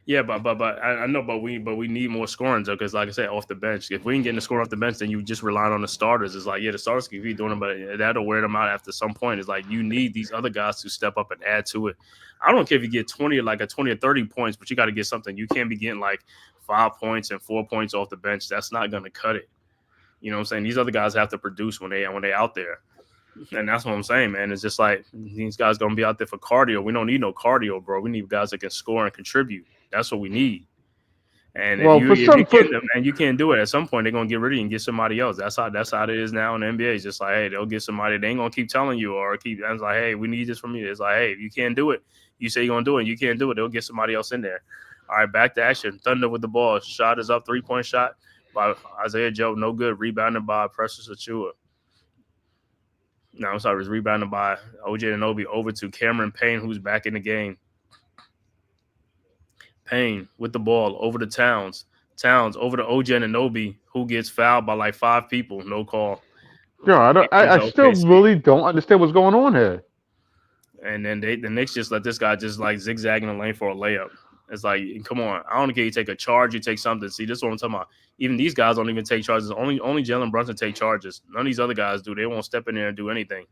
Yeah, but I know, but we need more scoring though, because like I said, off the bench. If we ain't getting the score off the bench, then you just relying on the starters. It's like, yeah, the starters can be doing it, but that'll wear them out after some point. It's like you need these other guys to step up and add to it. I don't care if you get 20 or 30 points, but you got to get something. You can't be getting like 5 points and 4 points off the bench. That's not going to cut it. You know what I'm saying? These other guys have to produce when they out there. And that's what I'm saying, man. It's just like these guys going to be out there for cardio. We don't need no cardio, bro. We need guys that can score and contribute. That's what we need. And you can't do it. At some point, they're going to get rid of you and get somebody else. That's how it is now in the NBA. It's just like, hey, they'll get somebody. They ain't going to keep telling you it's like, hey, we need this from you. It's like, hey, if you can't do it, you say you're going to do it, and you can't do it, they'll get somebody else in there. All right, back to action. Thunder with the ball. Shot is up, 3-point shot by Isaiah Joe. No good. Rebounded by Precious Achua. No, I'm sorry. It was rebounded by OJ Anunoby over to Cameron Payne, who's back in the game. Payne with the ball over to Towns. Towns over to OG Anunoby, who gets fouled by like 5 people. No call. Yeah, I still really don't understand what's going on here. And then the Knicks just let this guy just like zigzag in the lane for a layup. It's like, come on. I don't care. You take a charge, you take something. See, this is what I'm talking about. Even these guys don't even take charges. Only Jalen Brunson take charges. None of these other guys do. They won't step in there and do anything.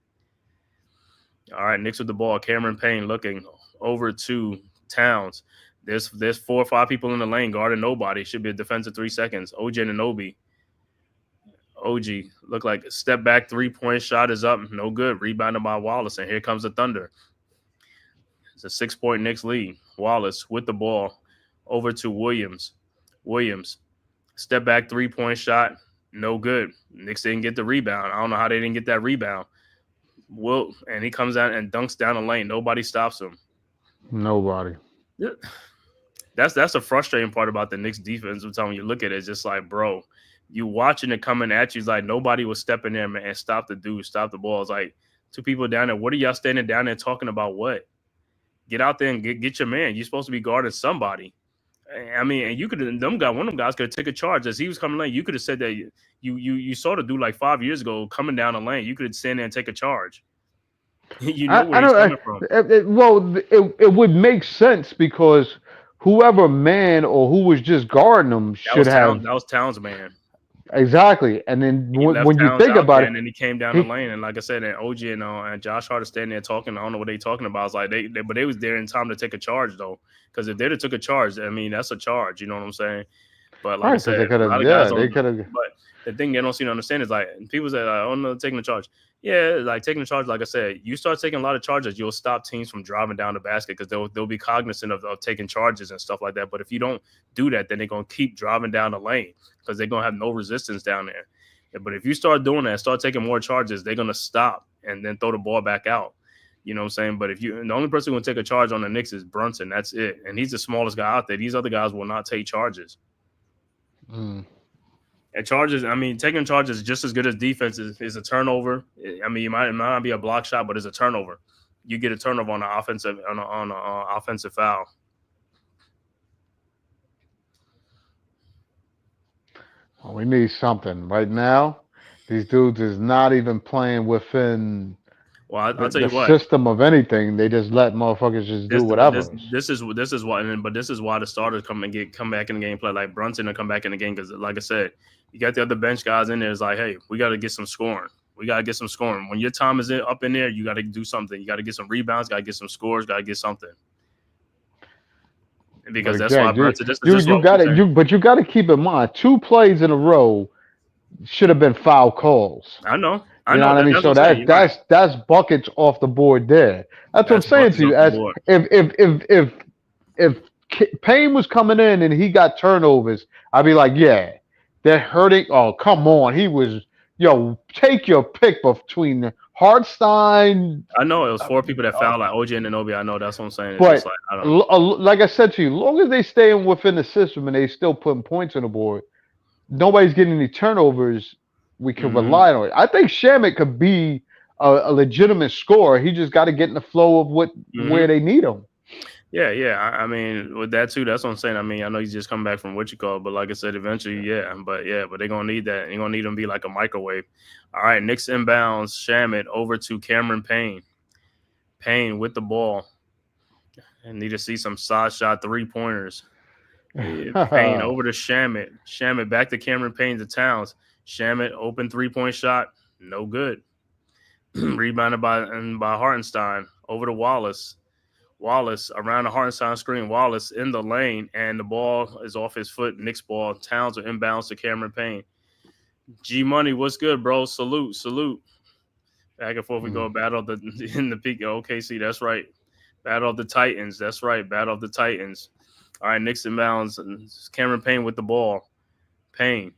All right, Knicks with the ball. Cameron Payne looking over to Towns. There's 4 or 5 people in the lane guarding nobody. Should be a defensive 3 seconds. OG Anunoby. OG look like a step back 3-point shot is up. No good. Rebounded by Wallace. And here comes the Thunder. It's a 6-point Knicks lead. Wallace with the ball over to Williams. Williams. Step back 3-point shot. No good. Knicks didn't get the rebound. I don't know how they didn't get that rebound. And he comes out and dunks down the lane. Nobody stops him. Nobody. Yeah. That's the frustrating part about the Knicks defense. I'm telling you, look at it, it's just like, bro, you watching it coming at you. It's like nobody was stepping there, man, and stop the dude, stop the ball. It's like 2 people down there. What are y'all standing down there talking about? What? Get out there and get your man. You're supposed to be guarding somebody. I mean, and you could have one of them guys could have taken a charge as he was coming lane. You could have said that you saw the dude like 5 years ago coming down the lane. You could have stand there and take a charge. You know where he's coming from. It would make sense because whoever man or who was just guarding him should have. That was Towns' man. Exactly. And then when you think about it. And then he came down the lane. And like I said, and OG and Josh Hart are standing there talking. I don't know what they're talking about. It's like they was there in time to take a charge, though. Because if they'd have took a charge, I mean, that's a charge. You know what I'm saying? But like I said, they could have. But the thing they don't seem to understand is like people say, "Oh no, taking a charge." Yeah, like taking a charge. Like I said, you start taking a lot of charges, you'll stop teams from driving down the basket because they'll be cognizant of taking charges and stuff like that. But if you don't do that, then they're gonna keep driving down the lane because they're gonna have no resistance down there. Yeah, but if you start doing that, start taking more charges, they're gonna stop and then throw the ball back out. You know what I'm saying? But the only person who can take a charge on the Knicks is Brunson. That's it. And he's the smallest guy out there. These other guys will not take charges. And charges, I mean, taking charges is just as good as defense is a turnover. I mean, it might not be a block shot, but it's a turnover. You get a turnover on an offensive foul. Well, we need something right now. These dudes is not even playing within I'll tell you what. System of anything. They just let motherfuckers just do whatever. This is why, but this is why the starters come back in the game, play like Brunson and come back in the game because, like I said, you got the other bench guys in there. It's like, hey, we got to get some scoring. When your time is up in there, you got to do something. You got to get some rebounds. Got to get some scores. Got to get something. Because that's why Brunson. But you got to keep in mind, 2 plays in a row should have been foul calls. I know. You know what I mean? So that's buckets off the board there. That's what I'm saying to you. As if Payne was coming in and he got turnovers, I'd be like, yeah, they're hurting. Oh, come on. He was, take your pick between Hartenstein. I know it was 4 people that fouled, like OG Anunoby. I know that's what I'm saying. It's but just like, I don't know. Like I said to you, long as they stay within the system and they still putting points on the board, nobody's getting any turnovers. We can rely on it. I think Shamet could be a legitimate scorer. He just got to get in the flow of where they need him. Yeah. I mean, with that too, that's what I'm saying. I mean, I know he's just come back from what you call, but like I said, eventually, but they're gonna need that. They're gonna need him to be like a microwave. All right, Knicks inbounds. Shamet over to Cameron Payne. Payne with the ball. And need to see some side shot 3-pointers. Payne over to Shamet. Shamet back to Cameron Payne to Towns. Shamet open 3-point shot, no good. Rebounded by Hartenstein over to Wallace. Wallace around the Hartenstein screen. Wallace in the lane, and the ball is off his foot. Knicks ball. Towns are inbounds to Cameron Payne. G Money, what's good, bro? Salute. Back and forth we go. Battle in the peak of OKC. That's right. Battle of the Titans. That's right. Battle of the Titans. All right, Knicks inbounds. Cameron Payne with the ball. Payne.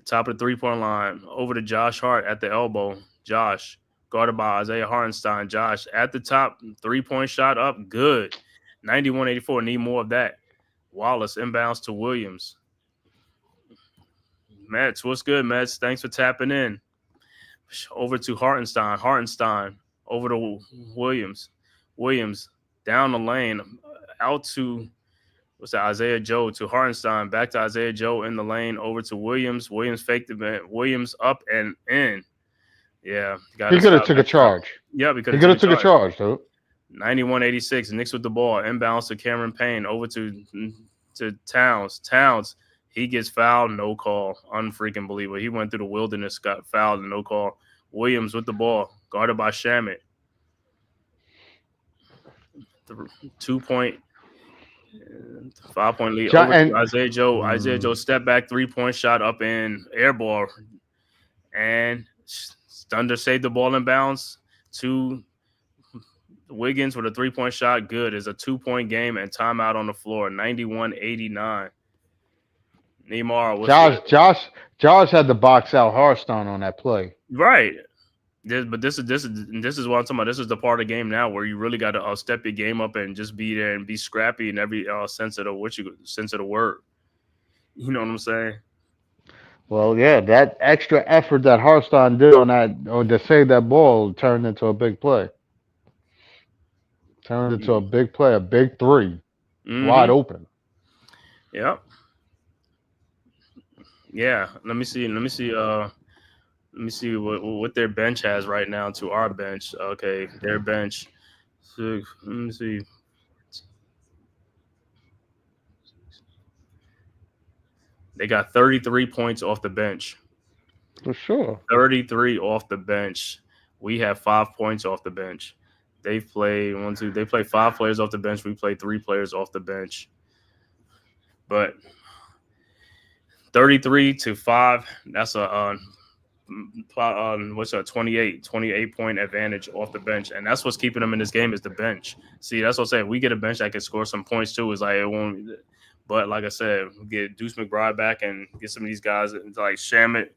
Top of the 3-point line. Over to Josh Hart at the elbow. Josh guarded by Isaiah Hartenstein. Josh at the top. 3-point shot up. Good. 91-84. Need more of that. Wallace inbounds to Williams. Mets, what's good, Mets? Thanks for tapping in. Over to Hartenstein. Hartenstein over to Williams. Williams down the lane. Out to what's that? Isaiah Joe to Hartenstein, back to Isaiah Joe in the lane, over to Williams. Williams faked the man. Williams up and in. Yeah, He could have took a charge. Yeah, because he could have took a charge, dude. 91-86. Knicks with the ball. Inbounds to Cameron Payne. Over to Towns. Towns. He gets fouled. No call. Unfreaking believable. He went through the wilderness, got fouled, and no call. Williams with the ball. Guarded by Shamet. 2-point, 5-point lead. Over to Isaiah Joe. Isaiah Joe step back 3-point shot up in air ball. And Thunder saved the ball in bounds to Wiggins with a 3-point shot. Good. It's a 2-point game and timeout on the floor. 91-89. Neymar. Josh had to box out Hartenstein on that play. Right. But this is what I'm talking about. This is the part of the game now where you really got to step your game up and just be there and be scrappy in every sense of the word. You know what I'm saying? Well, yeah, that extra effort that Hartenstein did on that, or to save that ball, turned into a big play. Turned into a big play, a big three, wide open. Yep. Yeah. Let me see what their bench has right now to our bench. Okay, their bench. So, let me see. They got 33 points off the bench. For sure. 33 off the bench. We have 5 points off the bench. They play 5 players off the bench. We play 3 players off the bench. But 33-5, that's a 28 point advantage off the bench, and that's what's keeping them in this game is the bench. See, that's what I'm saying. We get a bench that can score some points too. It's like it won't, but like I said, get Deuce McBride back and get some of these guys like Shamet,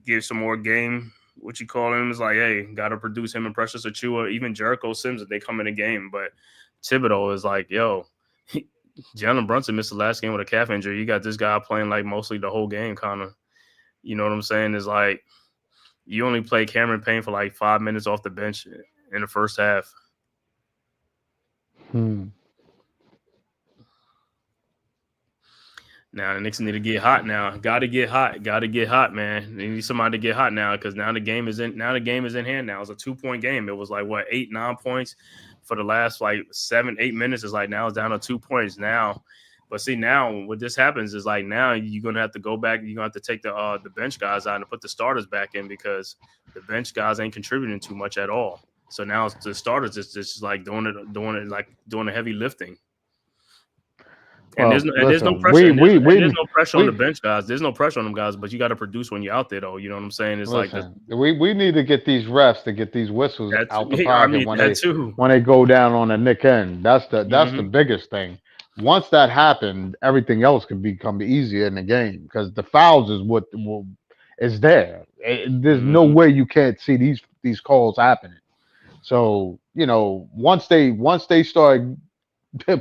give some more game. What you call him is like, hey, got to produce him and Precious Achiuwa, even Jericho Sims if they come in the game. But Thibodeau is like, yo, Jalen Brunson missed the last game with a calf injury. You got this guy playing like mostly the whole game, kind of. You know what I'm saying? Is like you only play Cameron Payne for like 5 minutes off the bench in the first half. Now the Knicks need to get hot. Now, got to get hot. Man. They need somebody to get hot now because now the game is in. Now the game is in hand. Now it's a 2-point game. It was like 8-9 points for the last 7-8 minutes. It's like now it's down to 2 points now. But see, now what this happens is like now you're gonna have to go back. You're gonna have to take the bench guys out and put the starters back in because the bench guys ain't contributing too much at all. So now the starters is just like doing the heavy lifting. And there's no pressure. There's no pressure on the bench guys. There's no pressure on them guys, but you got to produce when you're out there, though. You know what I'm saying? It's we need to get these refs to get these whistles out the pocket when they go down on the Knick end. That's the biggest thing. Once that happened, everything else can become easier in the game because the fouls is what is there. There's no way you can't see these calls happening. So once they start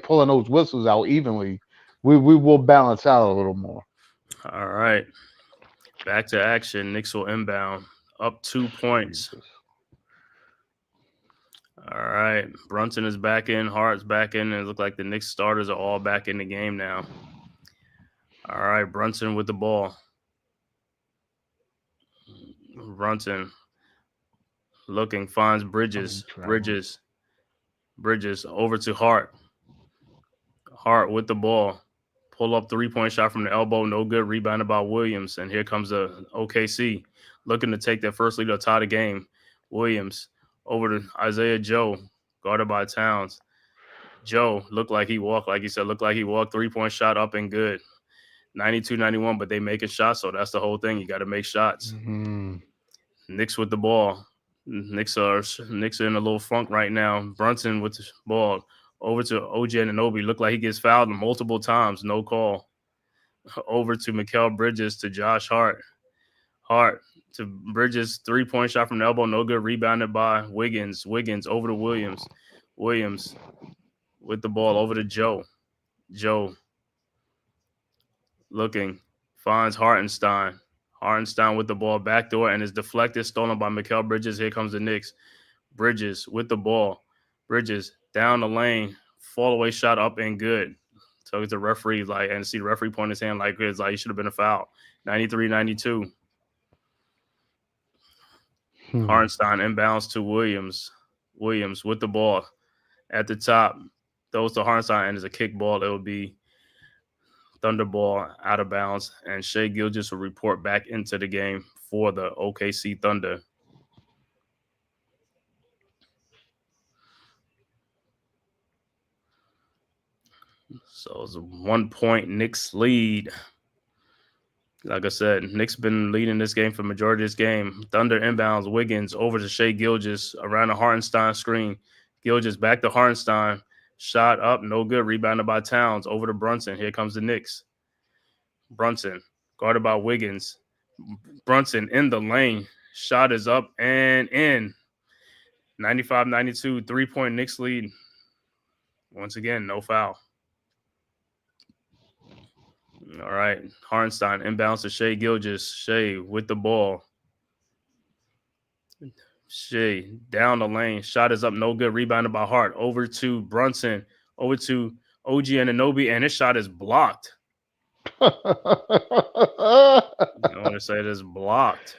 pulling those whistles out evenly, we will balance out a little more. All right, back to action. Knicks will inbound up 2 points. All right, Brunson is back in, Hart's back in, and it looks like the Knicks starters are all back in the game now. All right, Brunson with the ball. Brunson looking, finds Bridges. Bridges over to Hart. Hart with the ball. Pull up 3-point shot from the elbow, no good. Rebounded by Williams, and here comes the OKC looking to take their first lead or tie the game. Williams over to Isaiah Joe, guarded by Towns. Joe looked like he walked, 3-point shot up and good. 92-91, but they making shots, so that's the whole thing. You got to make shots. Knicks with the ball. Knicks are in a little funk right now. Brunson with the ball over to OG Anunoby. Looked like he gets fouled multiple times. No call. Over to Mikal Bridges to Josh Hart. Hart to Bridges. 3-point shot from the elbow. No good. Rebounded by Wiggins. Wiggins over to Williams. Williams with the ball over to Joe. Joe looking. Finds Hartenstein. Hartenstein with the ball backdoor and is deflected. Stolen by Mikal Bridges. Here comes the Knicks. Bridges with the ball. Bridges down the lane. Fall away shot up and good. So the referee and see the referee point his hand like it's like it should have been a foul. 93-92. Hartenstein inbounds to Williams. Williams with the ball at the top. Throws to Hartenstein and it's a kick ball. It will be Thunder ball out of bounds. And Shai Gilgeous will report back into the game for the OKC Thunder. So it's a 1 point Knicks lead. Like I said, Knicks been leading this game for the majority of this game. Thunder inbounds, Wiggins over to Shai Gilgeous around the Hartenstein screen. Gilgeous back to Hartenstein. Shot up, no good. Rebounded by Towns over to Brunson. Here comes the Knicks. Brunson guarded by Wiggins. Brunson in the lane. Shot is up and in. 95-92, 3 point Knicks lead. Once again, no foul. All right, Hartenstein inbounds to Shai Gilgeous. Shai with the ball. Shai down the lane. Shot is up, no good. Rebounded by Hart. Over to Brunson. Over to OG Anunoby, and his shot is blocked. I want to say it is blocked,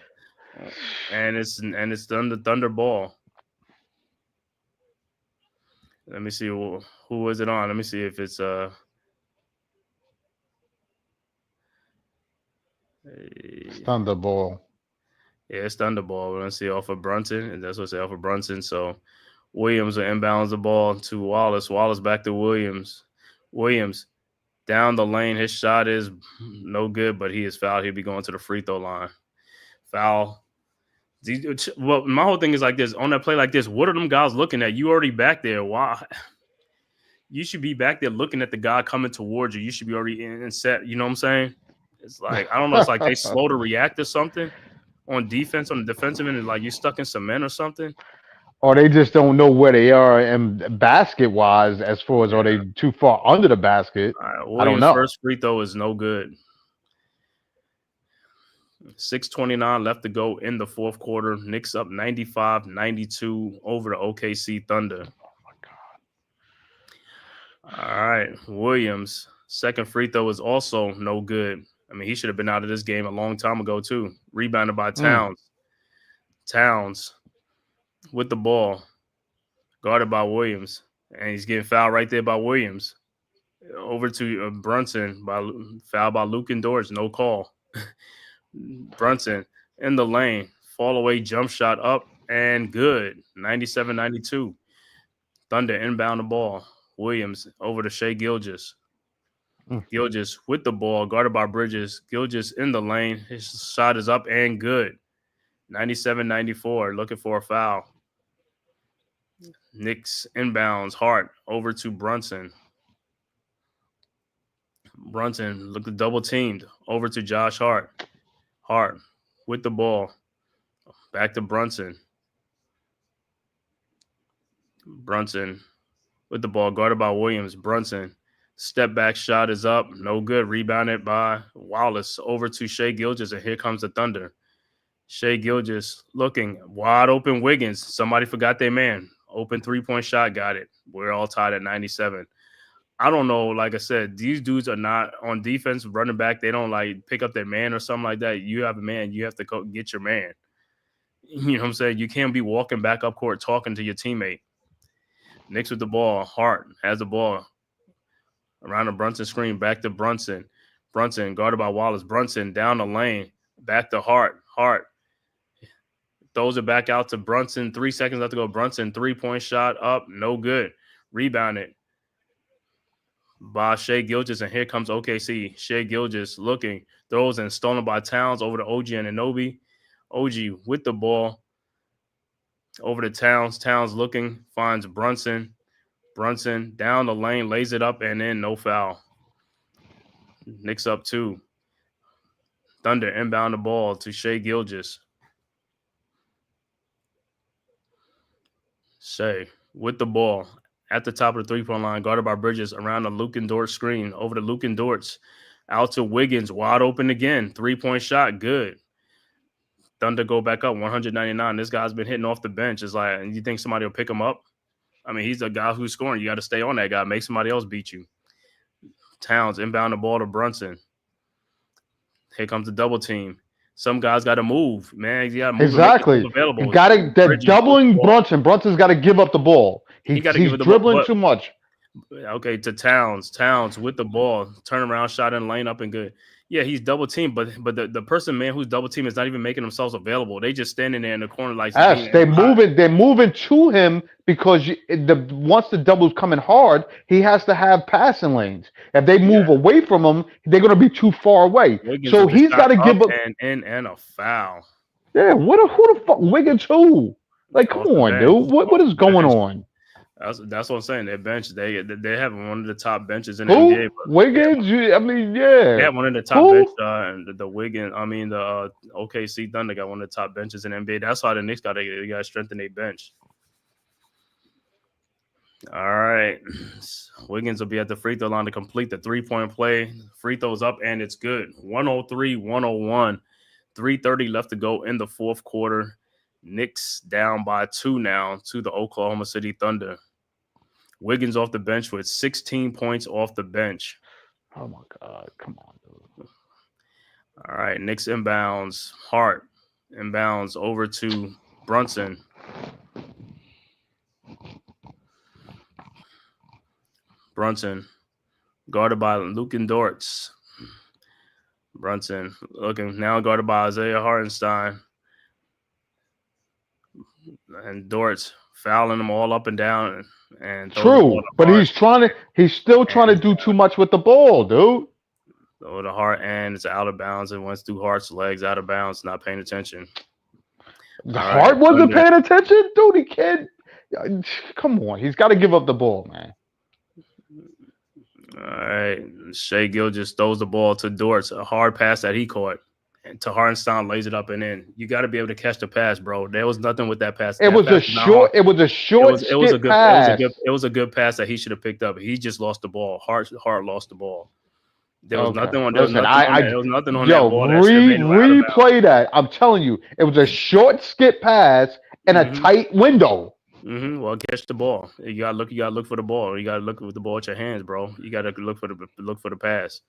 and it's done the Thunder ball. Let me see who was it on. Let me see if it's Thunder ball. Yeah, it's Thunder ball. Let's see off of Brunson, and that's what I say off of Brunson. So Williams will inbounds the ball to Wallace. Wallace back to Williams. Williams down the lane. His shot is no good, but he is fouled. He'll be going to the free throw line. Foul. Well, my whole thing is like this. On that play like this, what are them guys looking at? You already back there. Why? You should be back there looking at the guy coming towards you. You should be already in set. You know what I'm saying? It's like, I don't know. It's like they slow to react to something on defense, on the defensive end. Like you stuck in cement or something. Or they just don't know where they are and basket-wise as far as are they too far under the basket. I don't know. First free throw is no good. 6:29 left to go in the fourth quarter. Knicks up 95-92 over the OKC Thunder. Oh, my God. All right. Williams, second free throw is also no good. I mean, he should have been out of this game a long time ago, too. Rebounded by Towns. Towns with the ball, guarded by Williams. And he's getting fouled right there by Williams. Over to Brunson, fouled by Luke and Dortch, no call. Brunson in the lane, fall away jump shot up and good. 97-92. Thunder inbound the ball. Williams over to Shai Gilgeous. Gilgeous with the ball, guarded by Bridges. Gilgeous in the lane. His shot is up and good. 97-94, looking for a foul. Knicks inbounds. Hart over to Brunson. Brunson looked double teamed. Over to Josh Hart. Hart with the ball. Back to Brunson. Brunson with the ball, guarded by Williams. Brunson. Step back shot is up. No good. Rebounded by Wallace. Over to Shai Gilgeous, and here comes the Thunder. Shai Gilgeous looking. Wide open Wiggins. Somebody forgot their man. Open three-point shot. Got it. We're all tied at 97. I don't know. Like I said, these dudes are not on defense, running back. They don't like pick up their man or something like that. You have a man. You have to go get your man. You know what I'm saying? You can't be walking back up court talking to your teammate. Knicks with the ball. Hart has the ball. Around the Brunson screen, back to Brunson. Brunson guarded by Wallace. Brunson down the lane, back to Hart. Hart throws it back out to Brunson. 3 seconds left to go. Brunson, three-point shot up, no good. Rebounded by Shai Gilgeous, and here comes OKC. Shai Gilgeous looking, throws and stolen by Towns over to OG Anunoby. OG with the ball over to Towns. Towns looking, finds Brunson. Brunson down the lane, lays it up, and in, no foul. Knicks up 2. Thunder inbound the ball to Shai Gilgeous. Shai with the ball at the top of the three-point line, guarded by Bridges around the Luke and Dortch screen. Over to Luke and Dortch. Out to Wiggins, wide open again. Three-point shot, good. Thunder go back up, 199. This guy's been hitting off the bench. It's like, you think somebody will pick him up? I mean, he's a guy who's scoring. You got to stay on that guy. Make somebody else beat you. Towns inbound the ball to Brunson. Here comes the double team. Some guys got to move, man. You got to move. Exactly. Available. You got to. They're doubling Brunson. Brunson's got to give up the ball. He's dribbling too much. Okay, to Towns. Towns with the ball, turnaround shot in lane up and good. Yeah, he's double teamed, but the person, man, who's double teamed is not even making themselves available. They just standing there in the corner like they're moving to him because once the double's coming hard, he has to have passing lanes. If they move away from him, they're going to be too far away. Wiggins so he's got to give up and a foul. Yeah, who the fuck Wiggins who? Like, come on, dude. What is going on? That's what I'm saying. Their bench, they have one of the top benches in the NBA. Wiggins? They have one of the top benches. The Wiggins, the OKC Thunder got one of the top benches in the NBA. That's why the Knicks got to strengthen their bench. All right. Wiggins will be at the free throw line to complete the 3-point play. Free throws up, and it's good. 103-101. 3:30 left to go in the fourth quarter. Knicks down by 2 now to the Oklahoma City Thunder. Wiggins off the bench with 16 points off the bench. Oh, my God. Come on, dude. All right. Knicks inbounds. Hart inbounds over to Brunson. Brunson guarded by Luke and Dortz. Brunson looking now guarded by Isaiah Hartenstein. And Dortz fouling them all up and down. And true, but he's still trying to do too much with the ball, dude. So the Hart, and it's out of bounds. It went through Hart's legs, out of bounds, not paying attention. The Hart wasn't paying attention, dude. He can't. Come on, he's got to give up the ball, man. All right, Shai Gilgeous throws the ball to Dortz, a hard pass that he caught. And to Hartenstein lays it up and in. You got to be able to catch the pass, bro. There was nothing with that pass. It was a short pass. It was a good pass that he should have picked up. He just lost the ball. Hart lost the ball. There was nothing on. There was nothing on that ball. Replay that. I'm telling you, it was a short skip pass and a tight window. Well, catch the ball. You gotta look. You gotta look for the ball. You gotta look with the ball at your hands, bro. You gotta look for the pass.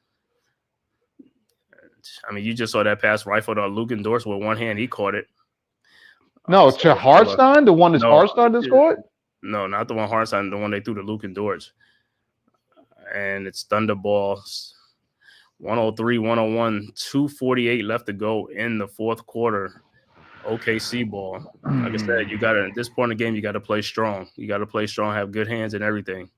You just saw that pass rifled on Luke and Dortz with one hand. He caught it. No, to Hartenstein, the one that's Hartenstein that scored? No, not the one Hartenstein, the one they threw to Luke and Dortz. And it's Thunder balls. 103-101, 2:48 left to go in the fourth quarter. OKC ball. Like I said, you gotta at this point in the game, you gotta play strong. You gotta play strong, have good hands and everything.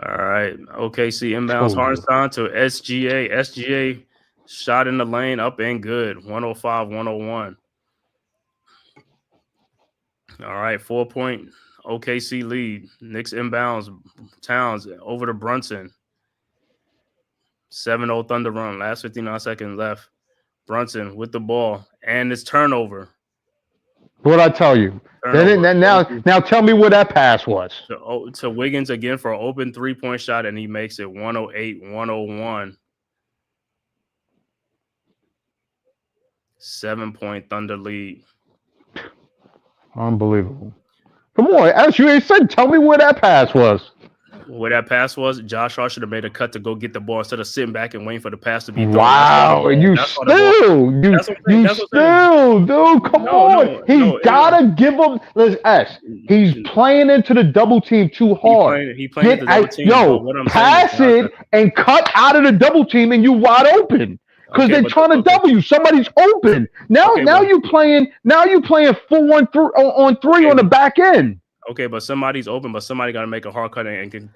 All right. OKC inbounds Hartenstein to SGA. SGA shot in the lane up and good. 105-101. All right. 4-point OKC lead. Knicks inbounds Towns over to Brunson. 7-0 Thunder run. Last 59 seconds left. Brunson with the ball. And it's turnover. What'd I tell you? Now tell me where that pass was. To Wiggins again for an open 3-point shot, and he makes it 108-101. 7-point Thunder lead. Unbelievable. Come on, as you ain't said, tell me where that pass was. Where that pass was, Josh Hart should have made a cut to go get the ball instead of sitting back and waiting for the pass to be thrown. Wow, and you still, dude, come on. He's got to give him, he's playing into the double team too hard. He playing into the double team. Pass it and cut out of the double team and you wide open. Because they're trying to double you. Somebody's open. Now you playing 4-on-3 on the back end. Okay, but somebody's open, but somebody got to make a hard cut and come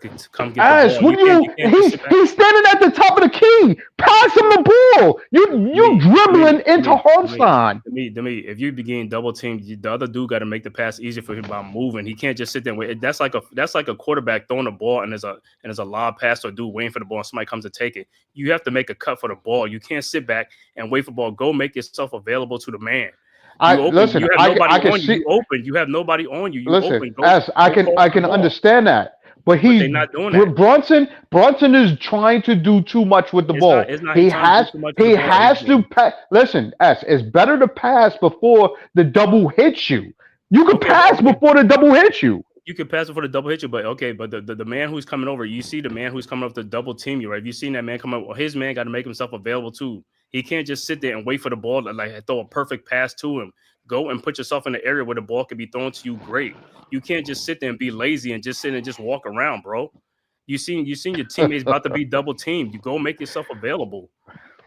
get the ball. He's standing at the top of the key. Pass him the ball. You dribbling into Hartenstein. To me, if you begin double team, the other dude got to make the pass easier for him by moving. He can't just sit there and wait. That's like a quarterback throwing the ball and there's a lob pass to a dude waiting for the ball and somebody comes to take it. You have to make a cut for the ball. You can't sit back and wait for the ball. Go make yourself available to the man. You have nobody on you. I can understand that, but they're not doing that. Brunson is trying to do too much with the ball. He has to pass. Listen, it's better to pass before the double hits you. You can pass before the double hits you. You could pass it for the double hit you, but okay, but the man who's coming over, you see the man who's coming up to double team you, right? If you seen that man come up, well, his man got to make himself available too. He can't just sit there and wait for the ball to like throw a perfect pass to him. Go and put yourself in the area where the ball can be thrown to you. Great. You can't just sit there and be lazy and just sit and just walk around, bro. You seen your teammates about to be double teamed. You go make yourself available.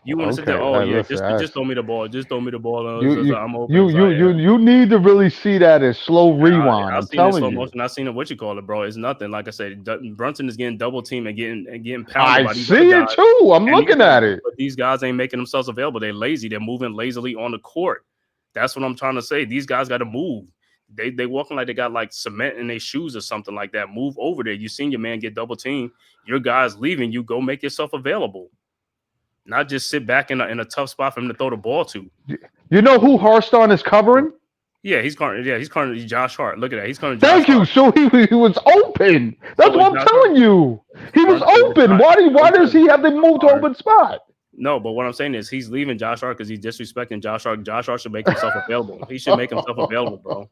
You want to sit there? Oh yeah, just throw me the ball. Just throw me the ball. I'm open. You need to really see that as slow rewind. I've seen it slow motion. I've seen it. What you call it, bro? It's nothing. Like I said, Brunson is getting double teamed and getting pounded. I see it too. I'm looking at it. But these guys ain't making themselves available. They're lazy. They're moving lazily on the court. That's what I'm trying to say. These guys got to move. They walking like they got like cement in their shoes or something like that. Move over there. You seen your man get double teamed. Your guy's leaving. You go make yourself available. Not just sit back in a tough spot for him to throw the ball to. You know who Harston is covering? Yeah, he's covering Josh Hart. Look at that. He's covering Josh Hart. So he was open. That's what I'm telling you. He was open. Why does he have to move to open spot? No, but what I'm saying is he's leaving Josh Hart because he's disrespecting Josh Hart. Josh Hart should make himself available. He should make himself available, bro.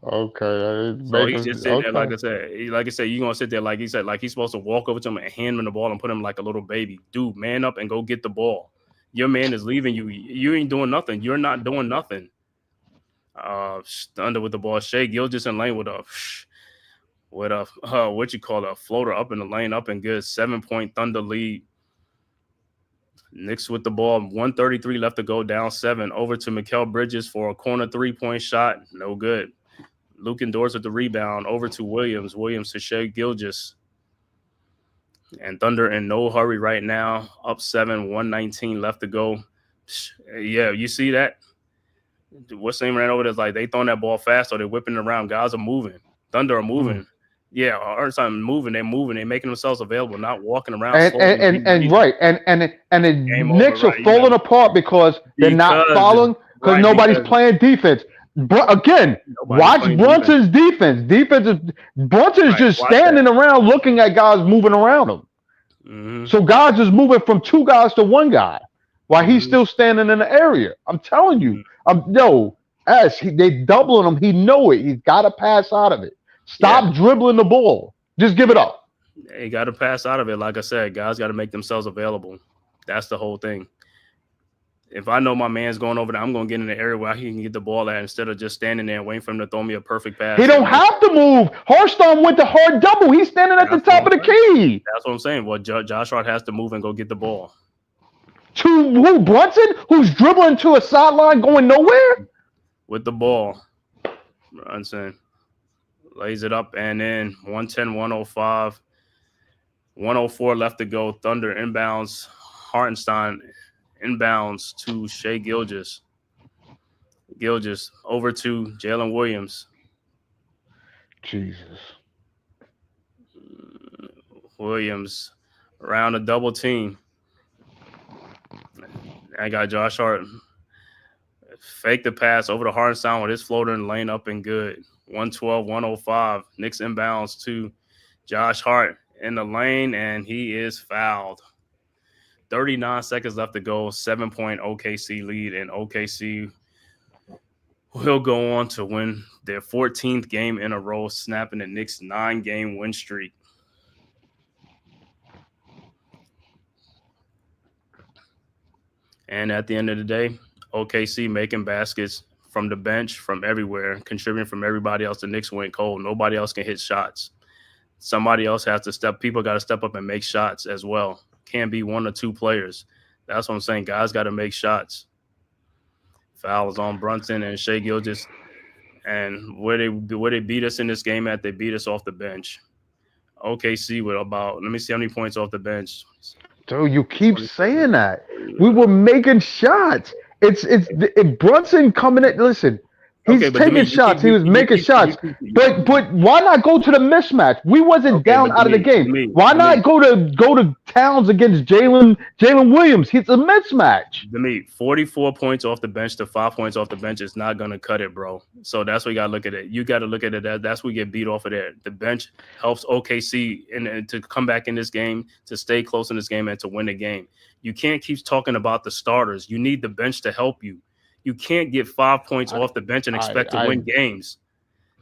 Okay. So he's just sitting there, like I said, you're gonna sit there like he said, like he's supposed to walk over to him and hand him the ball and put him like a little baby. Dude, man up and go get the ball. Your man is leaving you. You ain't doing nothing. You're not doing nothing. Thunder with the ball. Shai Gilgeous in lane with a floater up in the lane, up and good. 7-point Thunder lead. Knicks with the ball, 1:33 left to go, down 7. Over to Mikal Bridges for a corner 3-point shot. No good. Luke Endors with the rebound. Over to Williams. Williams to Shai Gilgeous. And Thunder in no hurry right now. Up 7, 1:19 left to go. Yeah, you see that? What's name ran over there? Like they throwing that ball fast or they're whipping it around. Guys are moving. Thunder are moving. Yeah, or something moving. They're moving. They're making themselves available, not walking around. And the Knicks are falling apart because they're not following because nobody's playing defense. But again, watch Brunson's defense. Brunson is just standing around looking at guys moving around him. Mm-hmm. So guys is moving from 2 guys to 1 guy while he's still standing in the area. I'm telling you. They doubling him. He know it. He's got to pass out of it. Stop dribbling the ball. Just give it up. He got to pass out of it. Like I said, guys got to make themselves available. That's the whole thing. If I know my man's going over there, I'm going to get in the area where he can get the ball at instead of just standing there and waiting for him to throw me a perfect pass. He don't have to move. Harston went to hard double. He's standing at the top of the key. That's what I'm saying. Well, Josh Hart has to move and go get the ball. To who? Brunson, who's dribbling to a sideline going nowhere? With the ball. Brunson lays it up and in. 110, 105. 104 left to go. Thunder inbounds. Hartenstein inbounds to Shai Gilgeous. Gilgeous over to Jalen Williams. Jesus. Williams around a double team. I got Josh Hart. Fake the pass over to Hartenstein with his floater and lane up and good. 112, 105. Knicks inbounds to Josh Hart in the lane, and he is fouled. 39 seconds left to go. 7-point OKC lead, and OKC will go on to win their 14th game in a row, snapping the Knicks' 9-game win streak. And at the end of the day, OKC making baskets from the bench, from everywhere, contributing from everybody else. The Knicks went cold. Nobody else can hit shots. Somebody else has to step. People got to step up and make shots as well. Can't be 1 or 2 players. That's what I'm saying. Guys got to make shots. Foul is on Brunson and Shai Gilgeous. And where they beat us in this game at, they beat us off the bench. OKC with about, let me see how many points off the bench. Dude, you keep saying that. We were making shots. It's Brunson coming in. Listen, he's taking shots. He was making shots. But why not go to the mismatch? We wasn't down out of the game. Why not go to Towns against Jalen Williams? It's a mismatch. To me, 44 points off the bench to 5 points off the bench is not going to cut it, bro. So that's what you got to look at it. You got to look at it. That's what we get beat off of there. The bench helps OKC and to come back in this game, to stay close in this game, and to win the game. You can't keep talking about the starters. You need the bench to help you. You can't get 5 points off the bench and expect to win games.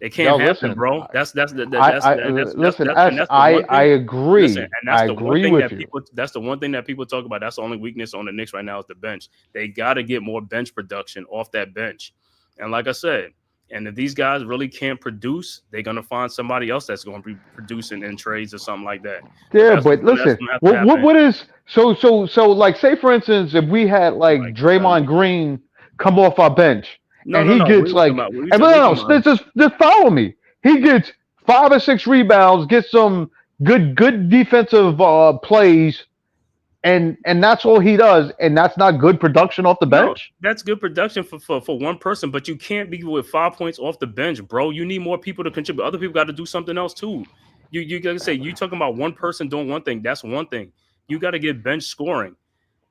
It can't happen, listen, bro. listen, and that's the I one thing. agree. Listen, and that's I the one agree thing with that you. people. That's the one thing that people talk about. That's the only weakness on the Knicks right now is the bench. They got to get more bench production off that bench. And like I said, and if these guys really can't produce, they're gonna find somebody else that's gonna be producing in trades or something like that. Yeah, but listen, what is so like say for instance, if we had like Draymond Green come off our bench and he gets like, and no, just follow me. He gets 5 or 6 rebounds, gets some good defensive plays, and that's all he does, and that's not good production off the bench. No, that's good production for one person, but you can't be with 5 points off the bench, bro. You need more people to contribute. Other people got to do something else too. You gotta say you talking about one person doing one thing. That's one thing. You got to get bench scoring.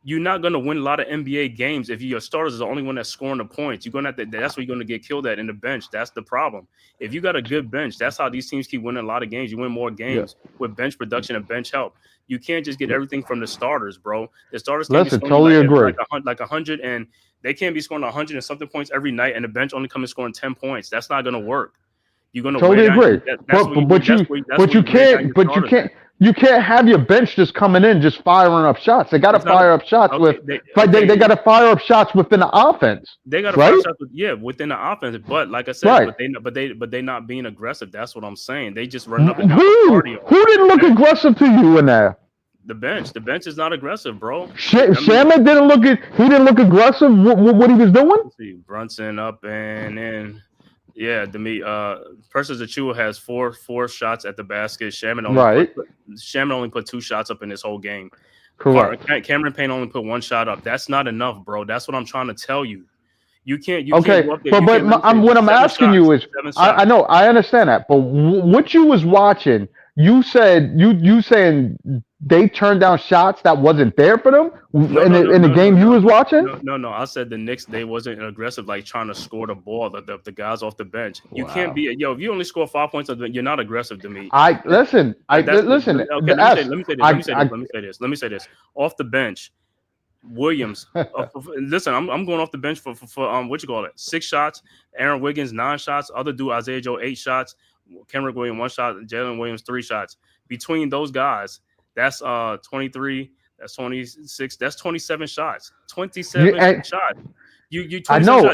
You're not going to win a lot of NBA games if your starters is the only one that's scoring the points. You're going to have to. That's where you're going to get killed at in the bench. That's the problem. If you got a good bench, that's how these teams keep winning a lot of games. You win more games with bench production and bench help. You can't just get everything from the starters, bro. The starters can't be scoring like 100, and they can't be scoring 100 and something points every night, and the bench only coming scoring 10 points. That's not going to work. You're going to totally agree. You can't have your bench just coming in, just firing up shots. They got to fire up shots they got to fire up shots within the offense. They got to fire shots within the offense. But like I said, but they not being aggressive. That's what I'm saying. They just run up and down cardio. Who didn't look aggressive to you in there? The bench is not aggressive, bro. Shamet didn't look aggressive. What he was doing? Let's see, Brunson up and in. Yeah, Precious Achiuwa has four shots at the basket. Shamet only put 2 shots up in this whole game. Correct. Cameron Payne only put 1 shot up. That's not enough, bro. That's what I'm trying to tell you. You can't. What I'm asking you is, I know, I understand that, but what you was watching, you said you saying they turned down shots that wasn't there for them in the game you was watching. No. I said the Knicks, they wasn't aggressive, like trying to score the ball. The guys off the bench. You can't be if you only score 5 points, you're not aggressive to me. Listen. Okay, let me say this. Off the bench, Williams. Listen, I'm going off the bench for 6 shots. Aaron Wiggins 9 shots. Other dude Isaiah Joe 8 shots. Kenrick Williams 1 shot. Jalen Williams 3 shots. Between those guys, that's 23. That's 26. That's 27 shots. 27 shots. I know. No.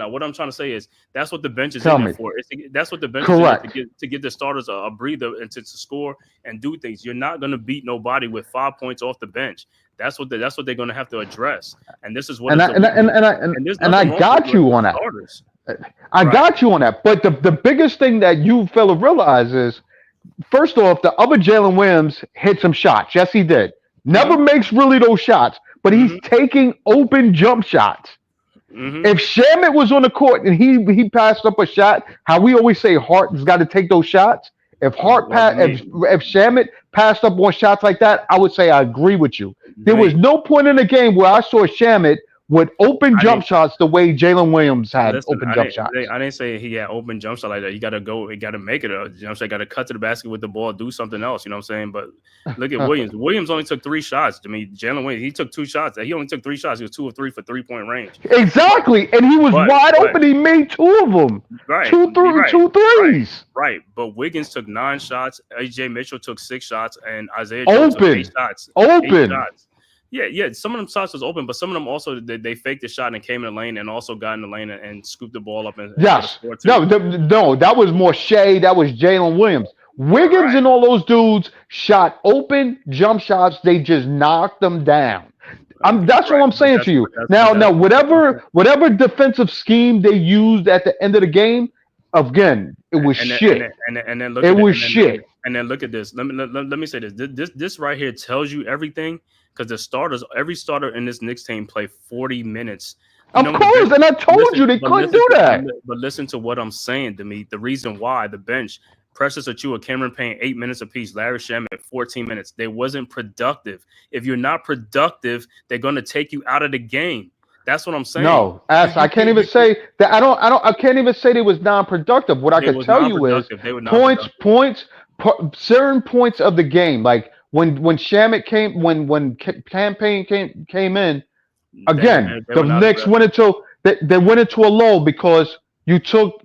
What I'm trying to say is that's what the bench is in there for. That's what the bench is in there to give the starters a breather and to score and do things. You're not going to beat nobody with 5 points off the bench. That's what they're going to have to address. And this is what. I got you on that. I got you on that. But the biggest thing that you fail to realize is, first off, the other Jalen Williams hit some shots. Yes, he did. Never makes really those shots, but he's taking open jump shots. If Shamet was on the court and he passed up a shot, how we always say Hart's got to take those shots. If Shamet passed up on shots like that, I would say I agree with you. There was no point in the game where I saw Shamet with open jump shots the way Jalen Williams had open jump shots. I didn't say he had open jump shot like that. You got to go. You got to make it a jump shot. Got to cut to the basket with the ball, do something else. You know what I'm saying? But look at Williams. Williams only took 3 shots. I mean, Jalen Williams, he took 2 shots. He only took 3 shots. He was 2 of 3 for 3-point range. Exactly. And he was wide open. He made 2 of them. Right. 2 threes. Right. But Wiggins took 9 shots. AJ Mitchell took 6 shots. And Isaiah Jones took 8 shots. 8 shots. Yeah. Some of them shots was open, but some of them also they faked the shot and came in the lane and also got in the lane and scooped the ball up. No, that was more Shea. That was Jalen Williams. Wiggins and all those dudes shot open jump shots. They just knocked them down. That's what I'm saying to you. Now, whatever defensive scheme they used at the end of the game, again, it was shit. And then look at this. Let me say this. This right here tells you everything. Because every starter in this Knicks team play 40 minutes. Of course, and I told you they couldn't do that. But listen to what I'm saying, Demi. The reason why the bench, Precious Achiuwa, Cameron Payne, 8 minutes apiece, Larry Shamet, 14 minutes. They wasn't productive. If you're not productive, they're going to take you out of the game. That's what I'm saying. No, I can't even say that. I can't even say they was non-productive. What I can tell you is certain points of the game, like when Shamet came, when campaign came in, again, the Knicks went into a lull because You took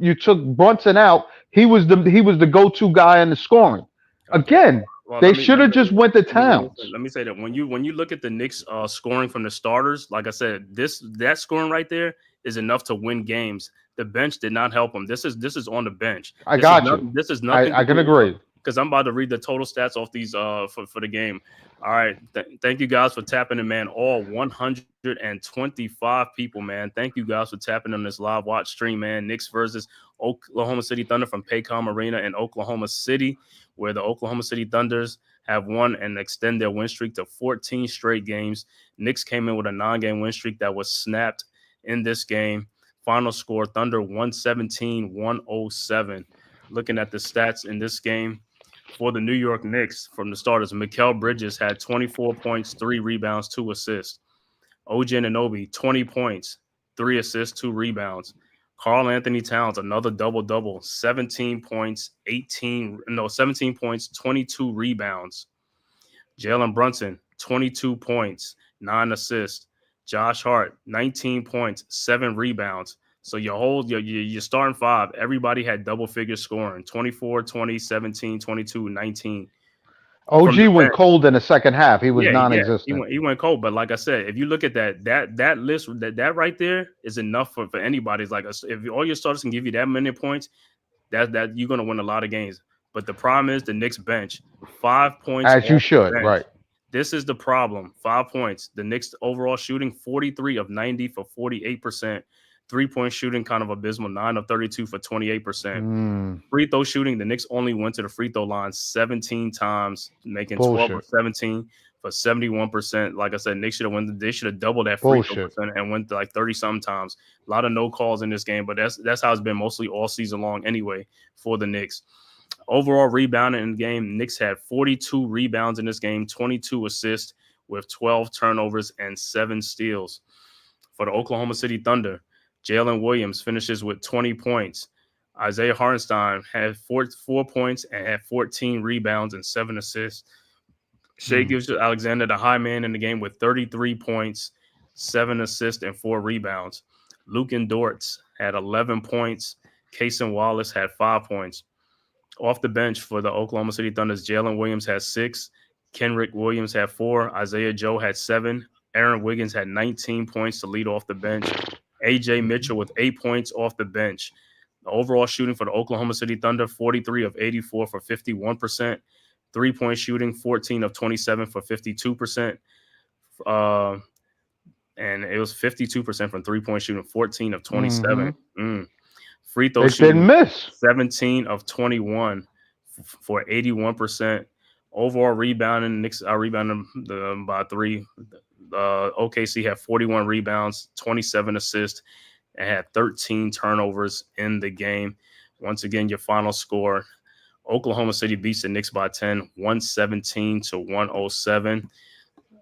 Brunson out. He was the go-to guy in the scoring. Again, Well, they should have just went to Towns. Let me say that when you look at the Knicks scoring from the starters, like I said, that scoring right there is enough to win games. The bench did not help them. This is on the bench. I got you. This is nothing. I can agree. Because I'm about to read the total stats off these for the game. All right. Thank you guys for tapping in, man. All 125 people, man. Thank you guys for tapping on this live watch stream, man. Knicks versus Oklahoma City Thunder from Paycom Arena in Oklahoma City, where the Oklahoma City Thunders have won and extend their win streak to 14 straight games. Knicks came in with a 9-game win streak that was snapped in this game. Final score, Thunder 117-107. Looking at the stats in this game, for the New York Knicks, from the starters, Mikal Bridges had 24 points, 3 rebounds, 2 assists. OG Anunoby, 20 points, 3 assists, 2 rebounds. Karl Anthony Towns, another double-double, 17 points, 22 rebounds. Jalen Brunson, 22 points, 9 assists. Josh Hart, 19 points, 7 rebounds. So your starting 5, everybody had double-figure scoring, 24, 20, 17, 22, 19. OG went cold in the second half. He was non-existent. Yeah, he went cold. But like I said, if you look at that list, that right there is enough for anybody. It's like if all your starters can give you that many points, that you're going to win a lot of games. But the problem is the Knicks bench, 5 points. As you should, right. This is the problem. 5 points. The Knicks overall shooting 43 of 90 for 48%. 3-point shooting kind of abysmal, 9 of 32 for 28%. Free throw shooting, the Knicks only went to the free throw line 17 times, making 12 of 17 for 71%. Like I said, Knicks should have won. They should have doubled that free throw percent and went to like 30 sometimes. A lot of no calls in this game, but that's how it's been mostly all season long anyway for the Knicks. Overall rebounding in the game, Knicks had 42 rebounds in this game, 22 assists with 12 turnovers and 7 steals. For the Oklahoma City Thunder, Jalen Williams finishes with 20 points. Isaiah Hartenstein had 4 points and had 14 rebounds and 7 assists. Shai Gilgeous-Alexander, the high man in the game, with 33 points, 7 assists, and 4 rebounds. Luke Dortz had 11 points. Cason Wallace had 5 points. Off the bench for the Oklahoma City Thunders, Jalen Williams had 6. Kenrick Williams had 4. Isaiah Joe had 7. Aaron Wiggins had 19 points to lead off the bench. A.J. Mitchell with 8 points off the bench. The overall shooting for the Oklahoma City Thunder, 43 of 84 for 51%. 3-point shooting, 14 of 27 for 52%. And it was 52% from 3-point shooting, 14 of 27. Free throw shooting, didn't miss. 17 of 21 for 81%. Overall rebounding, Knicks rebounded by 3. OKC had 41 rebounds, 27 assists, and had 13 turnovers in the game. Once again, your final score, Oklahoma City beats the Knicks by 10, 117-107.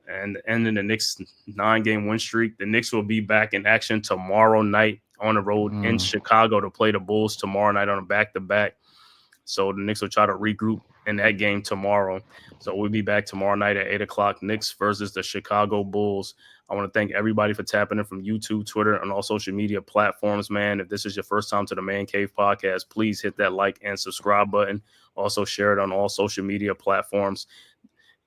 And ending the Knicks 9-game win streak. The Knicks will be back in action tomorrow night on the road in Chicago to play the Bulls tomorrow night on a back-to-back. So the Knicks will try to regroup in that game tomorrow. So we'll be back tomorrow night at 8 o'clock, Knicks versus the Chicago Bulls. I want to thank everybody for tapping in from YouTube, Twitter, and all social media platforms, man. If this is your first time to the Man Cave Podcast, please hit that like and subscribe button. Also share it on all social media platforms.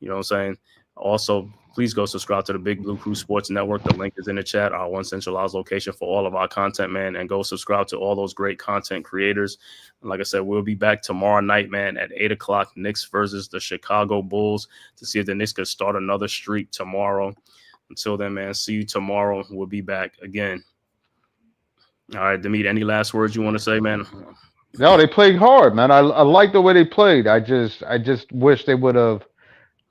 You know what I'm saying? Also, please go subscribe to the Big Blue Crew Sports Network. The link is in the chat, our one centralized location for all of our content, man. And go subscribe to all those great content creators. And like I said, we'll be back tomorrow night, man, at 8 o'clock, Knicks versus the Chicago Bulls, to see if the Knicks could start another streak tomorrow. Until then, man, see you tomorrow. We'll be back again. All right, Demeet, any last words you want to say, man? No, they played hard, man. I like the way they played. I just wish they would have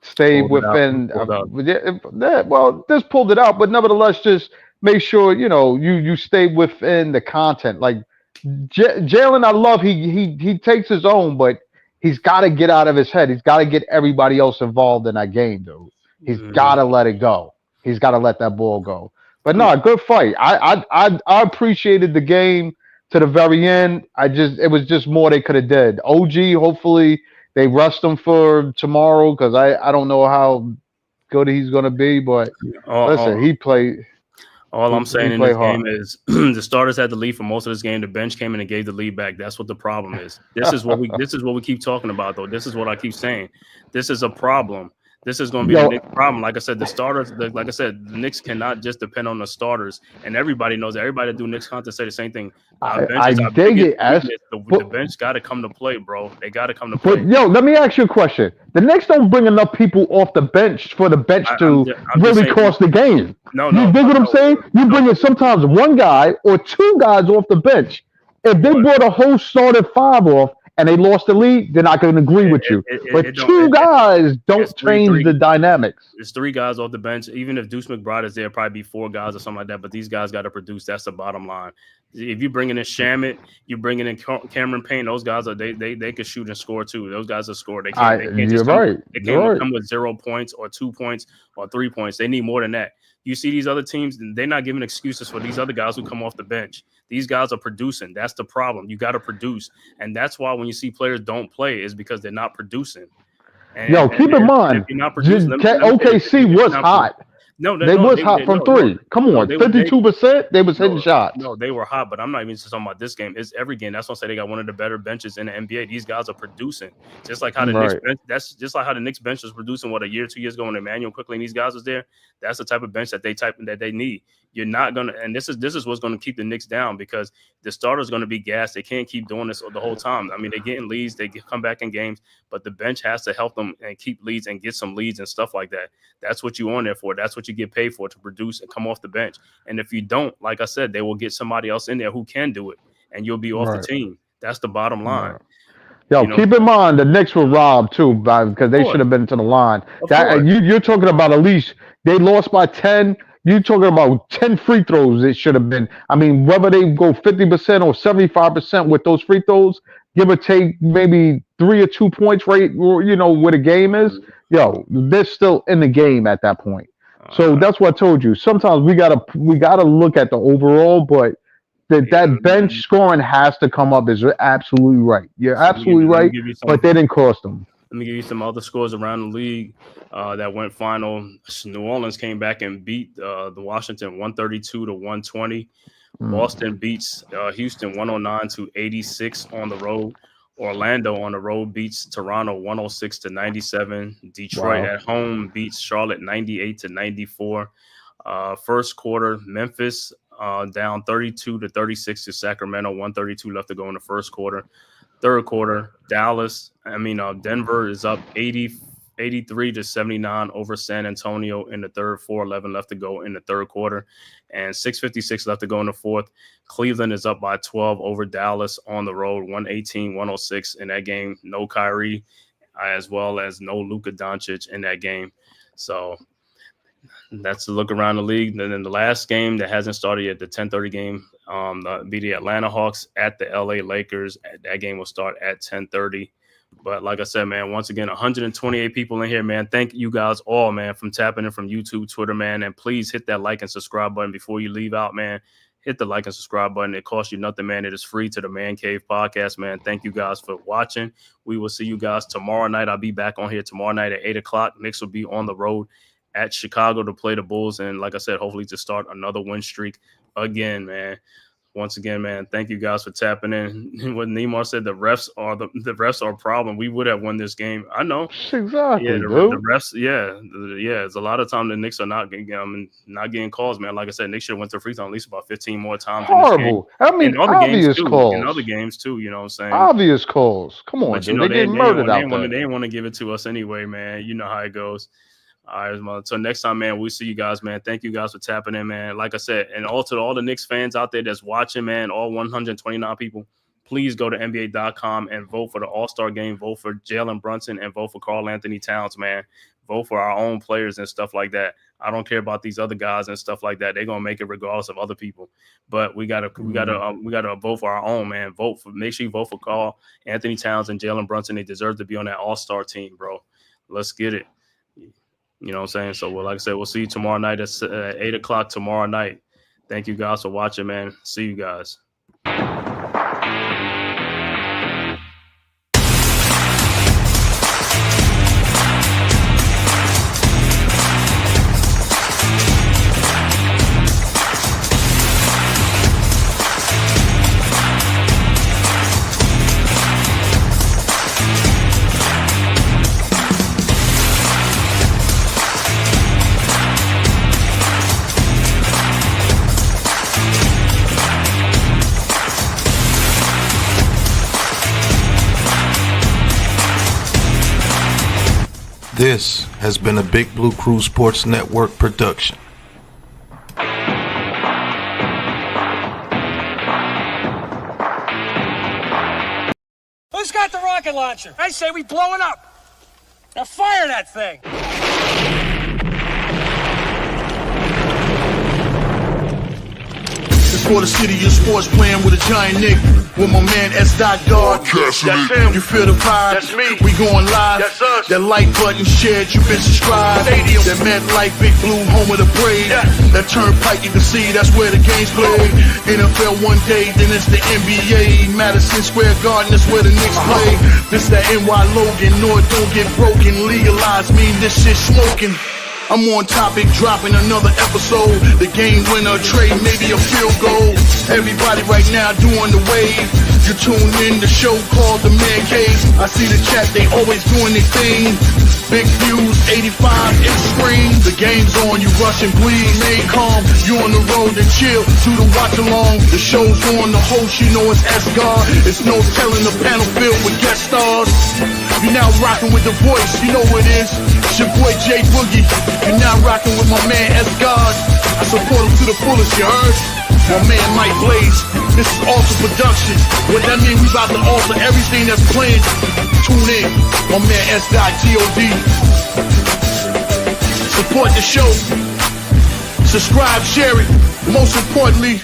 stayed within. Well, just pulled it out, but nevertheless, just make sure you stay within the content. Like Jalen, I love he takes his own, but he's got to get out of his head. He's got to get everybody else involved in that game, dude. He's got to let it go. He's got to let that ball go. But no, good fight. I appreciated the game to the very end. It was just more they could have did. OG, hopefully they rest him for tomorrow because I don't know how good he's going to be. But listen, he played. All I'm saying in this game hard. is the starters had the lead for most of this game. The bench came in and gave the lead back. That's what the problem is. This is what we keep talking about, though. This is what I keep saying. This is a problem. This is going to be the Knicks' problem. Like I said, the Knicks cannot just depend on the starters, and everybody knows that. Everybody that do Knicks content say the same thing. The bench got to come to play, bro. They got to come to play. But let me ask you a question. The Knicks don't bring enough people off the bench for the bench to really cost the game. You dig what I'm saying? You bring in sometimes one guy or two guys off the bench. If they brought a whole started 5 off and they lost the lead, then I can agree with you. But two guys don't change the dynamics. There's 3 guys off the bench. Even if Deuce McBride is there, probably be 4 guys or something like that. But these guys got to produce. That's the bottom line. If you bringing in Shamet, you bringing in Cameron Payne. Those guys they can shoot and score too. Those guys will score. They can't just come with 0 points or 2 points or 3 points. They need more than that. You see these other teams, they're not giving excuses for these other guys who come off the bench. These guys are producing. That's the problem. You got to produce. And that's why when you see players don't play is because they're not producing. Keep in mind, if you're not producing, OKC was hot. They was hot from 3. Come on, 52%. They was hitting shots. No, they were hot, but I'm not even just talking about this game. It's every game. That's why I say they got one of the better benches in the NBA. These guys are producing, just like how the Knicks bench. That's just like how the Knicks bench was producing. What, a year, 2 years ago when Emmanuel Quickly and these guys was there. That's the type of bench that they need. You're not gonna, and this is what's gonna keep the Knicks down because the starter's gonna be gassed. They can't keep doing this the whole time. I mean, they're getting leads, they come back in games, but the bench has to help them and keep leads and get some leads and stuff like that. That's what you're on there for. That's what you get paid for, to produce and come off the bench. And if you don't, like I said, they will get somebody else in there who can do it, and you'll be off the team. That's the bottom line. Keep in mind the Knicks were robbed too, because they should have been to the line. You're talking about at least they lost by 10. You're talking about 10 free throws. It should have been. I mean, whether they go 50% or 75% with those free throws, give or take maybe 3 or 2 points, right? Where the game is. They're still in the game at that point. So that's what I told you. Sometimes we gotta look at the overall, but that bench scoring has to come up. Is absolutely right. You're absolutely right. But they didn't cost them. Let me give you some other scores around the league that went final. New Orleans came back and beat the Washington 132-120. Boston beats Houston 109-86 on the road. Orlando on the road beats Toronto 106-97. Detroit at home beats Charlotte 98-94. First quarter, Memphis down 32-36 to Sacramento. 132 left to go in the first quarter. Third quarter, Denver is up 83-79 over San Antonio in the third. 4:11 left to go in the third quarter, and 6:56 left to go in the fourth. Cleveland is up by 12 over Dallas on the road, 118-106 in that game. No Kyrie, as well as no Luka Doncic in that game. So that's the look around the league. And then the last game that hasn't started yet, the 10:30 game, be the Atlanta Hawks at the LA Lakers. That game will start at 10:30. But like I said, man, once again, 128 people in here, man. Thank you guys all, man, from tapping in from YouTube, Twitter, man. And please hit that like and subscribe button before you leave out, man. Hit the like and subscribe button. It costs you nothing, man. It is free to the Man Cave Podcast, man. Thank you guys for watching. We will see you guys tomorrow night. I'll be back on here tomorrow night at 8 o'clock. Knicks will be on the road at Chicago to play the Bulls. And like I said, hopefully to start another win streak again, man. Once again, man, thank you guys for tapping in. When Neymar said the refs are a problem, we would have won this game. I know. Exactly. Yeah, the refs. Yeah. It's a lot of time the Knicks are not getting calls, man. Like I said, Knicks should have went to free throw at least about 15 more times. Horrible. I mean, obvious calls. In other games too, you know what I'm saying? Obvious calls. Come on, but, dude. They get murdered out there. They didn't want to give it to us anyway, man. You know how it goes. All right, so next time, man, we'll see you guys, man. Thank you guys for tapping in, man. Like I said, and also to all the Knicks fans out there that's watching, man, all 129 people, please go to NBA.com and vote for the All-Star game. Vote for Jalen Brunson and vote for Karl Anthony Towns, man. Vote for our own players and stuff like that. I don't care about these other guys and stuff like that. They're gonna make it regardless of other people. But we gotta vote for our own, man. Make sure you vote for Karl Anthony Towns and Jalen Brunson. They deserve to be on that All-Star team, bro. Let's get it. You know what I'm saying? So, like I said, we'll see you tomorrow night at 8 o'clock tomorrow night. Thank you guys for watching, man. See you guys. This has been a Big Blue Crew Sports Network production. Who's got the rocket launcher? I say we blow it up. Now fire that thing. It's for the city of sports, playing with a giant Nick. With my man S. God. That's him. You feel the vibe? That's me. We going live. That's us. That like button shared, you been subscribed. Stadium. That MetLife, Big Blue, home of the Braves. Yeah. That turnpike you can see, that's where the game's played. NFL one day, then it's the NBA. Madison Square Garden, that's where the Knicks play. This that NY Logan, North don't get broken. Legalize, mean this shit smoking. I'm on topic, dropping another episode. The game winner, trade, maybe a field goal. Everybody right now doing the wave. You tune in the show called The Man Cave. I see the chat, they always doing their thing. Big views, 85 inch screen. The game's on, you rush and bleed. Stay calm, you on the road and chill. Do the watch along. The show's on, the host, you know it's S-God. It's no telling the panel filled with guest stars. You're now rocking with the voice, you know what it is. It's your boy Jay Boogie. You're now rocking with my man S-God. I support him to the fullest, you heard? My man Mike Blaze. This is awesome production. What that mean, we about to alter everything that's playing. Tune in. My man S.God. Support the show. Subscribe, share it. Most importantly,